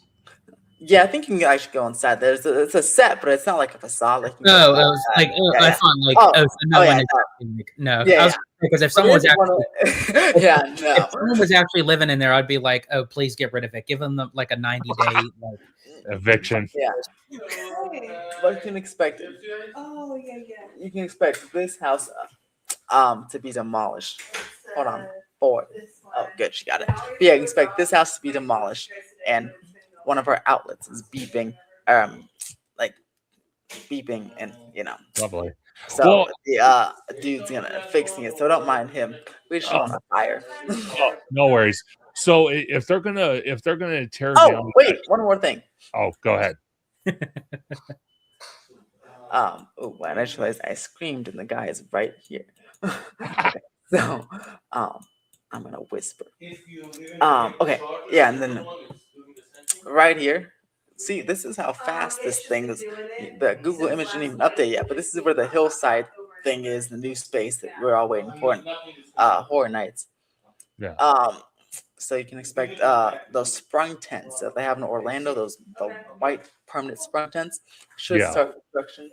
Yeah, I think you can actually go inside. It's a set, but it's not like a facade. Like No, I was like, I thought like, so no one is actually, no. Yeah, I was, because if someone was actually, if someone no. was actually living in there, I'd be like, oh, please get rid of it. Give them like a 90-day like Eviction. Yeah. What you can expect. Oh, yeah. You can expect this house to be demolished. Hold on. Forward. Oh, good, she got it. But yeah, you can expect this house to be demolished, and one of our outlets is beeping, like beeping, and Lovely. So the dude's fixing it, so don't mind him. We just want to fire. No worries. So if they're gonna tear down. Oh wait, one more thing. Oh, go ahead. Oh, and I just realized I screamed, and the guy is right here. So, I'm gonna whisper. Okay, yeah, and then right here. See, this is how fast this thing is. The Google image didn't even update yet, but this is where the hillside thing is, the new space that we're all waiting for. Horror Nights. Yeah. So you can expect those sprung tents that they have in Orlando, the white permanent sprung tents, should start construction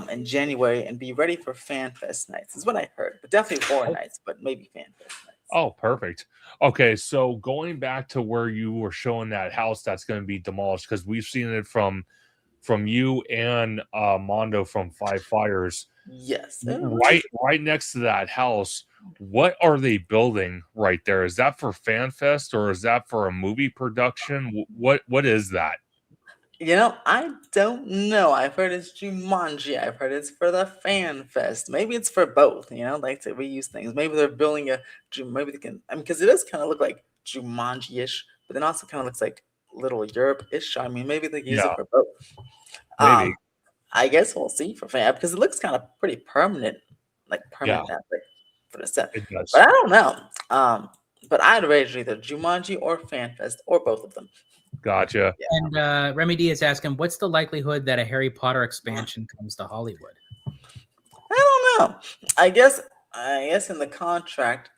in January and be ready for Fan Fest nights, is what I heard. But definitely Horror Nights, but maybe Fan Fest nights. Oh, perfect. Okay, so going back to where you were showing that house that's going to be demolished, because we've seen it from you and Mondo from Five Fires. Yes. Right next to that house, what are they building right there? Is that for Fan Fest or is that for a movie production? What is that? I don't know. I've heard it's Jumanji. I've heard it's for the Fan Fest. Maybe it's for both. Like to reuse things. Maybe they're building maybe they can. I mean, because it does kind of look like Jumanji-ish, but then also kind of looks like Little Europe-ish. I mean, maybe they use it Yeah, for both. maybe. I guess we'll see for fan because it looks kind of pretty permanent, like Yeah, permanent Epic for the set. it does. But I don't know. But I'd rate either Jumanji or FanFest or both of them. Gotcha. Yeah. And Remy D is asking, what's the likelihood that a Harry Potter expansion comes to Hollywood? I don't know. I guess in the contract,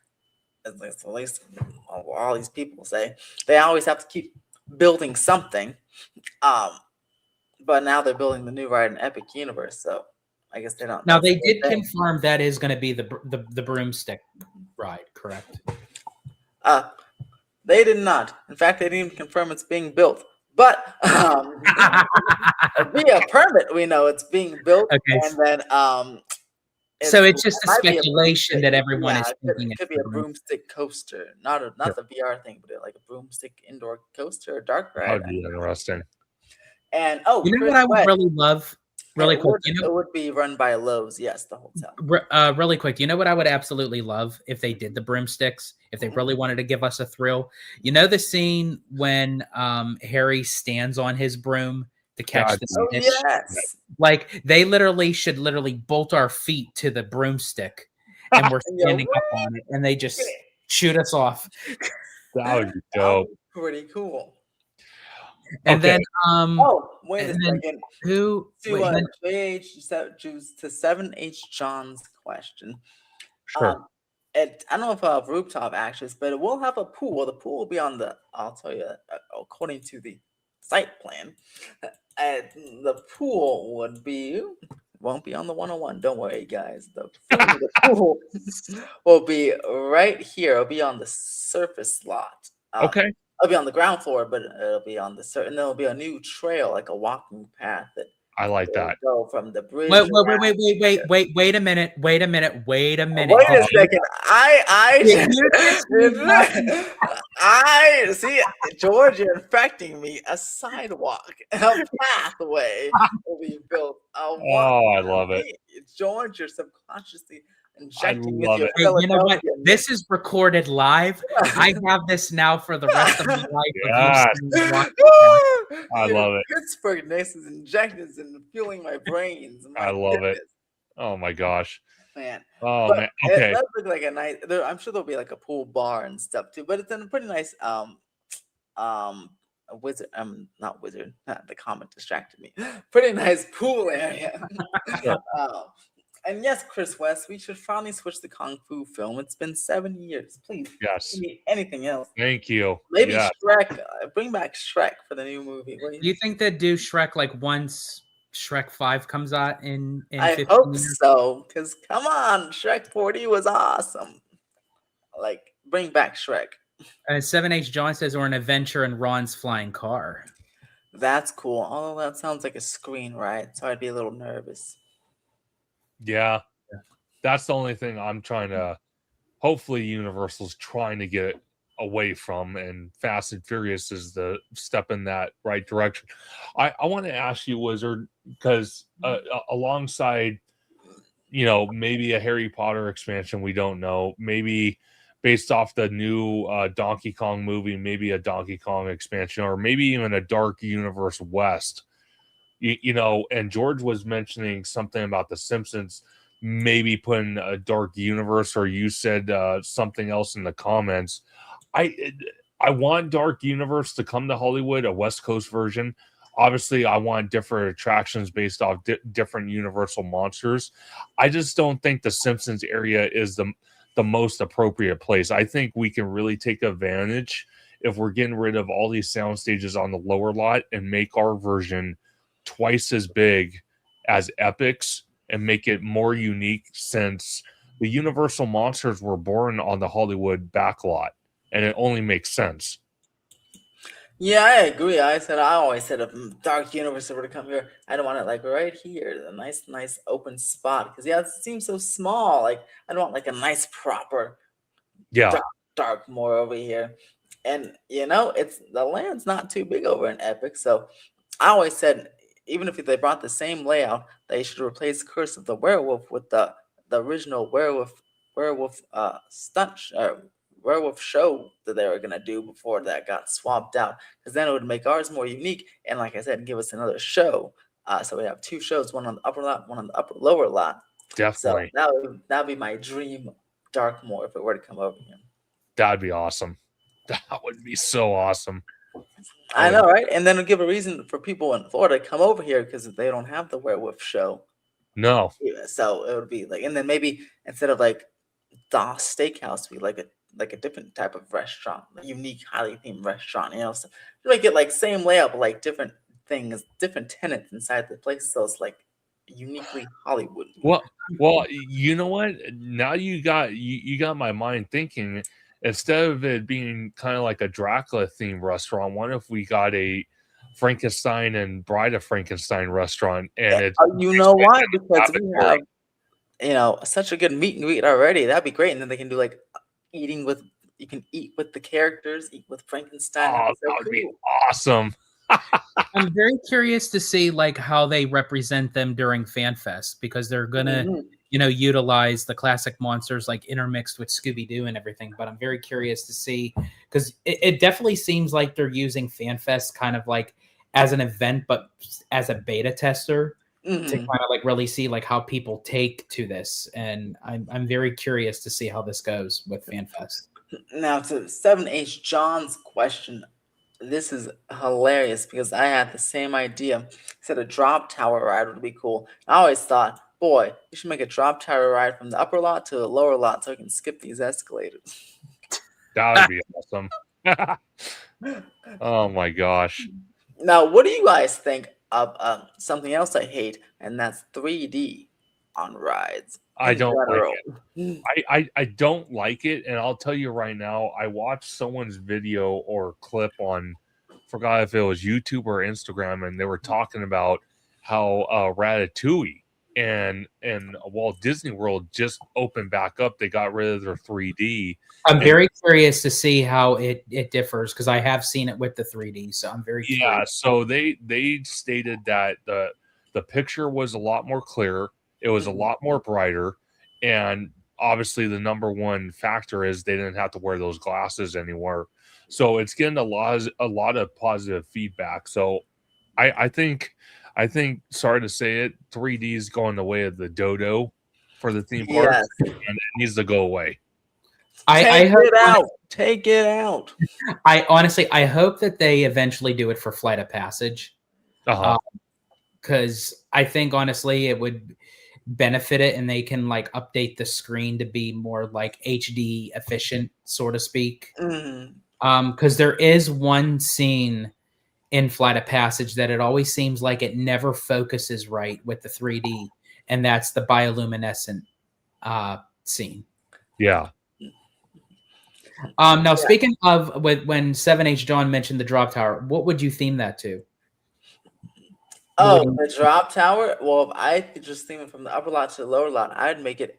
at least all these people say, they always have to keep building something. But now they're building the new ride in Epic Universe, so I guess they don't. Now that's they the did thing. confirm that is going to be the broomstick ride, correct? They did not. In fact, they didn't even confirm it's being built. But via permit, we know it's being built, Okay. and then So it's just a might be speculation that everyone is it thinking could be a broomstick coaster, not the VR thing, but like a broomstick indoor coaster, a dark That ride. would be interesting. And You know what I would really love? Really quick, it would be run by Lowe's, yes, the hotel. Really quick, you know what I would absolutely love if they did the broomsticks, if they really wanted to give us a thrill? You know the scene when Harry stands on his broom to catch the snitch? Yes. Like they should bolt our feet to the broomstick and we're standing up on it and they just shoot us off. That would be dope. Pretty cool. And then wait a second. To 7H John's question. Sure. I don't know if rooftop actress, but it will have a pool. The pool will be on I'll tell you, according to the site plan, the pool won't be on the 101. Don't worry, guys. The pool will be right here. It'll be on the surface lot. Okay. It'll be on the ground floor, but it'll be on the and there'll be a new trail, like a walking path that I like that. Go from the bridge. Wait a minute. Wait a second. I see, George, you're infecting me. A sidewalk, a pathway will be built. I love it. George, you're subconsciously injecting love with it. Hey, you know what? This is recorded live. I have this now for the rest of my life. Yes. I love it. Pittsburgh is injections and fueling my brains. I love it. Oh my gosh. Man. Oh man. Okay. It does look like a nice. I'm sure there'll be like a pool bar and stuff too, but it's in a pretty nice wizard. Not wizard. The comment distracted me. Pretty nice pool area. Sure. And yes, Chris West, we should finally switch the Kung Fu film. It's been 7 years. Please. Yes. Give me anything else. Thank you. Maybe yes. Shrek. Bring back Shrek for the new movie. Do you think they'd do Shrek like once Shrek 5 comes out in I hope so. Because come on, Shrek 40 was awesome. Like, bring back Shrek. 7H John says, or an adventure in Ron's flying car. That's cool. Although that sounds like a screen ride, so I'd be a little nervous. Yeah. That's the only thing I'm trying to. Hopefully, Universal's trying to get away from, and Fast and Furious is the step in that right direction. I want to ask you, Wizard, because alongside, maybe a Harry Potter expansion, we don't know. Maybe based off the new Donkey Kong movie, maybe a Donkey Kong expansion, or maybe even a Dark Universe West. And George was mentioning something about The Simpsons, maybe putting a Dark Universe, or you said something else in the comments. I want Dark Universe to come to Hollywood, a West Coast version. Obviously, I want different attractions based off different Universal monsters. I just don't think the Simpsons area is the most appropriate place. I think we can really take advantage if we're getting rid of all these sound stages on the lower lot and make our version twice as big as Epic's and make it more unique, since the Universal monsters were born on the Hollywood backlot, and it only makes sense. Yeah, I agree. I always said if Dark Universe were to come here, I don't want it like right here, a nice open spot. Because it seems so small. Like I don't want like a nice proper dark more over here. And it's the land's not too big over in Epic, so I always said, even if they brought the same layout, they should replace Curse of the Werewolf with the original werewolf werewolf show that they were gonna do before that got swapped out. Because then it would make ours more unique, and like I said, give us another show. So we have two shows, one on the upper lot, one on the upper lower lot. So Definitely. that'd be my dream Darkmoor if it were to come over here. That'd be awesome. That would be so awesome. I know, right? And then it'll give a reason for people in Florida to come over here because they don't have the werewolf show. No. Yeah, so it would be like, and then maybe instead of like the steakhouse, be like a different type of restaurant, a unique, highly themed restaurant. So you make it like same layout, but like different things, different tenants inside the place. So it's like uniquely Hollywood. Well, you know what? Now you got my mind thinking. Instead of it being kind of like a Dracula themed restaurant, what if we got a Frankenstein and Bride of Frankenstein restaurant? And it's you know why? Because we have such a good meet and greet already. That'd be great. And then they can do like you can eat with the characters, eat with Frankenstein. that would be awesome. I'm very curious to see like how they represent them during FanFest because they're gonna, utilize the classic monsters like intermixed with Scooby-Doo and everything. But I'm very curious to see because it definitely seems like they're using FanFest kind of like as an event, but as a beta tester to kind of like really see like how people take to this. And I'm very curious to see how this goes with FanFest. Now to 7H John's question. This is hilarious because I had the same idea. He said a drop tower ride would be cool. I always thought, boy, you should make a drop tower ride from the upper lot to the lower lot so I can skip these escalators. That would be awesome. Oh my gosh. Now, what do you guys think of something else I hate, and that's 3D on rides? I don't like it. I don't like it, and I'll tell you right now, I watched someone's video or clip on, forgot if it was YouTube or Instagram, and they were talking about how Ratatouille and Walt Disney World just opened back up. They got rid of their 3D. I'm very curious to see how it differs because I have seen it with the 3D, so I'm very curious. Yeah. So they stated that the picture was a lot more clear. It was a lot more brighter, and obviously the number one factor is they didn't have to wear those glasses anymore. So it's getting a lot of positive feedback. So I think sorry to say it, 3D is going the way of the dodo for the theme park, and it needs to go away. Take it out. I honestly hope that they eventually do it for Flight of Passage. Because I think honestly it would benefit it and they can like update the screen to be more like HD efficient, so to speak. Because there is one scene in Flight of Passage that it always seems like it never focuses right with the 3D, and that's the bioluminescent scene. Yeah. Now speaking of when 7H John mentioned the drop tower, what would you theme that to? Oh, the drop tower? Well, if I could just theme it from the upper lot to the lower lot, I'd make it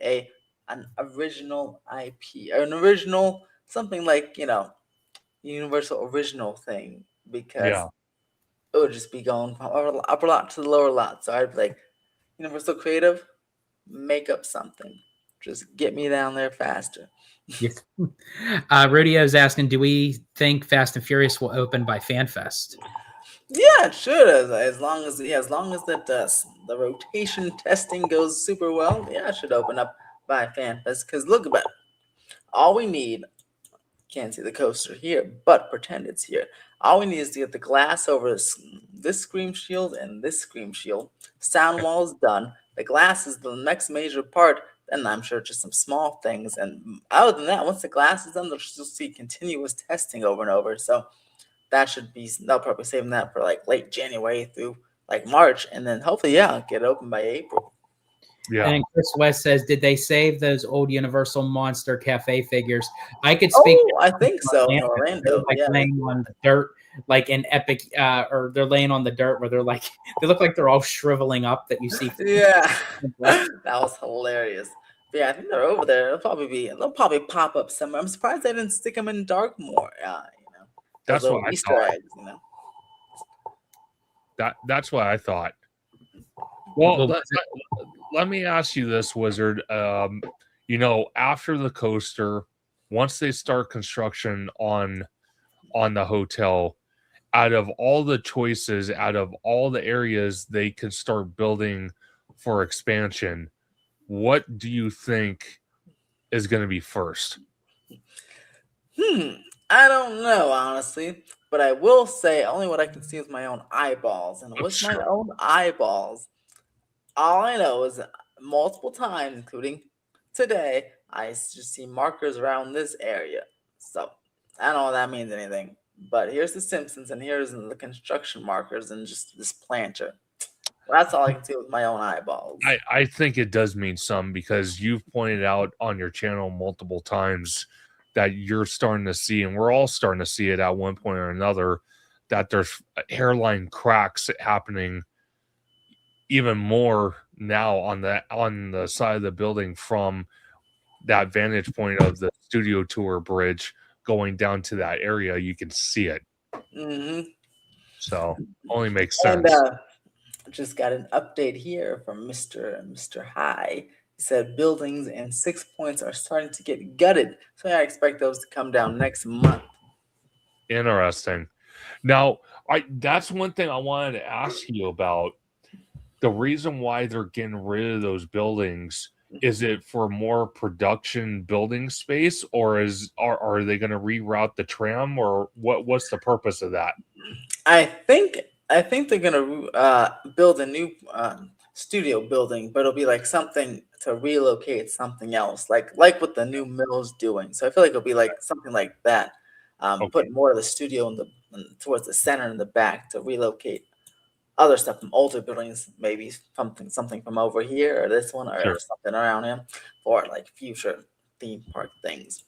an original IP, or an original something like, Universal original thing, because it would just be going from upper lot to the lower lot. So I'd be like, Universal Creative, make up something. Just get me down there faster. Rodio's asking, do we think Fast and Furious will open by FanFest? Yeah, it should. As long as that the rotation testing goes super well, yeah, it should open up by FanFest. Because look about it. All we need, can't see the coaster here, but pretend it's here. All we need is to get the glass over this scream shield and this scream shield. Sound wall is done. The glass is the next major part. Then I'm sure just some small things. And other than that, once the glass is done, they'll just see continuous testing over and over. So they'll probably save that for like late January through like March, and then hopefully get it open by April. Yeah. And Chris West says, did they save those old Universal Monster Cafe figures? I could speak. Oh, I think so. In Orlando, laying on the dirt, like in Epic, or they're laying on the dirt where they're like, they look like they're all shriveling up. That you see. That was hilarious. But yeah, I think they're over there. They'll probably pop up somewhere. I'm surprised they didn't stick them in Darkmoor. That's what I Easter eggs, That's what I thought. Well, Well, let me ask you this, Wizard. You know, after the coaster, once they start construction on the hotel, out of all the choices, out of all the areas they could start building for expansion, what do you think is going to be first? I don't know, honestly, but I will say only what I can see with my own eyeballs. And with my Sure. own eyeballs, all I know is that multiple times, including today, I just see markers around this area. So I don't know if that means anything. But here's the Simpsons, and here's the construction markers, and just this planter. That's all I can see with my own eyeballs. I think it does mean some because you've pointed out on your channel multiple times that you're starting to see, and we're all starting to see it at one point or another, that there's hairline cracks happening even more now on the side of the building from that vantage point of the studio tour bridge going down to that area. You can see it. hmm So only makes And sense. just got an update here from Mr. High. He said buildings in 6 points are starting to get gutted, so I expect those to come down next month. Interesting. Now, that's one thing I wanted to ask you about. The reason why they're getting rid of those buildings, is it for more production building space, or are they going to reroute the tram, or what's the purpose of that? I think they're gonna build a new studio building, but it'll be like something to relocate something else, like what the new mill's doing. So I feel like it'll be like something like that. Okay, Put more of the studio towards the center in the back to relocate other stuff from older buildings, maybe something from over here or this one or sure. something around here for like future theme park things.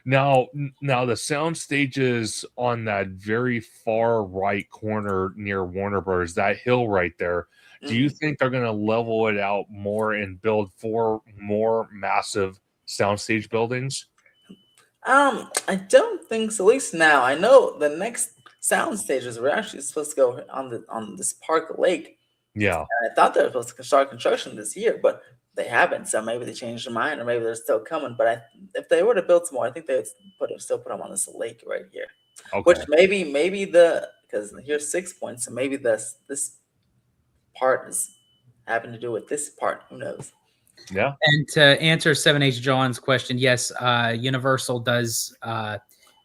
Now the sound stages on that very far right corner near Warner Bros., that hill right there, do you Mhm. think they're going to level it out more and build 4 more massive soundstage buildings? I don't think so. At least now, I know the next sound stages were actually supposed to go on this park lake. Yeah. And I thought they were supposed to start construction this year, but they haven't. So maybe they changed their mind, or maybe they're still coming. But if they were to build some more, I think they would still put them on this lake right here. Which Okay. maybe because here's 6 points, so maybe this part is having to do with this part. Who knows? Yeah. and to answer 7H John's question, yes, Universal does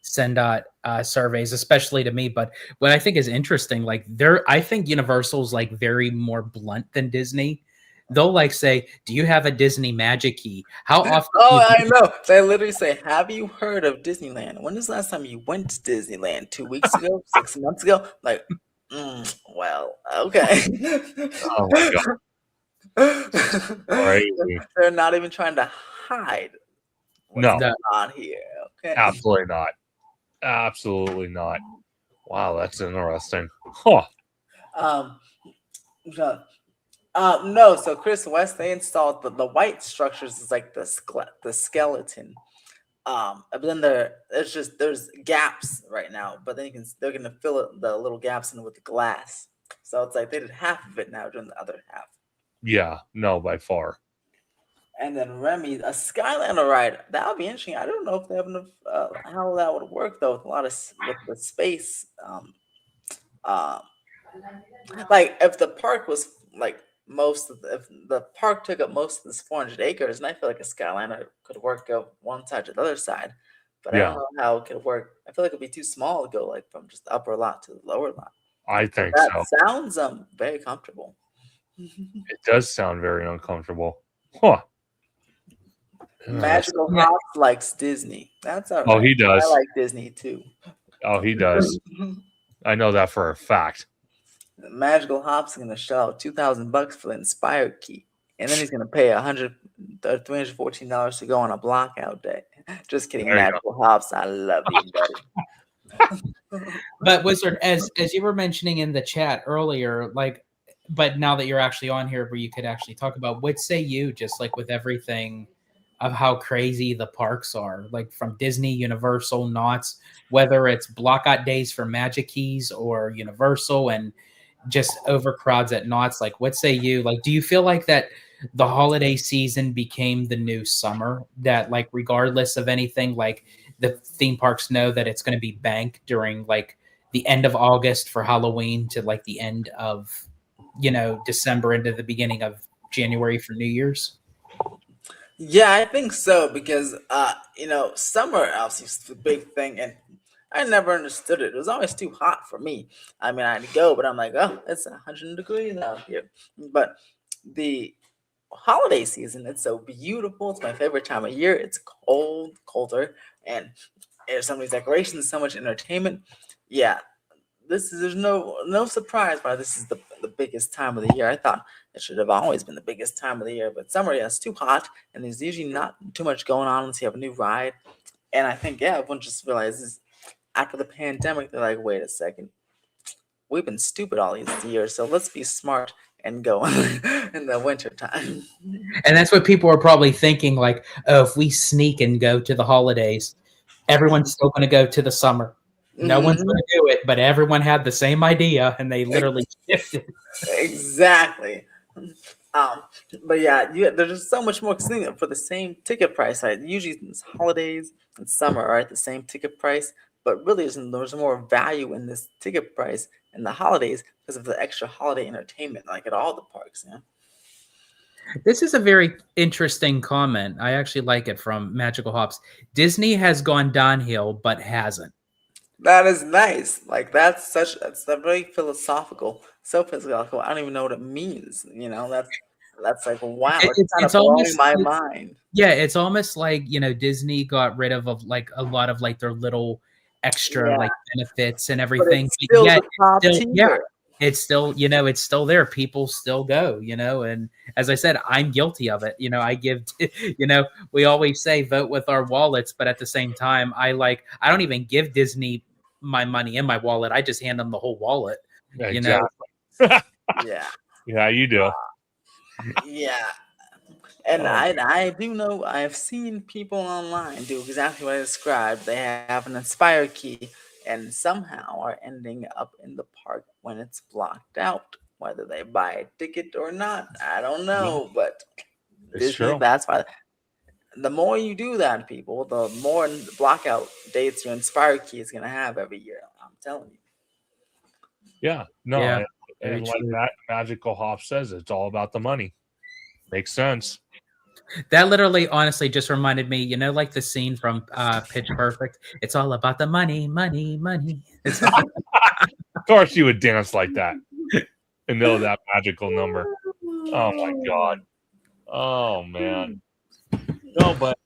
send out surveys, especially to me. But what I think is interesting, like I think Universal's like very more blunt than Disney. They'll like say, "Do you have a Disney Magic Key? How often?" do Oh, you I know. They literally say, "Have you heard of Disneyland? When is the last time you went to Disneyland? 2 weeks ago? 6 months ago?" Like, well, okay. Oh my god. Crazy. They're not even trying to hide what's No, going The- on here. Okay. absolutely not. Absolutely not. Wow, that's interesting. Huh. Um, no, no. So Chris West, they installed the white structures is like the skeleton. But then there's gaps right now, but then they're gonna fill the little gaps in with the glass. So it's like they did half of it now, doing the other half. Yeah, no, by far. And then Remy, a Skyliner ride, that would be interesting. I don't know if they have enough. How that would work though, with a lot of with the space. Uh, like if the park was like if the park took up most of this 400 acres, and I feel like a Skyliner could work go one side to the other side, but I don't Yeah, know how it could work. I feel like it'd be too small to go like from just the upper lot to the lower lot. I But think that so. sounds very comfortable. It does sound very uncomfortable. Huh. Interesting. Magical Yeah. Hops likes Disney. That's all Oh, right. he I does. like Disney too. Oh, he does. I know that for a fact. Magical Hops is gonna shell out $2,000 for the Inspired Key, and then he's gonna pay $314 to go on a blockout day. Just kidding, There you go. Magical Hops. I love you, buddy. But Wizard, as you were mentioning in the chat earlier, like, but now that you're actually on here, where you could actually talk about, what say you, just like with everything of how crazy the parks are, like from Disney, Universal, Knott's, whether it's blockout days for Magic Keys or Universal, and just overcrowds at knots. Like, what say you? Like, do you feel like that the holiday season became the new summer? That, like, regardless of anything, like the theme parks know that it's going to be bank during like the end of August for Halloween to like the end of December into the beginning of January for New Year's. Yeah, I think so because summer obviously is the big thing, and I never understood it. It was always too hot for me. I mean, I'd go, but I'm like, oh, it's 100 degrees out here. But the holiday season, it's so beautiful. It's my favorite time of year. It's cold, colder, and there's so many decorations, so much entertainment. Yeah, there's no surprise why this is the biggest time of the year. I thought it should have always been the biggest time of the year, but summer, yeah, it's too hot, and there's usually not too much going on unless you have a new ride. And I think everyone just realizes after the pandemic, they're like, wait a second, we've been stupid all these years, so let's be smart and go in the winter time. And that's what people are probably thinking, like, oh, if we sneak and go to the holidays, everyone's still going to go to the summer. No one's Mhm. going to do it, but everyone had the same idea, and they literally shifted. Exactly. Um, but yeah, there's just so much more for the same ticket price. Like usually, holidays and summer are at the same ticket price, but really, there's more value in this ticket price in the holidays because of the extra holiday entertainment, like at all the parks. Yeah, This is a very interesting comment. I actually like it from Magical Hops. Disney has gone downhill, but hasn't. that is nice. Like that's a very philosophical, so philosophical. I don't even know what it means. That's like wow, it's kind It's of blowing almost my like, mind. yeah, it's almost like Disney got rid of like a lot of like their little extra Yeah, like benefits and but everything, it's but still yet the top still, yeah, tier. it's still it's still there. People still go, and as I said, I'm guilty of it. I give, we always say vote with our wallets, but at the same time, I don't even give Disney my money in my wallet. I just hand them the whole wallet. You know, Exactly. Yeah, Yeah, you do. yeah. And Oh, I do know I've seen people online do exactly what I described. They have an Inspire key and somehow are ending up in the park when it's blocked out. Whether they buy a ticket or not, I don't yeah, know. But it's Disney, true. that's why the more you do that, people, the more blockout dates your Inspire key is gonna have every year. I'm telling you. Yeah, no, yeah, and very like true. that Magical Hop says, it's all about the money. Makes sense. That literally, honestly, just reminded me, like the scene from Pitch Perfect. It's all about the money, money, money. It's all. Of course, you would dance like that and know that magical number. Oh my god. Oh man. No, but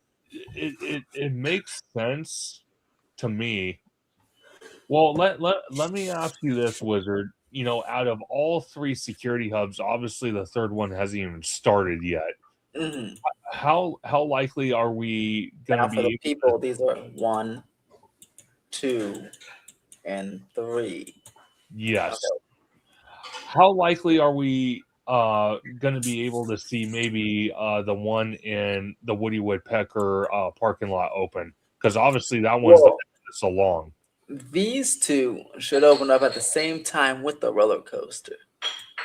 it makes sense to me. Well, let me ask you this, Wizard. Out of all three security hubs, obviously the third one hasn't even started yet. Mhm. How likely are we going to Now for the be able to? people, these are 1, 2, and 3. Yes. Okay. How likely are we going to be able to see maybe the one in the Woody Woodpecker parking lot open? Because obviously that one's the Well, farthest along. these two should open up at the same time with the roller coaster.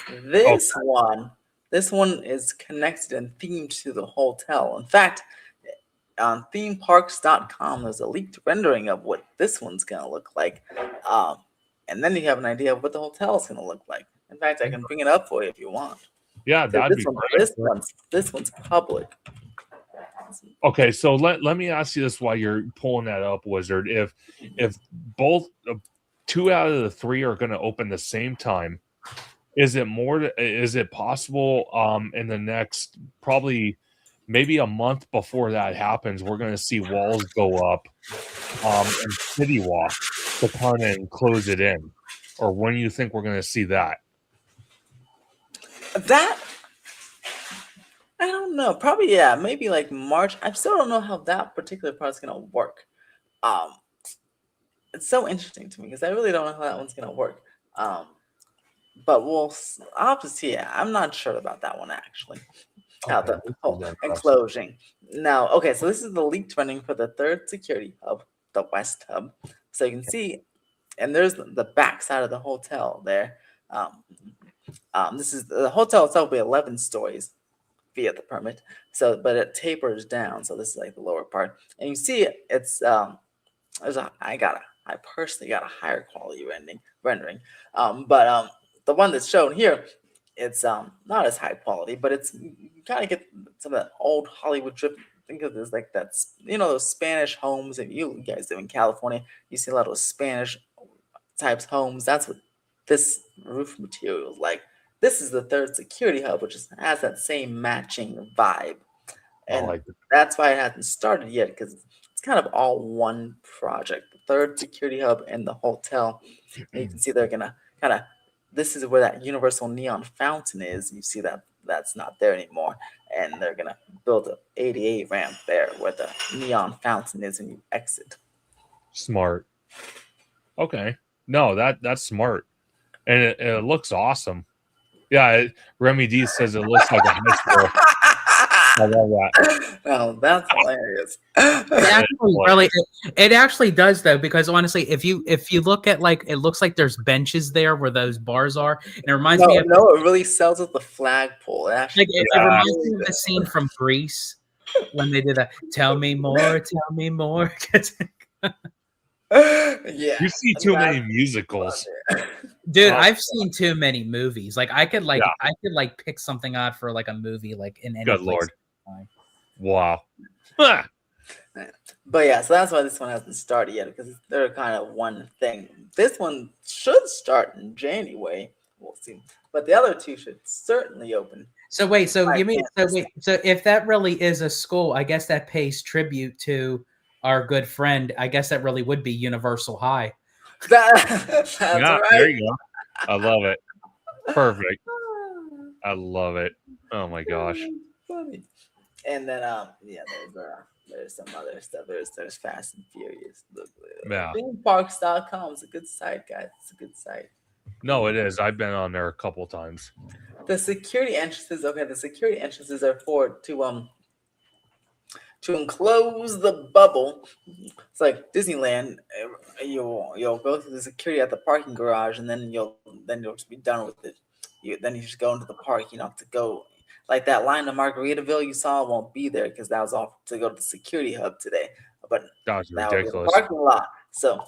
Okay. This one is connected and themed to the hotel. In fact, on themeparks.com, there's a leaked rendering of what this one's gonna look like. Um, and then you have an idea of what the hotel's gonna look like. In fact, I can bring it up for you if you want. Yeah, Because that'd be great. this one's public. Okay, so let me ask you this while you're pulling that up, Wizard. If both two out of the three are going to open the same time, is it possible in the next probably maybe a month before that happens, we're going to see walls go up and City Walk to kind of close it in? Or when do you think we're going to see that? That I don't know. Probably yeah, maybe like March. I still don't know how that particular part's gonna work. Um, it's so interesting to me because I really don't know how that one's gonna work. Um, but I'll have to see. Yeah, I'm not sure about that one actually. Okay, The this is whole interesting. enclosing. Now, okay, so this is the leaked running for the third security hub, the West Hub. So you can see, and there's the back side of the hotel there. This is the hotel itself will be 11 stories via the permit. So, but it tapers down. So this is like the lower part, and you see it's I personally got a higher quality rendering. But the one that's shown here, it's not as high quality, but it's you kind of get some of that old Hollywood drip. Think of this like that's those Spanish homes that you guys live in California. You see a lot of Spanish types homes. That's what this roof material is like. This is the third security hub, which has that same matching vibe, I and like it. that's why it hasn't started yet because it's kind of all one project. The third security hub in the hotel, and you can see they're gonna kind of. This is where that universal neon fountain is. You see that that's not there anymore, and they're gonna build a ADA ramp there where the neon fountain is, and you exit. Smart. Okay. No, that's smart, and it looks awesome. Yeah, Remy D says it looks like a high school. I love that. Oh, that's hilarious. It actually does though, because honestly, if you look at it looks like there's benches there where those bars are, and it reminds me of it really sells with the flagpole. It actually, it reminds me of the scene from Grease when they did that. Tell me more, tell me more. Yeah, You see too many musicals. Dude, I've seen too many movies. I could pick something out for a movie in any Good place. Lord. Wow. Ah, But yeah, so that's why this one hasn't started yet because they're kind of one thing. This one should start in January. We'll see, but the other two should certainly open. So if that really is a school, I guess that pays tribute to our good friend. I guess that really would be Universal High. That's yeah, right. there you go. I love it. Perfect. I love it. Oh my gosh. Funny. And then there's some other stuff. There's Fast and Furious. Yeah. Themeparks.com is a good site, guys. It's a good site. No, it is. I've been on there a couple times. The security entrances. Okay, the security entrances are for to enclose the bubble. It's like Disneyland. You'll go through the security at the parking garage, and then you'll just be done with it. Then you just go into the park. You don't have to go like that line of Margaritaville you saw won't be there because that was all to go to the security hub today. But That was that will be ridiculous. the parking lot. So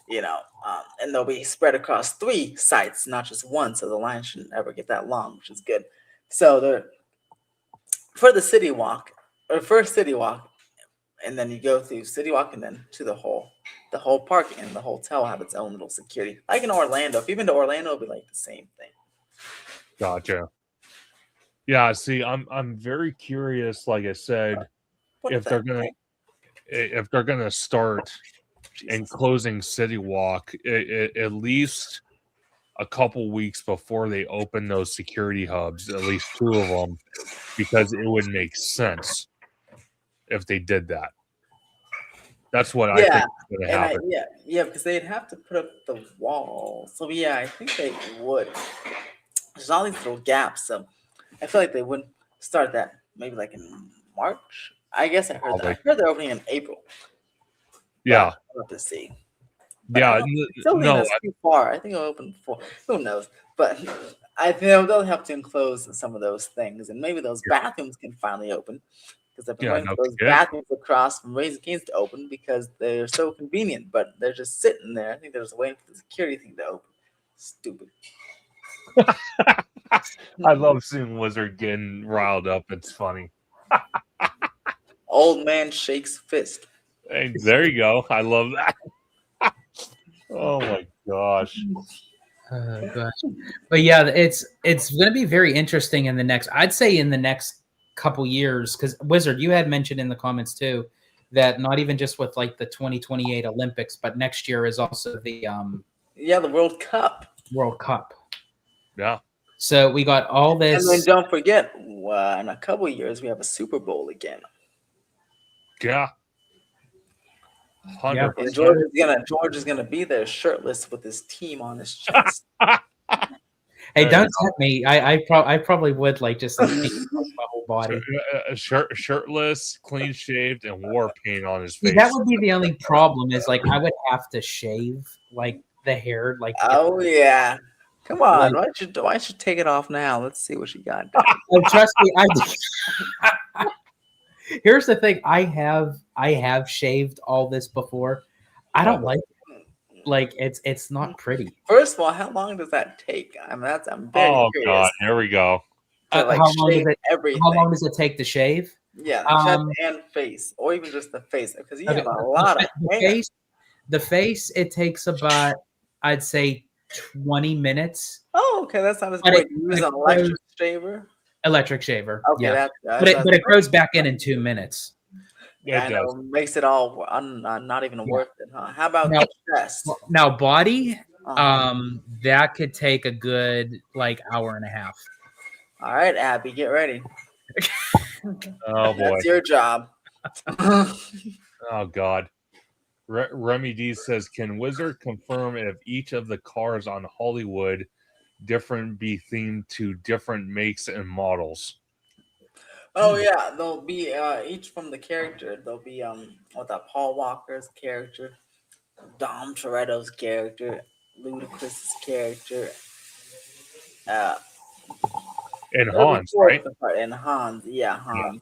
and they'll be spread across 3 sites, not just one. So the line shouldn't ever get that long, which is good. So for the city walk, or first city walk, and then you go through city walk and then to the whole park, and the hotel will have its own little security. Like in Orlando. If you've been to Orlando, it'll be like the same thing. Gotcha. Yeah, see, I'm very curious, like I said, if they're gonna start enclosing City Walk at least a couple weeks before they open those security hubs, at least 2 of them, because it would make sense if they did that. That's what I think is going to happen. Because they'd have to put up the wall. So yeah, I think they would. There's all these little gaps, so I feel like they wouldn't start that maybe like in March. I guess I heard that. I heard they're opening in April. Yeah. I'll have to see. But Yeah. That's too far. I think it'll open before. Who knows? But I think they'll have to enclose some of those things, and maybe those bathrooms can finally open. Because I've been waiting for those bathrooms across from Raising Cane's to open because they're so convenient, but they're just sitting there. I think they're just waiting for the security thing to open. Stupid. I love seeing Wizard getting riled up. It's funny. Old man shakes fist. Hey, there you go. I love that. Oh my gosh. Gosh. But yeah, it's going to be very interesting in the next couple years, because Wizard, you had mentioned in the comments too that not even just with like the 2028 Olympics, but next year is also the the World Cup. Yeah. So we got all this, and then don't forget, in a couple of years we have a Super Bowl again. Yeah. 100%. And George is gonna be there shirtless with his team on his chest. Hey, don't tempt me. I probably would just like my whole body. Shirtless, clean shaved, and war paint on his face. That would be the only problem. Is I would have to shave the hair. Oh yeah. Come on, Like, why don't you take it off now? Let's see what you got. oh, trust me, here's the thing. I have shaved all this before. I don't like it's not pretty. First of all, how long does that take? I'm very Oh curious God, here we go. to like How long shave does it everything. how long does it take to shave? Yeah, chest and face, or even just the face, because you Okay, have a lot of the hair. face, the face, it takes about, I'd say, 20 minutes. Oh, okay, that's not as But great. it, You but use it an grows, electric shaver. electric shaver, Okay, yeah. that's But it grows back in 2 minutes. It I does. know, makes it all not even Yeah. worth it, huh? How about Now, the chest? now body, Uh-huh. that could take a good like hour and a half. All right, Abby, get ready. Oh boy. That's your job. Oh God. Remy D says, "Can Wizard confirm if each of the cars on Hollywood different be themed to different makes and models?" Oh yeah, they'll be each from the character. They'll be with that Paul Walker's character, Dom Toretto's character, Ludacris's character, uh, And it'll be Hans, four right? different part, and Hans. Yeah, Hans.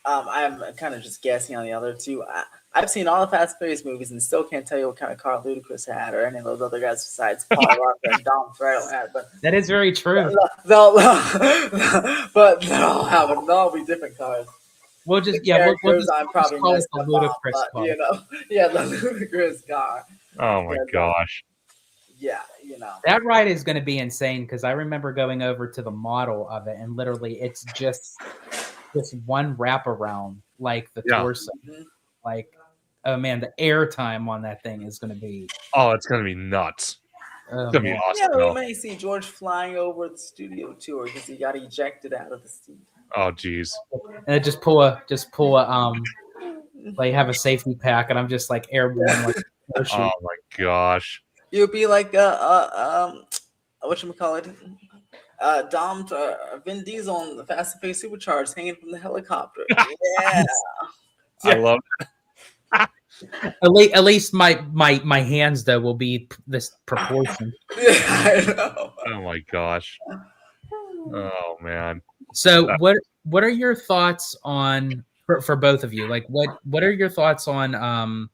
I'm kind of just guessing on the other two. I've seen all the Fast and Furious movies and still can't tell you what kind of car Ludacris had or any of those other guys besides Paul Walker and Dom Toretto had. But That is very true. they'll have it. They'll be different cars. We'll The just we'll characters just, I'm probably call it messed the up on, ludicrous but car. you know, yeah, the Ludacris car. Oh my gosh. Yeah, you know. That ride is going to be insane because I remember going over to the model of it, and literally it's just one wraparound, like the Yeah. torso. Mhm. Like, oh man, the air time on that thing is going to be. Oh, it's gonna be nuts. Oh, It's gonna be man. awesome. Yeah, but we though. may see George flying over the studio tour because he got ejected out of the studio. Oh geez. And just pull a like have a safety pack, and I'm just like airborne like a parachute. Oh my gosh. You'd be like whatchamacallit? Vin Diesel on the Fast and Furious Supercharged hanging from the helicopter. Yeah. I love At least my hands though will be this proportion. Yeah, I know. Oh my gosh. Oh man. So what are your thoughts on for both of you? Like what are your thoughts on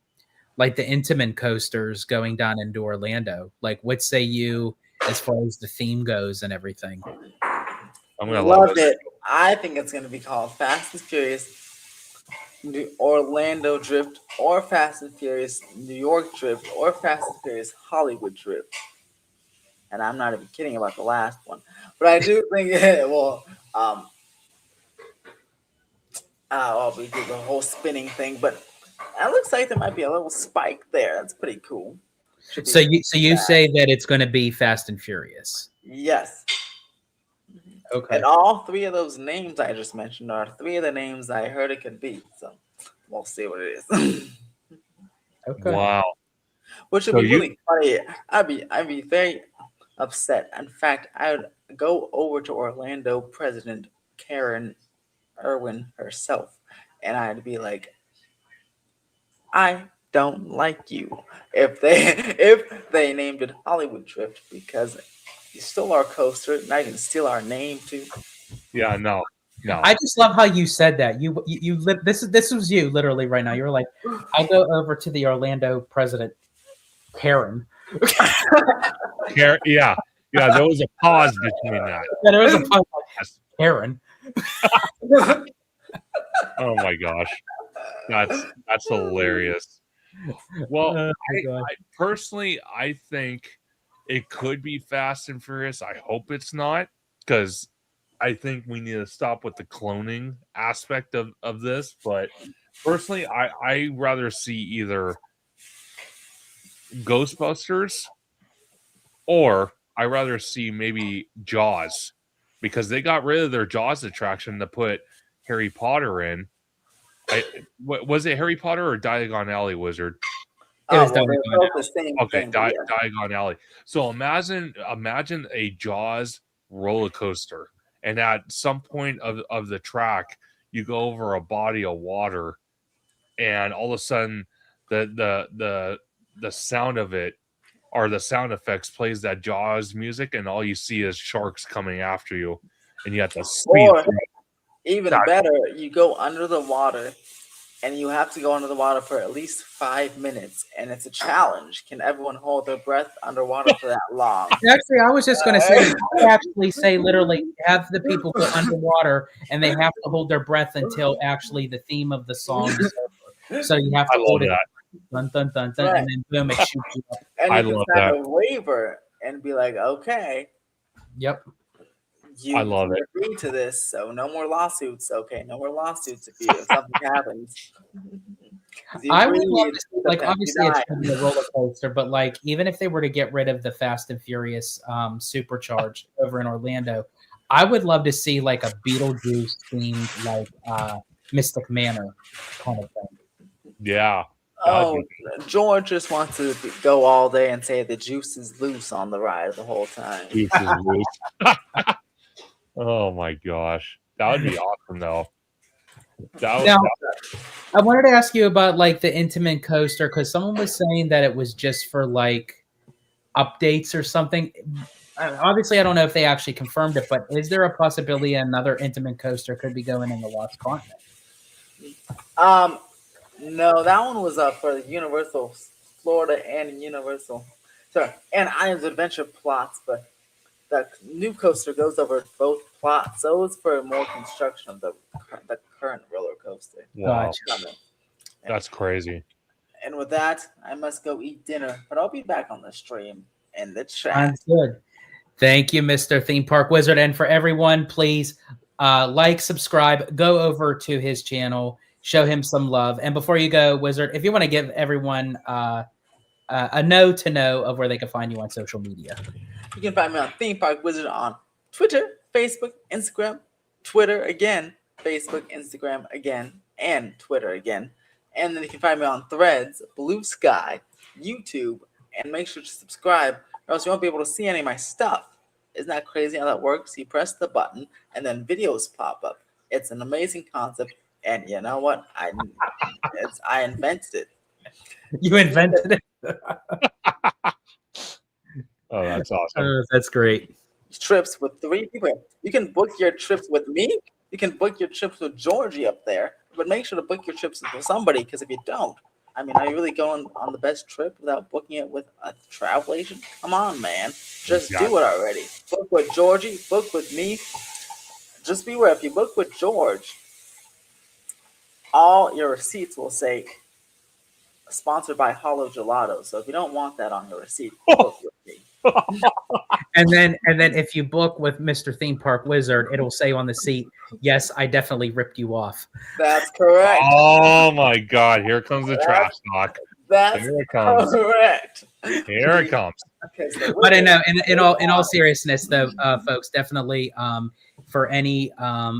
like the Intamin coasters going down into Orlando? Like what say you as far as the theme goes and everything? I'm gonna love Loved it. I think it's gonna be called Fast and Furious New Orlando Drift, or Fast and Furious New York Drift, or Fast and Furious Hollywood Drift. And I'm not even kidding about the last one, but I do think it will. We did the whole spinning thing, but it looks like there might be a little spike there. That's pretty cool. Should be So you fast. say that it's going to be Fast and Furious. Yes. Okay. And all three of those names I just mentioned are three of the names I heard it could be. So we'll see what it is. Okay. Wow. Which would So be you- really funny. I'd be very upset. In fact, I would go over to Orlando President Karen Irwin herself, and I'd be like, I don't like you if they named it Hollywood Drift because you stole our coaster. Now you can steal our name too. Yeah, no. I just love how you said that. This was you literally right now. You were like, I'll go over to the Orlando President Karen. Yeah. Yeah, there was a pause between that. Yeah, there was a pun like, Karen. Oh my gosh. That's hilarious. Well, Oh, my God. I personally I think it could be Fast and Furious. I hope it's not, because I think we need to stop with the cloning aspect of this. But personally, I rather see either Ghostbusters or I rather see maybe Jaws, because they got rid of their Jaws attraction to put Harry Potter in. Was it Harry Potter or Diagon Alley, Wizard? It was they're Diagon both the same Okay, thing. but yeah. Diagon Alley. So imagine a Jaws roller coaster, and at some point of the track, you go over a body of water, and all of a sudden, the sound of it are the sound effects, plays that Jaws music, and all you see is sharks coming after you, and you have to speed Or through even that. better, you go under the water and you have to go under the water for at least 5 minutes, and it's a challenge. Can everyone hold their breath underwater for that long? Actually, I was just going to say, I would actually say literally have the people go underwater and they have to hold their breath until actually the theme of the song is over. So you have I to love hold it, that. dun, dun, dun, dun, Right. and then boom, it shoots you up. And I you can love sign that. a waiver and be like, okay, Yep. you I love it. agreed to this, so no more lawsuits. Okay, no more lawsuits if something happens. I would love to, the like, penalty obviously it's died. going to be a roller coaster, but like, even if they were to get rid of the Fast and Furious Supercharged over in Orlando, I would love to see like a Beetlejuice themed, like Mystic Manor kind of thing. Yeah. Oh, George just wants to go all day and say the juice is loose on the ride the whole time. Juice is loose. Oh my gosh. That would be awesome though. Now, I wanted to ask you about like the Intamin coaster because someone was saying that it was just for like updates or something. Obviously, I don't know if they actually confirmed it, but is there a possibility another Intamin coaster could be going in the Lost Continent? No, that one was for the Universal Florida and Universal, and Islands Adventure plots, but the new coaster goes over both plots, so it's for more construction of the current roller coaster. Wow. Gotcha. That's crazy. And with that, I must go eat dinner, but I'll be back on the stream and the chat. Sounds good. Thank you, Mr. Theme Park Wizard. And for everyone, please like, subscribe, go over to his channel, show him some love. And before you go, Wizard, if you want to give everyone a know of where they can find you on social media. You can find me on Theme Park Wizard on Twitter, Facebook, Instagram, Twitter again, Facebook, Instagram again, and Twitter again. And then you can find me on Threads, Blue Sky, YouTube, and make sure to subscribe or else you won't be able to see any of my stuff. Isn't that crazy how that works? You press the button and then videos pop up. It's an amazing concept, and you know what? I invented it. You invented it. Oh, that's awesome. That's great. Trips with 3 people. You can book your trips with me. You can book your trips with Georgie up there, but make sure to book your trips with somebody, because if you don't, I mean, are you really going on the best trip without booking it with a travel agent? Come on, man. Just do it already. Book with Georgie. Book with me. Just beware, if you book with George, all your receipts will say sponsored by Hollow Gelato. So if you don't want that on your receipt, book with me. And then if you book with Mr. Theme Park Wizard, it'll say on the seat, yes, I definitely ripped you off. That's correct. Oh my God! Here comes the trash talk. That's Here it comes. correct. Here it comes. Okay, so But I know, in all seriousness, though, folks, definitely for any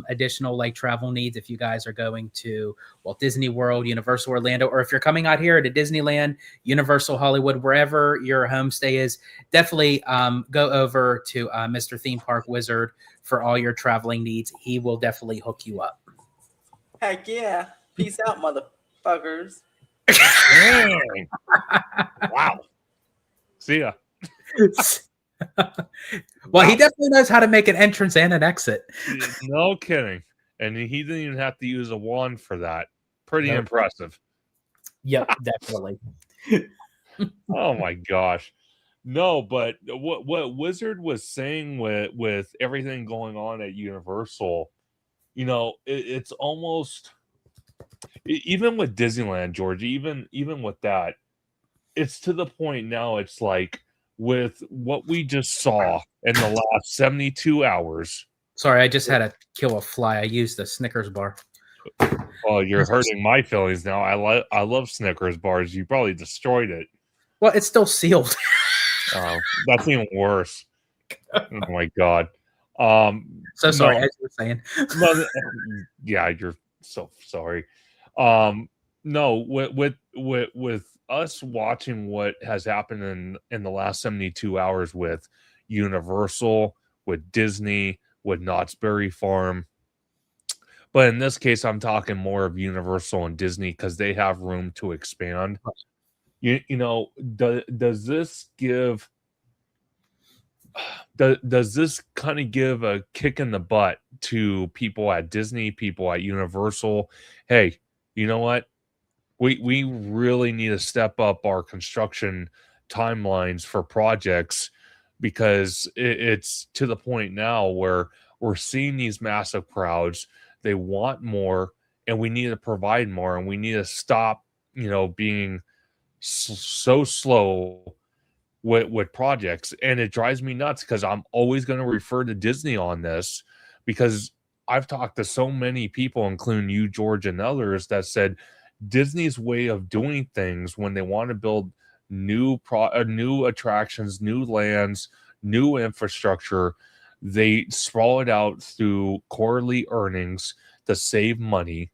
additional like travel needs, if you guys are going to Walt Disney World, Universal Orlando, or if you're coming out here to Disneyland, Universal Hollywood, wherever your homestay is, definitely go over to Mr. Theme Park Wizard for all your traveling needs. He will definitely hook you up. heck yeah. Peace out, motherfuckers. Dang. Wow. See ya. Well, he definitely knows how to make an entrance and an exit. No kidding. And he didn't even have to use a wand for that. Pretty Nope. impressive. Yep, definitely. Oh my gosh. No, but what Wizard was saying with everything going on at Universal, you know, it's almost even with Disneyland, George, even with that, it's to the point now. It's like with what we just saw in the last 72 hours. Sorry, I just had to kill a fly. I used the Snickers bar. Oh, you're hurting my feelings now. I love Snickers bars. You probably destroyed it. Well, it's still sealed. Oh, that's even worse. Oh my God. So sorry, no. as you were saying. No, yeah, you're so sorry. No, with us watching what has happened in the last 72 hours with Universal, with Disney, with Knott's Berry Farm. But in this case, I'm talking more of Universal and Disney because they have room to expand. Does this give does this kind of give a kick in the butt to people at Disney, people at Universal? Hey, you know what? We really need to step up our construction timelines for projects because it's to the point now where we're seeing these massive crowds. They want more, and we need to provide more, and we need to stop, being so slow with projects. And it drives me nuts because I'm always going to refer to Disney on this because I've talked to so many people, including you, George, and others, that said Disney's way of doing things when they want to build new attractions, new lands, new infrastructure, they sprawl it out through quarterly earnings to save money.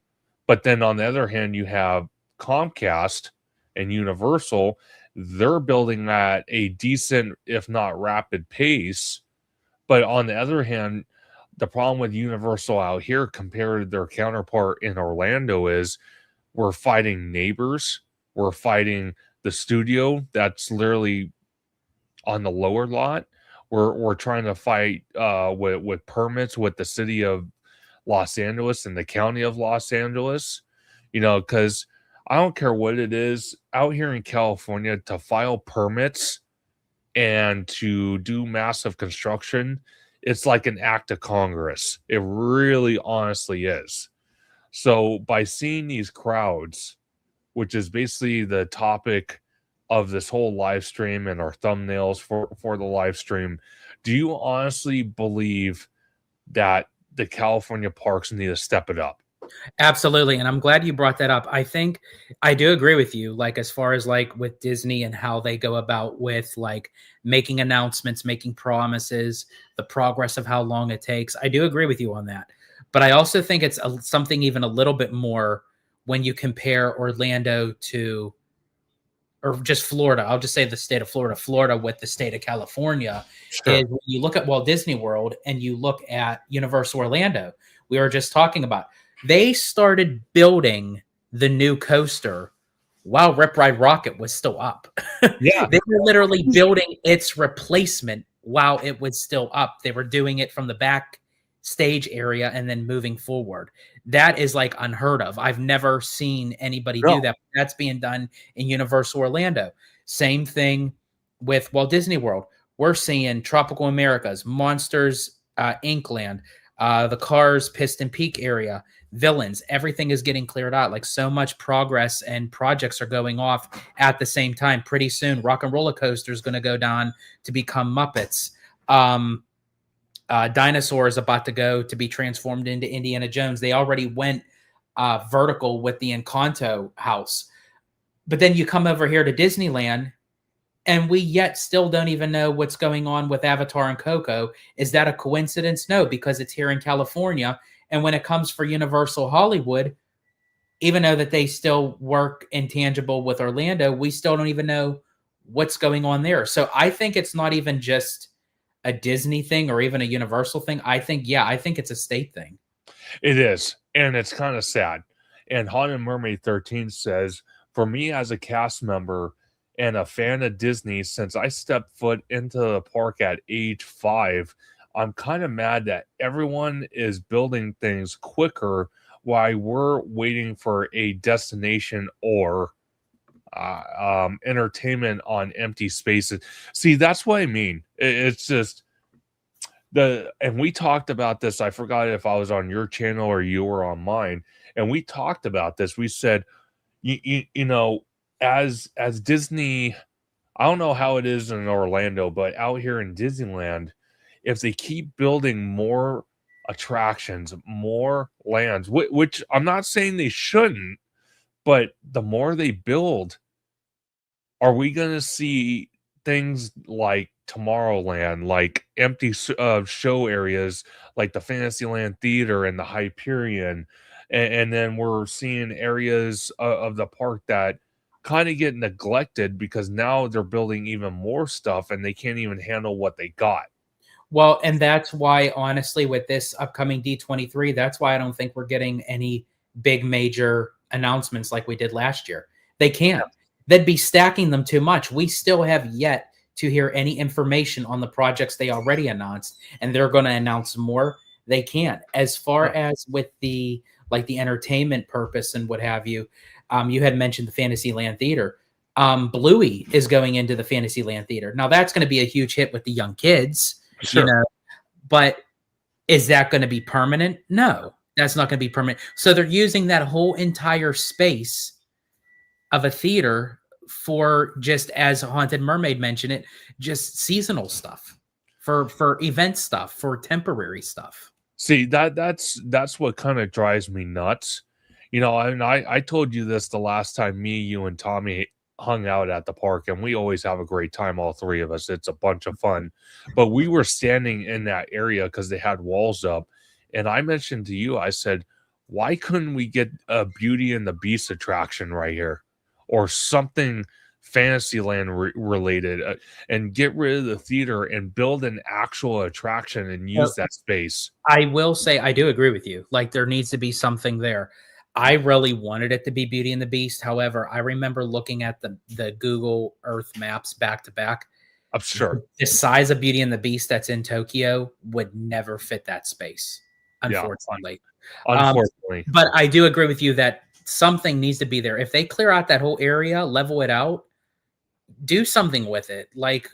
But then on the other hand, you have Comcast and Universal. They're building at a decent, if not rapid pace. But on the other hand, the problem with Universal out here compared to their counterpart in Orlando is we're fighting neighbors. We're fighting the studio that's literally on the lower lot. We're trying to fight with permits with the city of Los Angeles and the county of Los Angeles, because I don't care what it is out here in California to file permits and to do massive construction. It's like an act of Congress. It really honestly is. So by seeing these crowds, which is basically the topic of this whole live stream and our thumbnails for the live stream, do you honestly believe that the California parks need to step it up? Absolutely. And I'm glad you brought that up. I think I do agree with you, like as far as like with Disney and how they go about with like making announcements, making promises, the progress of how long it takes. I do agree with you on that. But I also think it's something even a little bit more when you compare Orlando to, or just Florida. I'll just say the state of Florida with the state of California. Sure. Is when you look at Walt Disney World and you look at Universal Orlando, we were just talking about, they started building the new coaster while Rip Ride Rocket was still up. Yeah. They were literally building its replacement while it was still up. They were doing it from the back stage area and then moving forward. That is like unheard of. I've never seen anybody do that. That's being done in Universal Orlando. Same thing with Walt Disney World. We're seeing Tropical Americas, Monsters, Inkland, the Cars, Piston Peak area, Villains. Everything is getting cleared out. Like so much progress and projects are going off at the same time. Pretty soon, Rock and Roller Coaster is going to go down to become Muppets. Dinosaur is about to go to be transformed into Indiana Jones. They already went vertical with the Encanto house. But then you come over here to Disneyland, and we yet still don't even know what's going on with Avatar and Coco. Is that a coincidence? No, because it's here in California. And when it comes for Universal Hollywood, even though that they still work intangible with Orlando, we still don't even know what's going on there. So I think it's not even just a Disney thing or even a Universal thing. I think it's a state thing. It is. And it's kind of sad. And Haunted Mermaid 13 says, for me as a cast member and a fan of Disney, since I stepped foot into the park at age 5, I'm kind of mad that everyone is building things quicker while we're waiting for a destination or entertainment on empty spaces. See, that's what I mean. It's just and we talked about this. I forgot if I was on your channel or you were on mine, and we talked about this. We said, you know, as Disney, I don't know how it is in Orlando, but out here in Disneyland, if they keep building more attractions, more lands, which I'm not saying they shouldn't, but the more they build, are we going to see things like Tomorrowland, like empty show areas like the Fantasyland Theater and the Hyperion, and then we're seeing areas of the park that kind of get neglected because now they're building even more stuff and they can't even handle what they got. Well, and that's why, honestly, with this upcoming D23, that's why I don't think we're getting any big major announcements like we did last year. They can't. they'd be stacking them too much. We still have yet to hear any information on the projects they already announced, and they're going to announce more. They can't. As far as with the entertainment purpose and what have you, you had mentioned the Fantasyland Theater. Bluey is going into the Fantasyland Theater. Now that's going to be a huge hit with the young kids, Sure. but is that going to be permanent? No, that's not going to be permanent. So they're using that whole entire space of a theater for, just as Haunted Mermaid mentioned it, just seasonal stuff, for event stuff, for temporary stuff. See, that's what kind of drives me nuts. And I told you this the last time me, you, and Tommy hung out at the park, and we always have a great time, all three of us. It's a bunch of fun. But we were standing in that area because they had walls up, and I mentioned to you, I said, why couldn't we get a Beauty and the Beast attraction right here, or something Fantasyland related, and get rid of the theater and build an actual attraction and use that space? I will say I do agree with you. Like, there needs to be something there. I really wanted it to be Beauty and the Beast. However, I remember looking at the Google Earth maps back to back. I'm sure The size of Beauty and the Beast that's in Tokyo would never fit that space, unfortunately. Unfortunately. But I do agree with you that something needs to be there. If they clear out that whole area, level it out, do something with it. Like,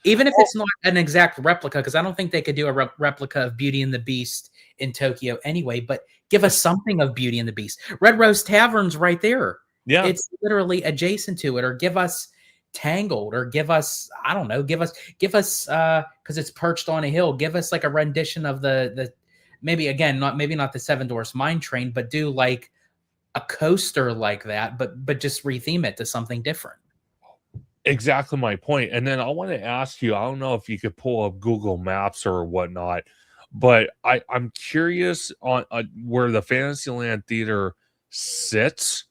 even if it's not an exact replica, because I don't think they could do a replica of Beauty and the Beast in Tokyo anyway, but give us something of Beauty and the Beast. Red Rose Tavern's right there. Yeah. It's literally adjacent to it. Or give us Tangled, or give us, I don't know, give us because it's perched on a hill, give us like a rendition of the maybe, again, maybe not the Seven Dwarfs Mine Train, but do like a coaster like that, but just retheme it to something different. Exactly my point. And then I want to ask you, I don't know if you could pull up Google Maps or whatnot, but I'm curious on where the Fantasyland Theater sits.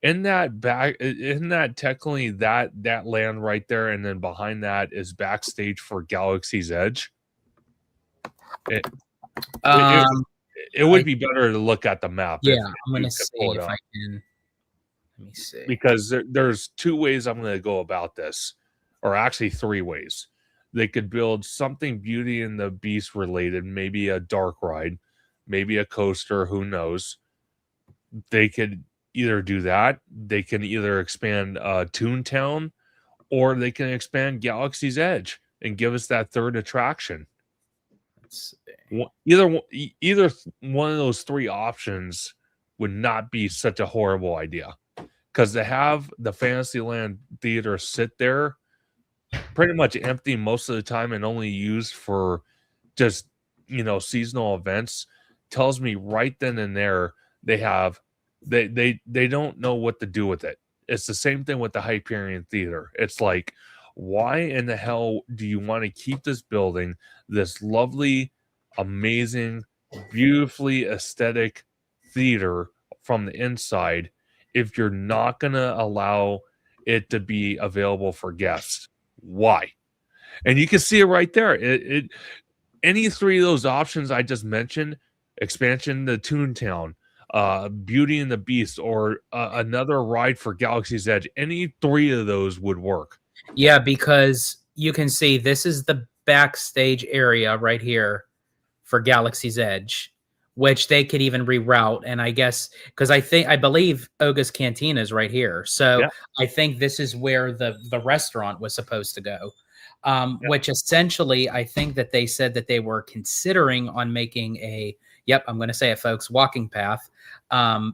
In that technically that land right there, and then behind that is backstage for Galaxy's Edge. It would be better to look at the map. Yeah, I'm going to see if I can. Let me see. Because there's two ways I'm going to go about this, or actually three ways. They could build something Beauty and the Beast related, maybe a dark ride, maybe a coaster, who knows. They could either do that, they can either expand Toontown, or they can expand Galaxy's Edge and give us that third attraction. Let's see. Either one of those three options would not be such a horrible idea, because to have the Fantasyland Theater sit there pretty much empty most of the time and only used for just seasonal events tells me right then and there they don't know what to do with it. It's the same thing with the Hyperion Theater. It's like, why in the hell do you want to keep this building, this lovely, amazing, beautifully aesthetic theater from the inside, if you're not going to allow it to be available for guests? Why? And you can see it right there. Any three of those options I just mentioned, expansion to Toontown, Beauty and the Beast, or another ride for Galaxy's Edge, any three of those would work. Yeah, because you can see this is the backstage area right here for Galaxy's Edge, which they could even reroute. And I guess, because I believe Oga's Cantina is right here. So yeah. I think this is where the restaurant was supposed to go. Which essentially, I think that they said that they were considering on making I'm going to say it, folks, walking path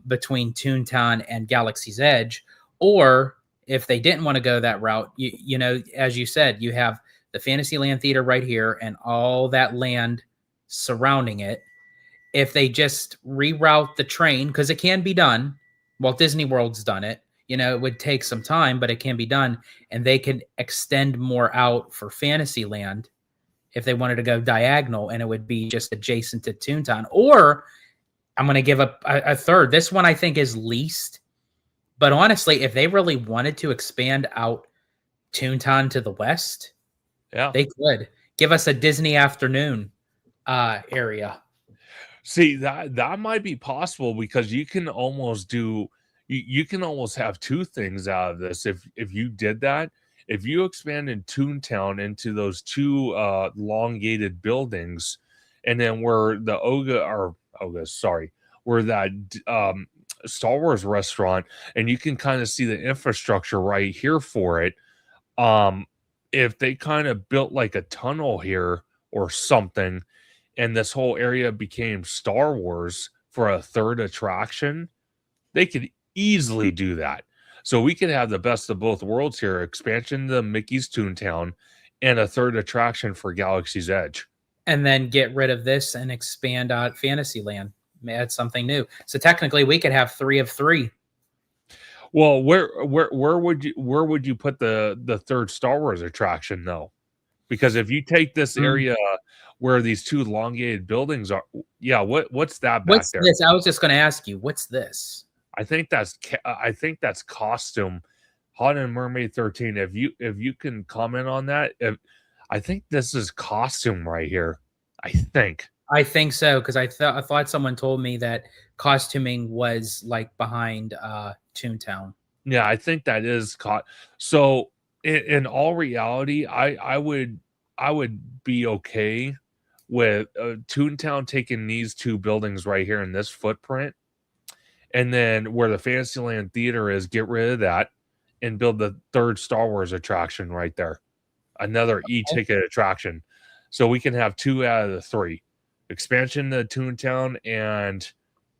between Toontown and Galaxy's Edge. Or if they didn't want to go that route, as you said, you have the Fantasyland Theater right here and all that land surrounding it. If they just reroute the train, because it can be done, Walt Disney World's done it. It would take some time, but it can be done. And they can extend more out for Fantasyland if they wanted to go diagonal, and it would be just adjacent to Toontown. Or I'm going to give up a third. This one I think is least. But honestly, if they really wanted to expand out Toontown to the west, they could. Give us a Disney afternoon area. See, that might be possible, because you can almost do you can almost have two things out of this if you did that. If you expanded Toontown into those two elongated buildings, and then where the where that Star Wars restaurant, and you can kind of see the infrastructure right here for it. If they kind of built like a tunnel here or something, and this whole area became Star Wars for a third attraction, they could easily do that. So we could have the best of both worlds here: expansion to Mickey's Toontown and a third attraction for Galaxy's Edge. And then get rid of this and expand out Fantasyland. Add something new. So technically, we could have 3 of 3. Well, where would you put the third Star Wars attraction though? Because if you take this area where these two elongated buildings are, yeah, what's that back What's there? this? I was just going to ask you, what's this? I think that's costume. Haunted Mermaid 13. If you can comment on that, I think this is costume right here. I think. I think so, because I thought someone told me that costuming was like behind Toontown. Yeah, I think that is caught. So in all reality, I would be okay with Toontown taking these two buildings right here in this footprint, and then where the Fantasyland Theater is, get rid of that and build the third Star Wars attraction right there. Another e-ticket attraction. So we can have 2 out of the 3. Expansion to Toontown and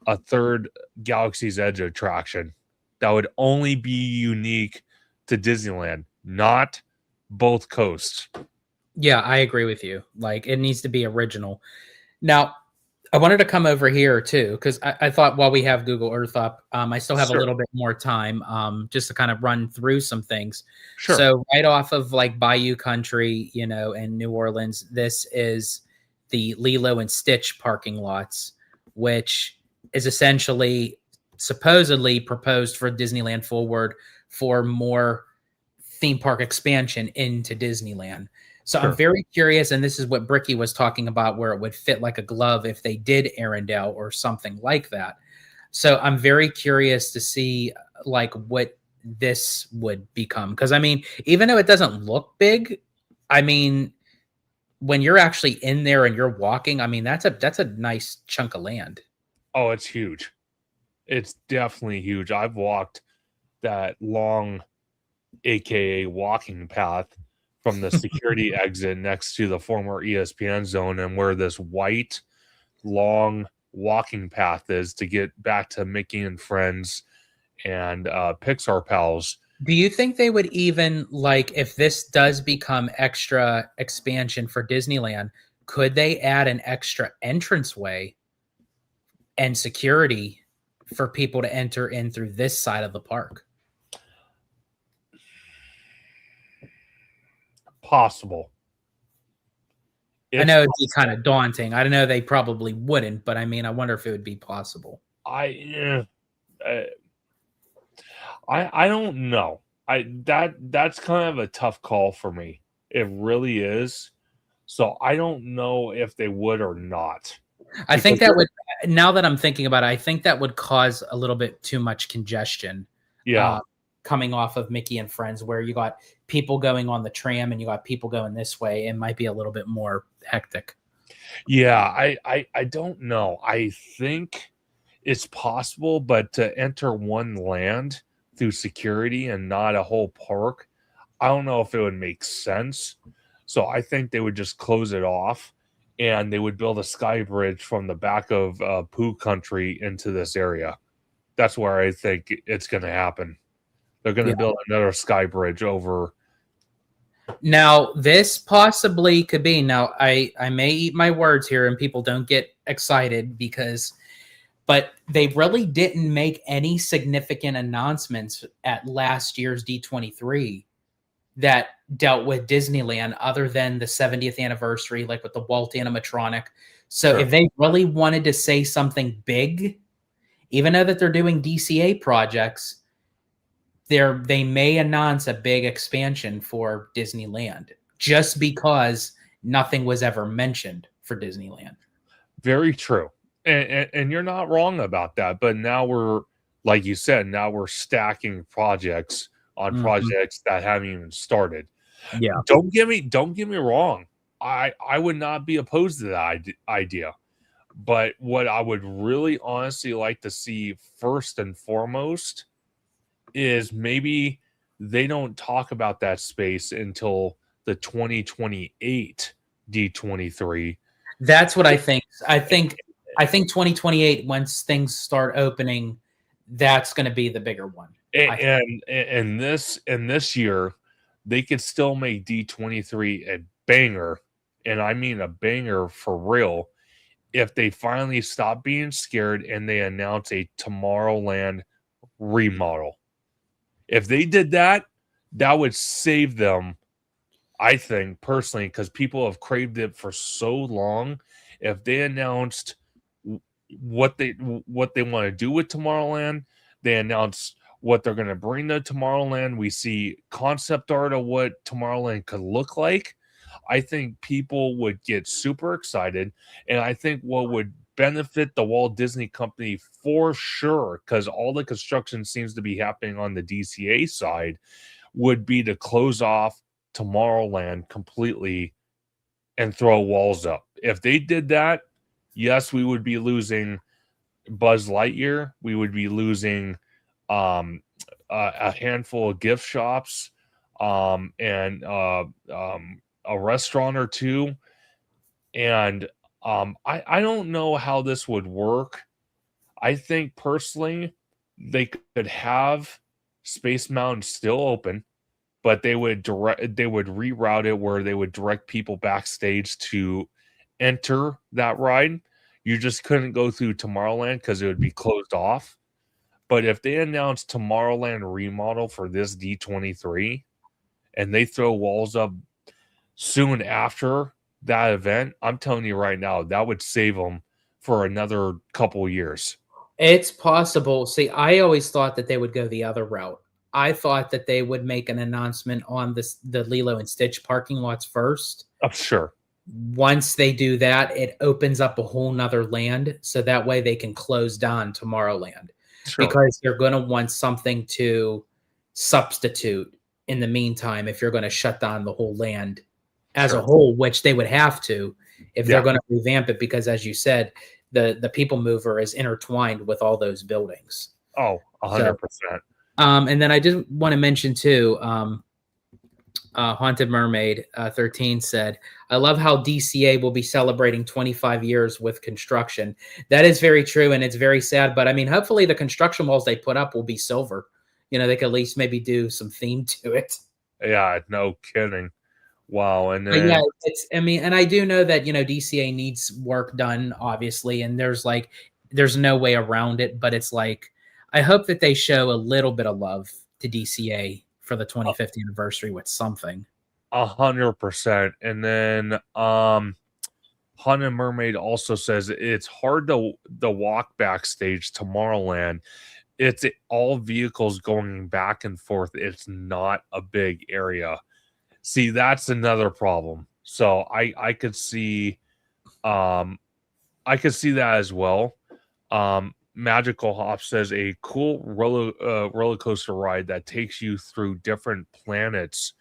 a third Galaxy's Edge attraction. That would only be unique to Disneyland, not both coasts. Yeah, I agree with you. Like, it needs to be original. Now, I wanted to come over here too, because I thought while we have Google Earth up, I still have a little bit more time just to kind of run through some things. Sure. So right off of like Bayou Country, and New Orleans, this is the Lilo and Stitch parking lots, which is essentially supposedly proposed for Disneyland Forward for more theme park expansion into Disneyland. So I'm very curious, and this is what Bricky was talking about, where it would fit like a glove if they did Arendelle or something like that. So I'm very curious to see like what this would become. Because I mean, even though it doesn't look big, I mean, when you're actually in there and you're walking, I mean, that's a nice chunk of land. Oh, it's huge. It's definitely huge. I've walked that long, AKA walking path, from the security exit next to the former ESPN zone, and where this white long walking path is to get back to Mickey and Friends and Pixar Pals. Do you think they would even, like, if this does become extra expansion for Disneyland, could they add an extra entranceway and security for people to enter in through this side of the park? Possible. I know it'd be kind of daunting. I don't know, they probably wouldn't, but I mean, I wonder if it would be possible. I don't know. That's kind of a tough call for me. It really is. So I don't know if they would or not. I think that would, now that I'm thinking about it, I think that would cause a little bit too much congestion. Yeah. Coming off of Mickey and Friends, where you got people going on the tram and you got people going this way, it might be a little bit more hectic. Yeah, I don't know. I think it's possible, but to enter one land through security and not a whole park, I don't know if it would make sense. So I think they would just close it off, and they would build a sky bridge from the back of Pooh Country into this area. That's where I think it's going to happen. They're going to build another sky bridge over. Now, this possibly could be. Now, I may eat my words here, and people don't get excited but they really didn't make any significant announcements at last year's D23 that dealt with Disneyland, other than the 70th anniversary, like with the Walt animatronic. So if they really wanted to say something big, even though that they're doing DCA projects, they may announce a big expansion for Disneyland, just because nothing was ever mentioned for Disneyland. Very true. And you're not wrong about that. But now we're like you said, now we're stacking projects on Mhm. projects that haven't even started. Yeah. Don't get me wrong. I would not be opposed to that idea. But what I would really honestly like to see first and foremost is maybe they don't talk about that space until the 2028 D23. That's what I think. I think 2028, once things start opening, that's going to be the bigger one. And this year, they could still make D23 a banger, and I mean a banger for real, if they finally stop being scared and they announce a Tomorrowland remodel. If they did that, that would save them, I think, personally, because people have craved it for so long. If they announced what they want to do with Tomorrowland, they announce what they're going to bring to Tomorrowland. We see concept art of what Tomorrowland could look like. I think people would get super excited, and I think what would benefit the Walt Disney Company for sure, because all the construction seems to be happening on the DCA side, would be to close off Tomorrowland completely and throw walls up. If they did that, yes, we would be losing Buzz Lightyear. We would be losing a handful of gift shops and a restaurant or two. And I don't know how this would work. I think personally they could have Space Mountain still open, but they would reroute it where they would direct people backstage to enter that ride. You just couldn't go through Tomorrowland because it would be closed off. But if they announce Tomorrowland remodel for this D23 and they throw walls up soon after that event, I'm telling you right now, that would save them for another couple years. It's possible. See, I always thought that they would go the other route. I thought that they would make an announcement on the Lilo and Stitch parking lots first. I'm sure. Once they do that, it opens up a whole nother land. So that way they can close down Tomorrowland. Sure. Because they're going to want something to substitute in the meantime if you're going to shut down the whole land as a whole, which they would have to if they're going to revamp it, because as you said, the People Mover is intertwined with all those buildings. Oh, 100%. And then I just want to mention too, Haunted Mermaid 13 said, I love how DCA will be celebrating 25 years with construction. That is very true, and it's very sad. But I mean, hopefully the construction walls they put up will be silver. You know, they could at least maybe do some theme to it. Yeah, no kidding. Wow. And then, yeah, and I do know that, DCA needs work done, obviously, and there's no way around it. But it's like, I hope that they show a little bit of love to DCA for the 25th anniversary with something. 100%. And then Haunted Mermaid also says it's hard to walk backstage Tomorrowland. It's all vehicles going back and forth. It's not a big area. See, that's another problem. So I could see that as well. Magical Hop says a cool roller coaster ride that takes you through different planets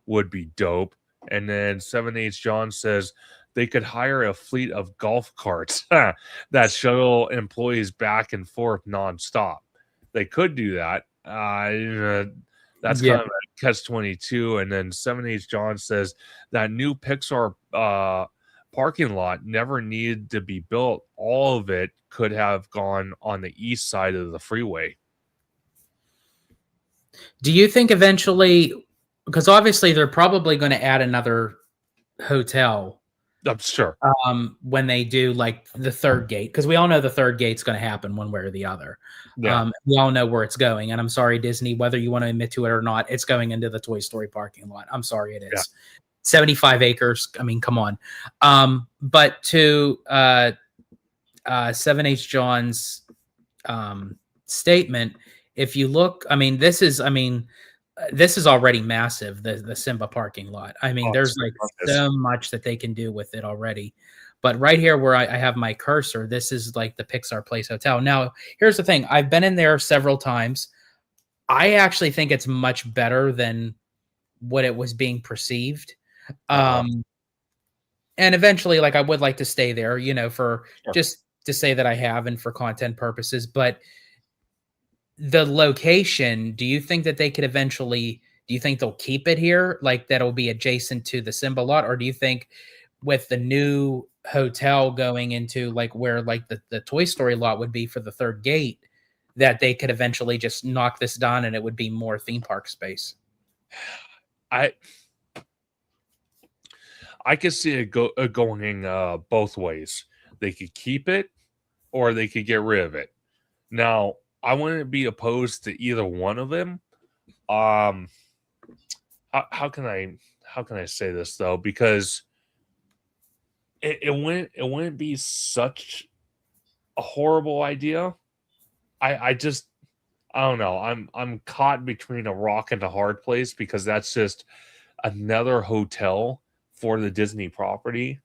would be dope. And then 7H John says they could hire a fleet of golf carts that shuttle employees back and forth nonstop. They could do that. That's kind of a catch-22. And then 7H John says that new Pixar parking lot never needed to be built. All of it could have gone on the east side of the freeway. Do you think eventually, because obviously they're probably going to add another hotel, I'm sure, when they do like the third gate, because we all know the third gate's going to happen one way or the other. Yeah. We all know where it's going, and I'm sorry, Disney, whether you want to admit to it or not, it's going into the Toy Story parking lot. I'm sorry, it is. Yeah. 75 acres. I mean, come on. But to 7H John's statement, if you look, this is already massive, the Simba parking lot. I mean, there's like so much that they can do with it already. But right here where I have my cursor, this is like the Pixar Place Hotel. Now, here's the thing. I've been in there several times. I actually think it's much better than what it was being perceived. And eventually, like, I would like to stay there, for Sure. just to say that I have and for content purposes. But the location, do you think that they could eventually, do you think they'll keep it here? Like that'll be adjacent to the Simba lot? Or do you think with the new hotel going into like where like the Toy Story lot would be for the third gate, that they could eventually just knock this down and it would be more theme park space? I could see it going both ways. They could keep it or they could get rid of it. Now, I wouldn't be opposed to either one of them. How can I say this though? Because it wouldn't be such a horrible idea. I don't know. I'm caught between a rock and a hard place because that's just another hotel for the Disney property.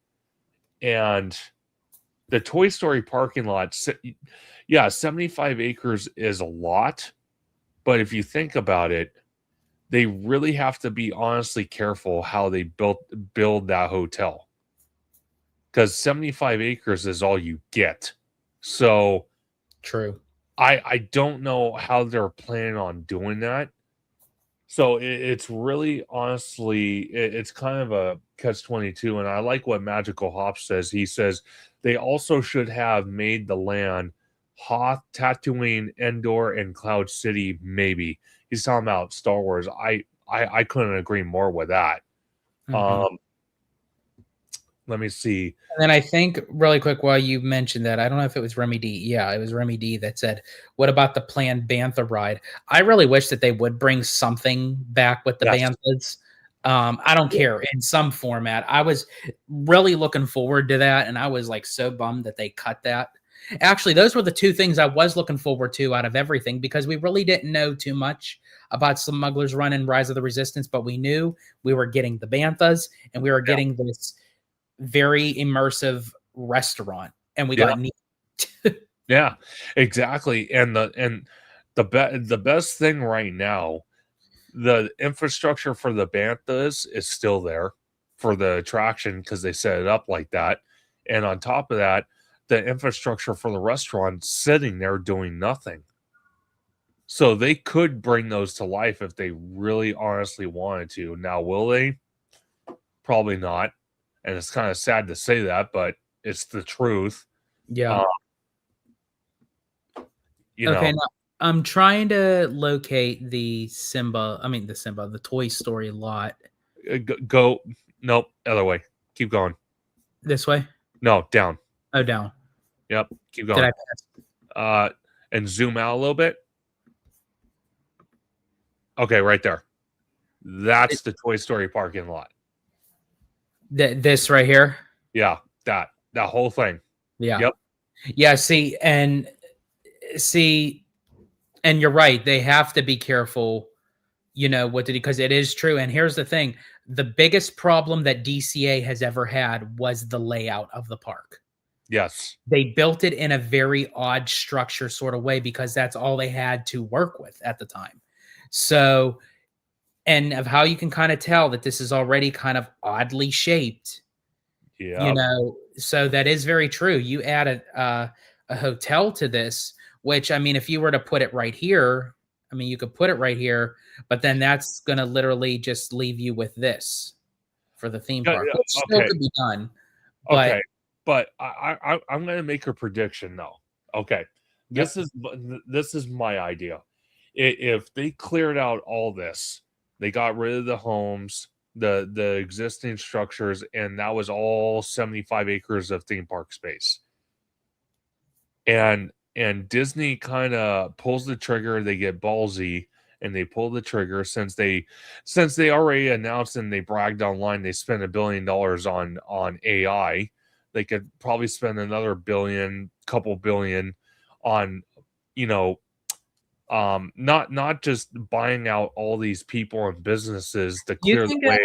And the Toy Story parking lot, yeah, 75 acres is a lot. But if you think about it, they really have to be honestly careful how they build that hotel. Because 75 acres is all you get. So True. I don't know how they're planning on doing that. So it's really honestly, it's kind of a catch-22. And I like what Magical Hop says. He says they also should have made the land Hoth, Tatooine, Endor, and Cloud City, maybe. He's talking about Star Wars. I couldn't agree more with that. Mhm. Let me see. And then I think really quick while you mentioned that, I don't know if it was Remy D. Yeah, it was Remy D that said, "What about the planned Bantha ride?" I really wish that they would bring something back with the Yes. Banthas. I don't care in some format. I was really looking forward to that, and I was like so bummed that they cut that. Actually, those were the two things I was looking forward to out of everything because we really didn't know too much about Smuggler's Run and Rise of the Resistance, but we knew we were getting the Banthas and we were getting this very immersive restaurant, and we got neat. Yeah, exactly. And the best thing right now, the infrastructure for the Banthas is still there for the attraction because they set it up like that. And on top of that, the infrastructure for the restaurant sitting there doing nothing. So they could bring those to life if they really honestly wanted to. Now, will they? Probably not. And it's kind of sad to say that, but it's the truth. Yeah. You Okay, know, now I'm trying to locate the Toy Story lot. go. Nope, other way. Keep going. This way? No, down. Oh, down. Yep, keep Did going. I pass? And zoom out a little bit. Okay, right there. That's the Toy Story parking lot. This right here? Yeah, that whole thing. Yeah. Yep. Yeah, and you're right. They have to be careful, what to do, because it is true. And here's the thing. The biggest problem that DCA has ever had was the layout of the park. Yes. They built it in a very odd structure sort of way because that's all they had to work with at the time. So, and of how you can kind of tell that this is already kind of oddly shaped, Yeah. So that is very true. You add a hotel to this, which, I mean, if you were to put it right here, I mean, you could put it right here, but then that's going to literally just leave you with this for the theme park, which still could be done. But okay. But I'm going to make a prediction though. Okay. This is my idea. If they cleared out all this, they got rid of the homes, the existing structures, and that was all 75 acres of theme park space. And Disney kind of pulls the trigger, they get ballsy and they pull the trigger since they already announced and they bragged online they spent $1 billion on AI. They could probably spend another couple billion on, not just buying out all these people and businesses to clear the way.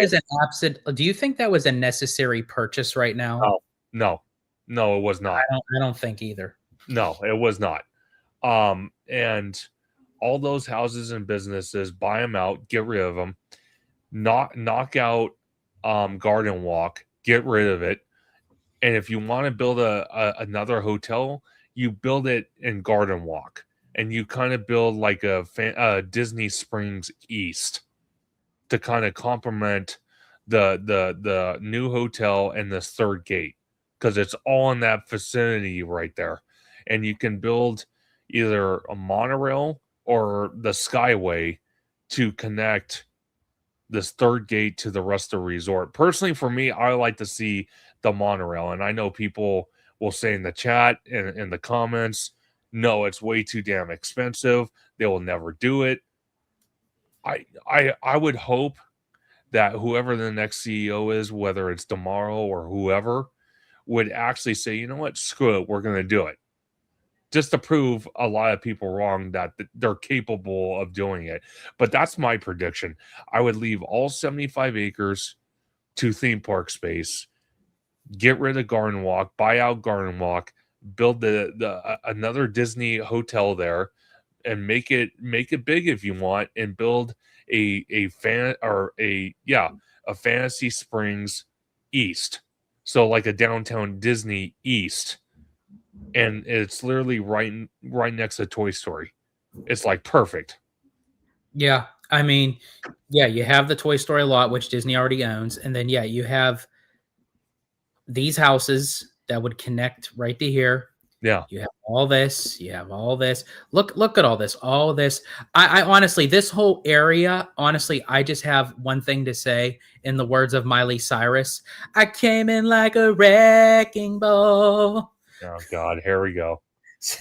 do you think that was a necessary purchase right now? No. No, it was not. I don't think either. No, it was not. And all those houses and businesses, buy them out, get rid of them, knock out Garden Walk, get rid of it. And if you want to build another hotel, you build it in Garden Walk, and you kind of build like a Disney Springs East to kind of complement the new hotel and this third gate, because it's all in that vicinity right there. And you can build either a monorail or the Skyway to connect this third gate to the rest of the resort. Personally, for me, I like to see the monorail, and I know people will say in the chat and in the comments, no, it's way too damn expensive. They will never do it. I would hope that whoever the next CEO is, whether it's tomorrow or whoever, would actually say, you know what, screw it, we're going to do it. Just to prove a lot of people wrong that they're capable of doing it. But that's my prediction. I would leave all 75 acres to theme park space, get rid of Garden Walk, buy out Garden Walk, build the another Disney hotel there, and make it big if you want, and build a Fantasy Springs East. So like a downtown Disney East. And it's literally right next to Toy Story. It's like perfect. Yeah, I mean, yeah, you have the Toy Story lot, which Disney already owns, and then yeah, you have these houses that would connect right to here. Yeah. You have all this. You have all this. Look at all this. All this. I honestly, this whole area, honestly, I just have one thing to say in the words of Miley Cyrus. I came in like a wrecking ball. Oh God, here we go.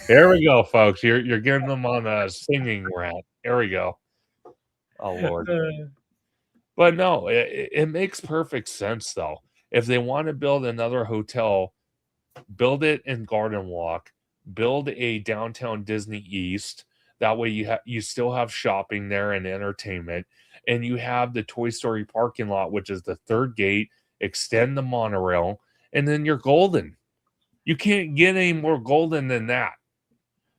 Here we go, folks. You're getting them on a singing rant. Here we go. Oh Lord. But no, it makes perfect sense though. If they want to build another hotel, build it in Garden Walk, build a downtown Disney East. That way you still have shopping there and entertainment, and you have the Toy Story parking lot, which is the third gate, extend the monorail, and then you're golden. You can't get any more golden than that.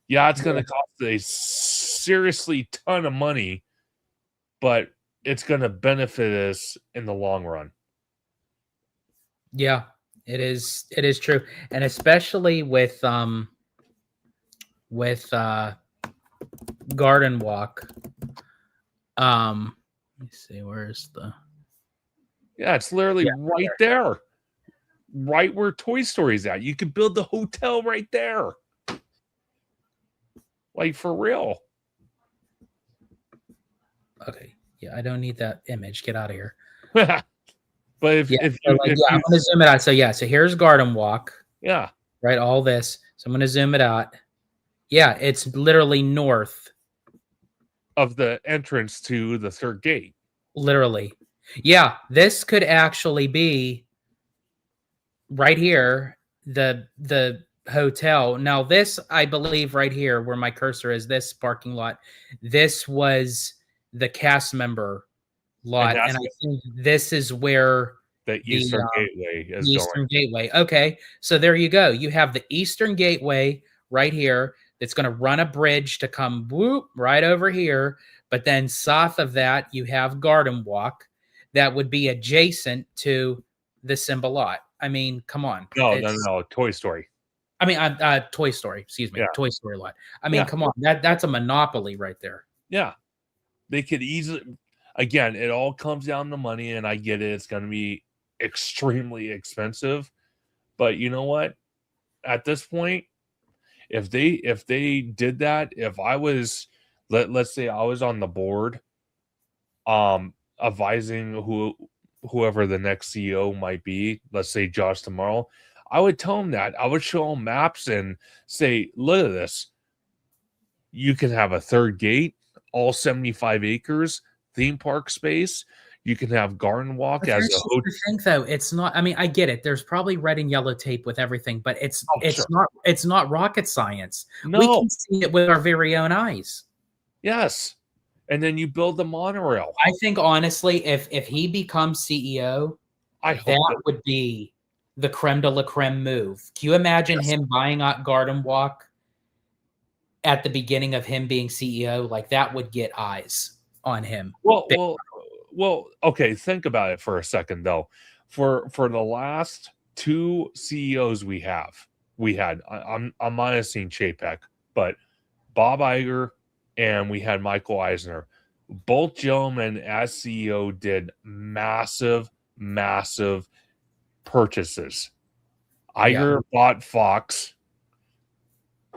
Yeah, it's going to cost a seriously ton of money, but it's going to benefit us in the long run. Yeah, it is. It is true, and especially with Garden Walk. Let me see. Where's the? Yeah, it's literally right there. Right where Toy Story's at. You could build the hotel right there. Like, for real. Okay. Yeah, I don't need that image. Get out of here. But if I'm you going to zoom it out. So yeah, so here's Garden Walk. Yeah. Right, all this. So I'm going to zoom it out. Yeah, it's literally north of the entrance to the third gate. Literally. Yeah, this could actually be right here, the hotel. Now, this, I believe, right here where my cursor is, this parking lot, this was the cast member lot, and I think this is where the Eastern Gateway is Eastern Gateway. Okay, so there you go. You have the Eastern Gateway right here. It's going to run a bridge to come whoop right over here. But then south of that, you have Garden Walk that would be adjacent to the Simba lot. I mean, come on. No. Toy Story. I mean, Toy Story. Excuse me. Yeah. Toy Story lot. I mean, come on. That's a monopoly right there. Yeah. They could easily, again, it all comes down to money, and I get it. It's going to be extremely expensive. But you know what? At this point, if they did that, if I was, let's say I was on the board, advising whoever the next CEO might be, let's say Josh tomorrow, I would tell him that. I would show him maps and say, look at this. You can have a third gate, all 75 acres, theme park space. You can have Garden Walk as a hotel. I think though, it's not. I mean, I get it. There's probably red and yellow tape with everything, but it's not rocket science. No. We can see it with our very own eyes. Yes. And then you build the monorail. I think honestly, if he becomes CEO, I hope that would be the creme de la creme move. Can you imagine him buying out Garden Walk at the beginning of him being CEO? Like, that would get eyes on him. Well. Okay. Think about it for a second, though. For the last 2 CEOs we had. I'm minusing Chapek, but Bob Iger and we had Michael Eisner. Both gentlemen, as CEO, did massive purchases. Iger bought Fox.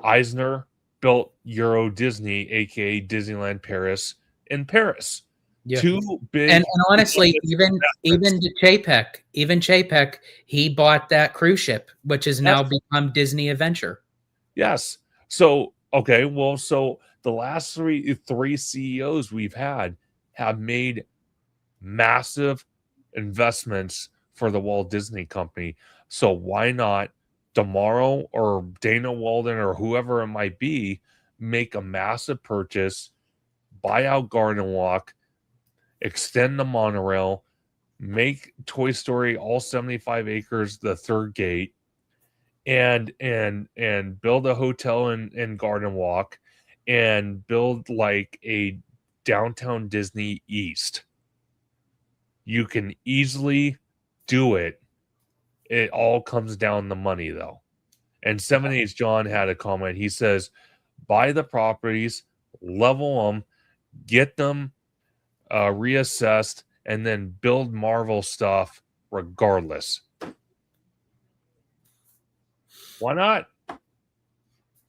Eisner built Euro Disney, aka Disneyland Paris, in Paris. Yeah. 2 big, and honestly, even Chapek, he bought that cruise ship, which has now become Disney Adventure. Yes. So okay, well, so the last three CEOs we've had have made massive investments for the Walt Disney Company. So why not tomorrow, or Dana Walden or whoever it might be, make a massive purchase, buy out Garden Walk, extend the monorail, make Toy Story all 75 acres the third gate, and build a hotel in Garden Walk, and build like a downtown Disney East. You can easily do it. It all comes down to money, though. And 7H John had a comment. He says, buy the properties, level them, get them reassessed, and then build Marvel stuff regardless. Why not?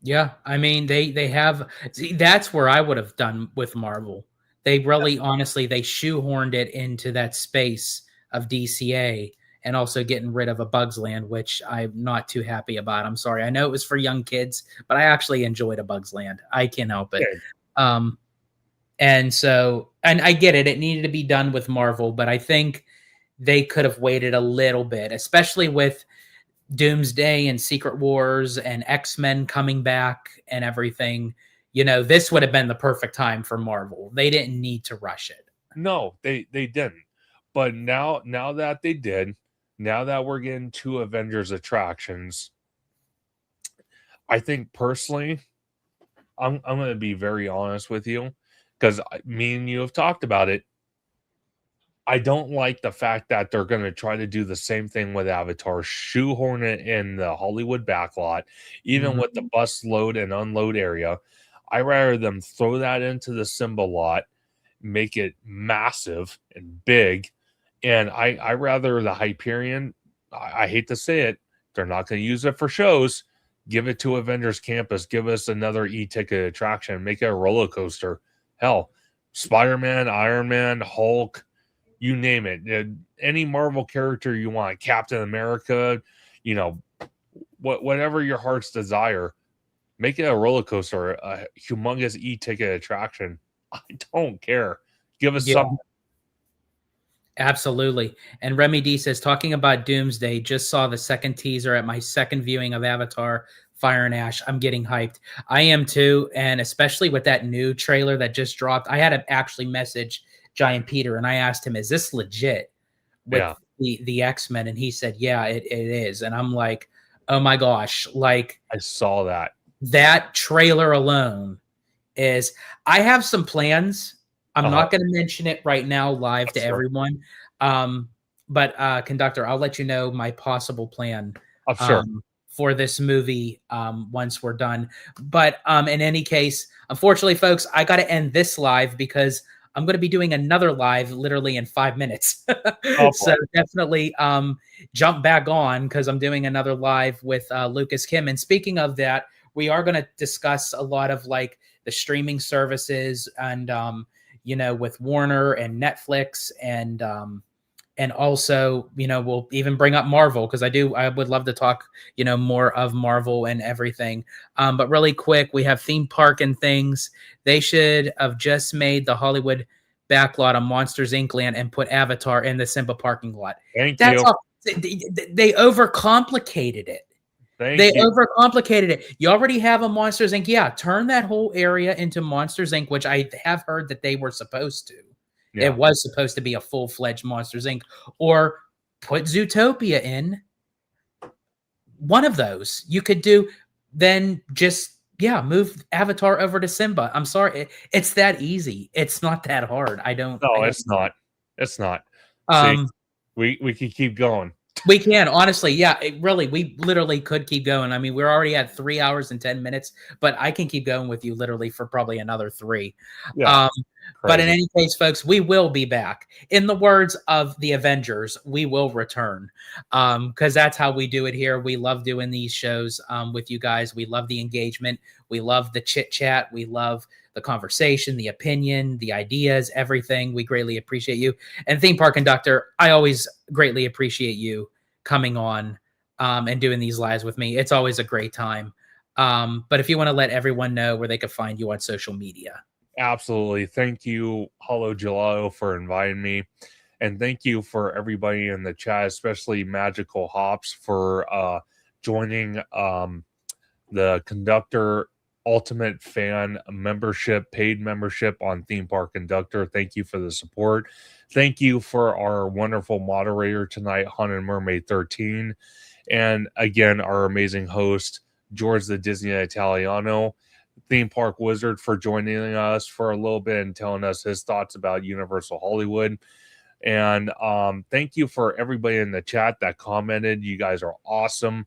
Yeah, I mean, they have. See, that's where I would have done with Marvel. They really, honestly, they shoehorned it into that space of DCA, and also getting rid of A Bug's Land, which I'm not too happy about. I'm sorry. I know it was for young kids, but I actually enjoyed A Bug's Land. I can't help it. Okay. And so, and I get it. It needed to be done with Marvel, but I think they could have waited a little bit, especially with Doomsday and Secret Wars and X-Men coming back and everything. You know, this would have been the perfect time for Marvel. They didn't need to rush it. No, they didn't. But now that they did, now that we're getting 2 Avengers attractions, I think personally, I'm going to be very honest with you, because me and you have talked about it. I don't like the fact that they're going to try to do the same thing with Avatar, shoehorn it in the Hollywood backlot, even with the bus load and unload area. I rather them throw that into the Simba lot, make it massive and big, and I rather the Hyperion. I hate to say it, they're not going to use it for shows. Give it to Avengers Campus. Give us another e-ticket attraction. Make it a roller coaster. Hell, Spider-Man, Iron Man, Hulk, you name it. Any Marvel character you want, Captain America, you know, whatever your heart's desire, make it a roller coaster, a humongous e-ticket attraction. I don't care. Give us something. Absolutely. And Remy D says, talking about Doomsday, just saw the second teaser at my second viewing of Avatar Fire and Ash. I'm getting hyped. I am too. And especially with that new trailer that just dropped, I had to actually message Giant Peter and I asked him, is this legit with the X-Men? And he said, yeah, it is. And I'm like, oh my gosh. Like, I saw that trailer alone is, I have some plans. I'm not going to mention it right now live to everyone. But Conductor, I'll let you know my possible plan for this movie once we're done. But in any case, unfortunately, folks, I got to end this live because I'm going to be doing another live literally in 5 minutes. So definitely jump back on, because I'm doing another live with Lucas Kim. And speaking of that, we are going to discuss a lot of like the streaming services and, you know, with Warner and Netflix and also, you know, we'll even bring up Marvel, because I would love to talk, you know, more of Marvel and everything. But really quick, we have theme park and things. They should have just made the Hollywood backlot a Monsters Inc. land and put Avatar in the Simba parking lot. That's all. They overcomplicated it. They overcomplicated it. You already have a Monsters Inc. Yeah, turn that whole area into Monsters Inc., which I have heard that they were supposed to. Yeah. It was supposed to be a full-fledged Monsters Inc. Or put Zootopia in, one of those. You could do then just move Avatar over to Simba. I'm sorry, it's that easy. It's not that hard. I don't. It's not. It's not. See, Um, we could keep going. we can, honestly. Yeah, we literally could keep going. I mean, we're already at 3 hours and 10 minutes, but I can keep going with you literally for probably another 3. Yeah. But in any case, folks, we will be back. In the words of the Avengers, we will return, because that's how we do it here. We love doing these shows with you guys. We love the engagement. We love the chit chat. We love the conversation, the opinion, the ideas, everything. We greatly appreciate you. And Theme Park Conductor, I always greatly appreciate you coming on and doing these lives with me. It's always a great time. But if you want to let everyone know where they can find you on social media. Absolutely. Thank you, Hollow Gelato, for inviting me. And thank you for everybody in the chat, especially Magical Hops, for joining the Conductor Ultimate Fan membership, paid membership on Theme Park Conductor. Thank you for the support. Thank you for our wonderful moderator tonight, Haunted Mermaid 13. And again, our amazing host, George the Disney Italiano, Theme Park Wizard, for joining us for a little bit and telling us his thoughts about Universal Hollywood. And thank you for everybody in the chat that commented. You guys are awesome.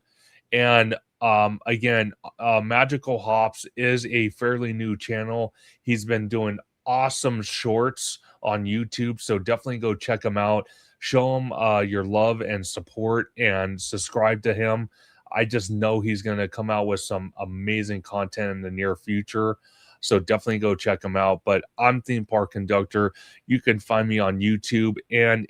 And again, Magical Hops is a fairly new channel. He's been doing awesome shorts on YouTube, so definitely go check him out. Show him your love and support and subscribe to him. I just know he's going to come out with some amazing content in the near future. So definitely go check him out. But I'm Theme Park Conductor. You can find me on YouTube and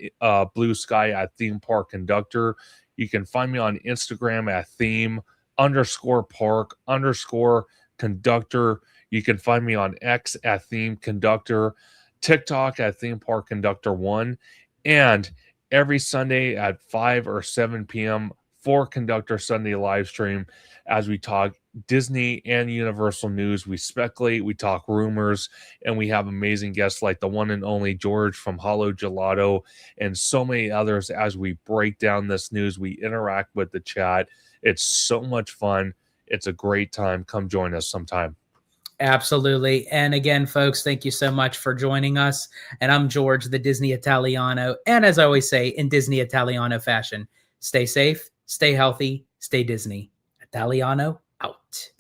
Blue Sky at Theme Park Conductor. You can find me on Instagram at theme_park_conductor. You can find me on X at Theme Conductor, TikTok at Theme Park Conductor 1, and every Sunday at 5 or 7 p.m. for Conductor Sunday live stream as we talk Disney and Universal news. We speculate, we talk rumors, and we have amazing guests like the one and only George from Hollow Gelato and so many others as we break down this news. We interact with the chat. It's so much fun. It's a great time. Come join us sometime. Absolutely. And again, folks, thank you so much for joining us. And I'm George, the Disney Italiano. And as I always say, in Disney Italiano fashion, stay safe, stay healthy, stay Disney. Italiano out.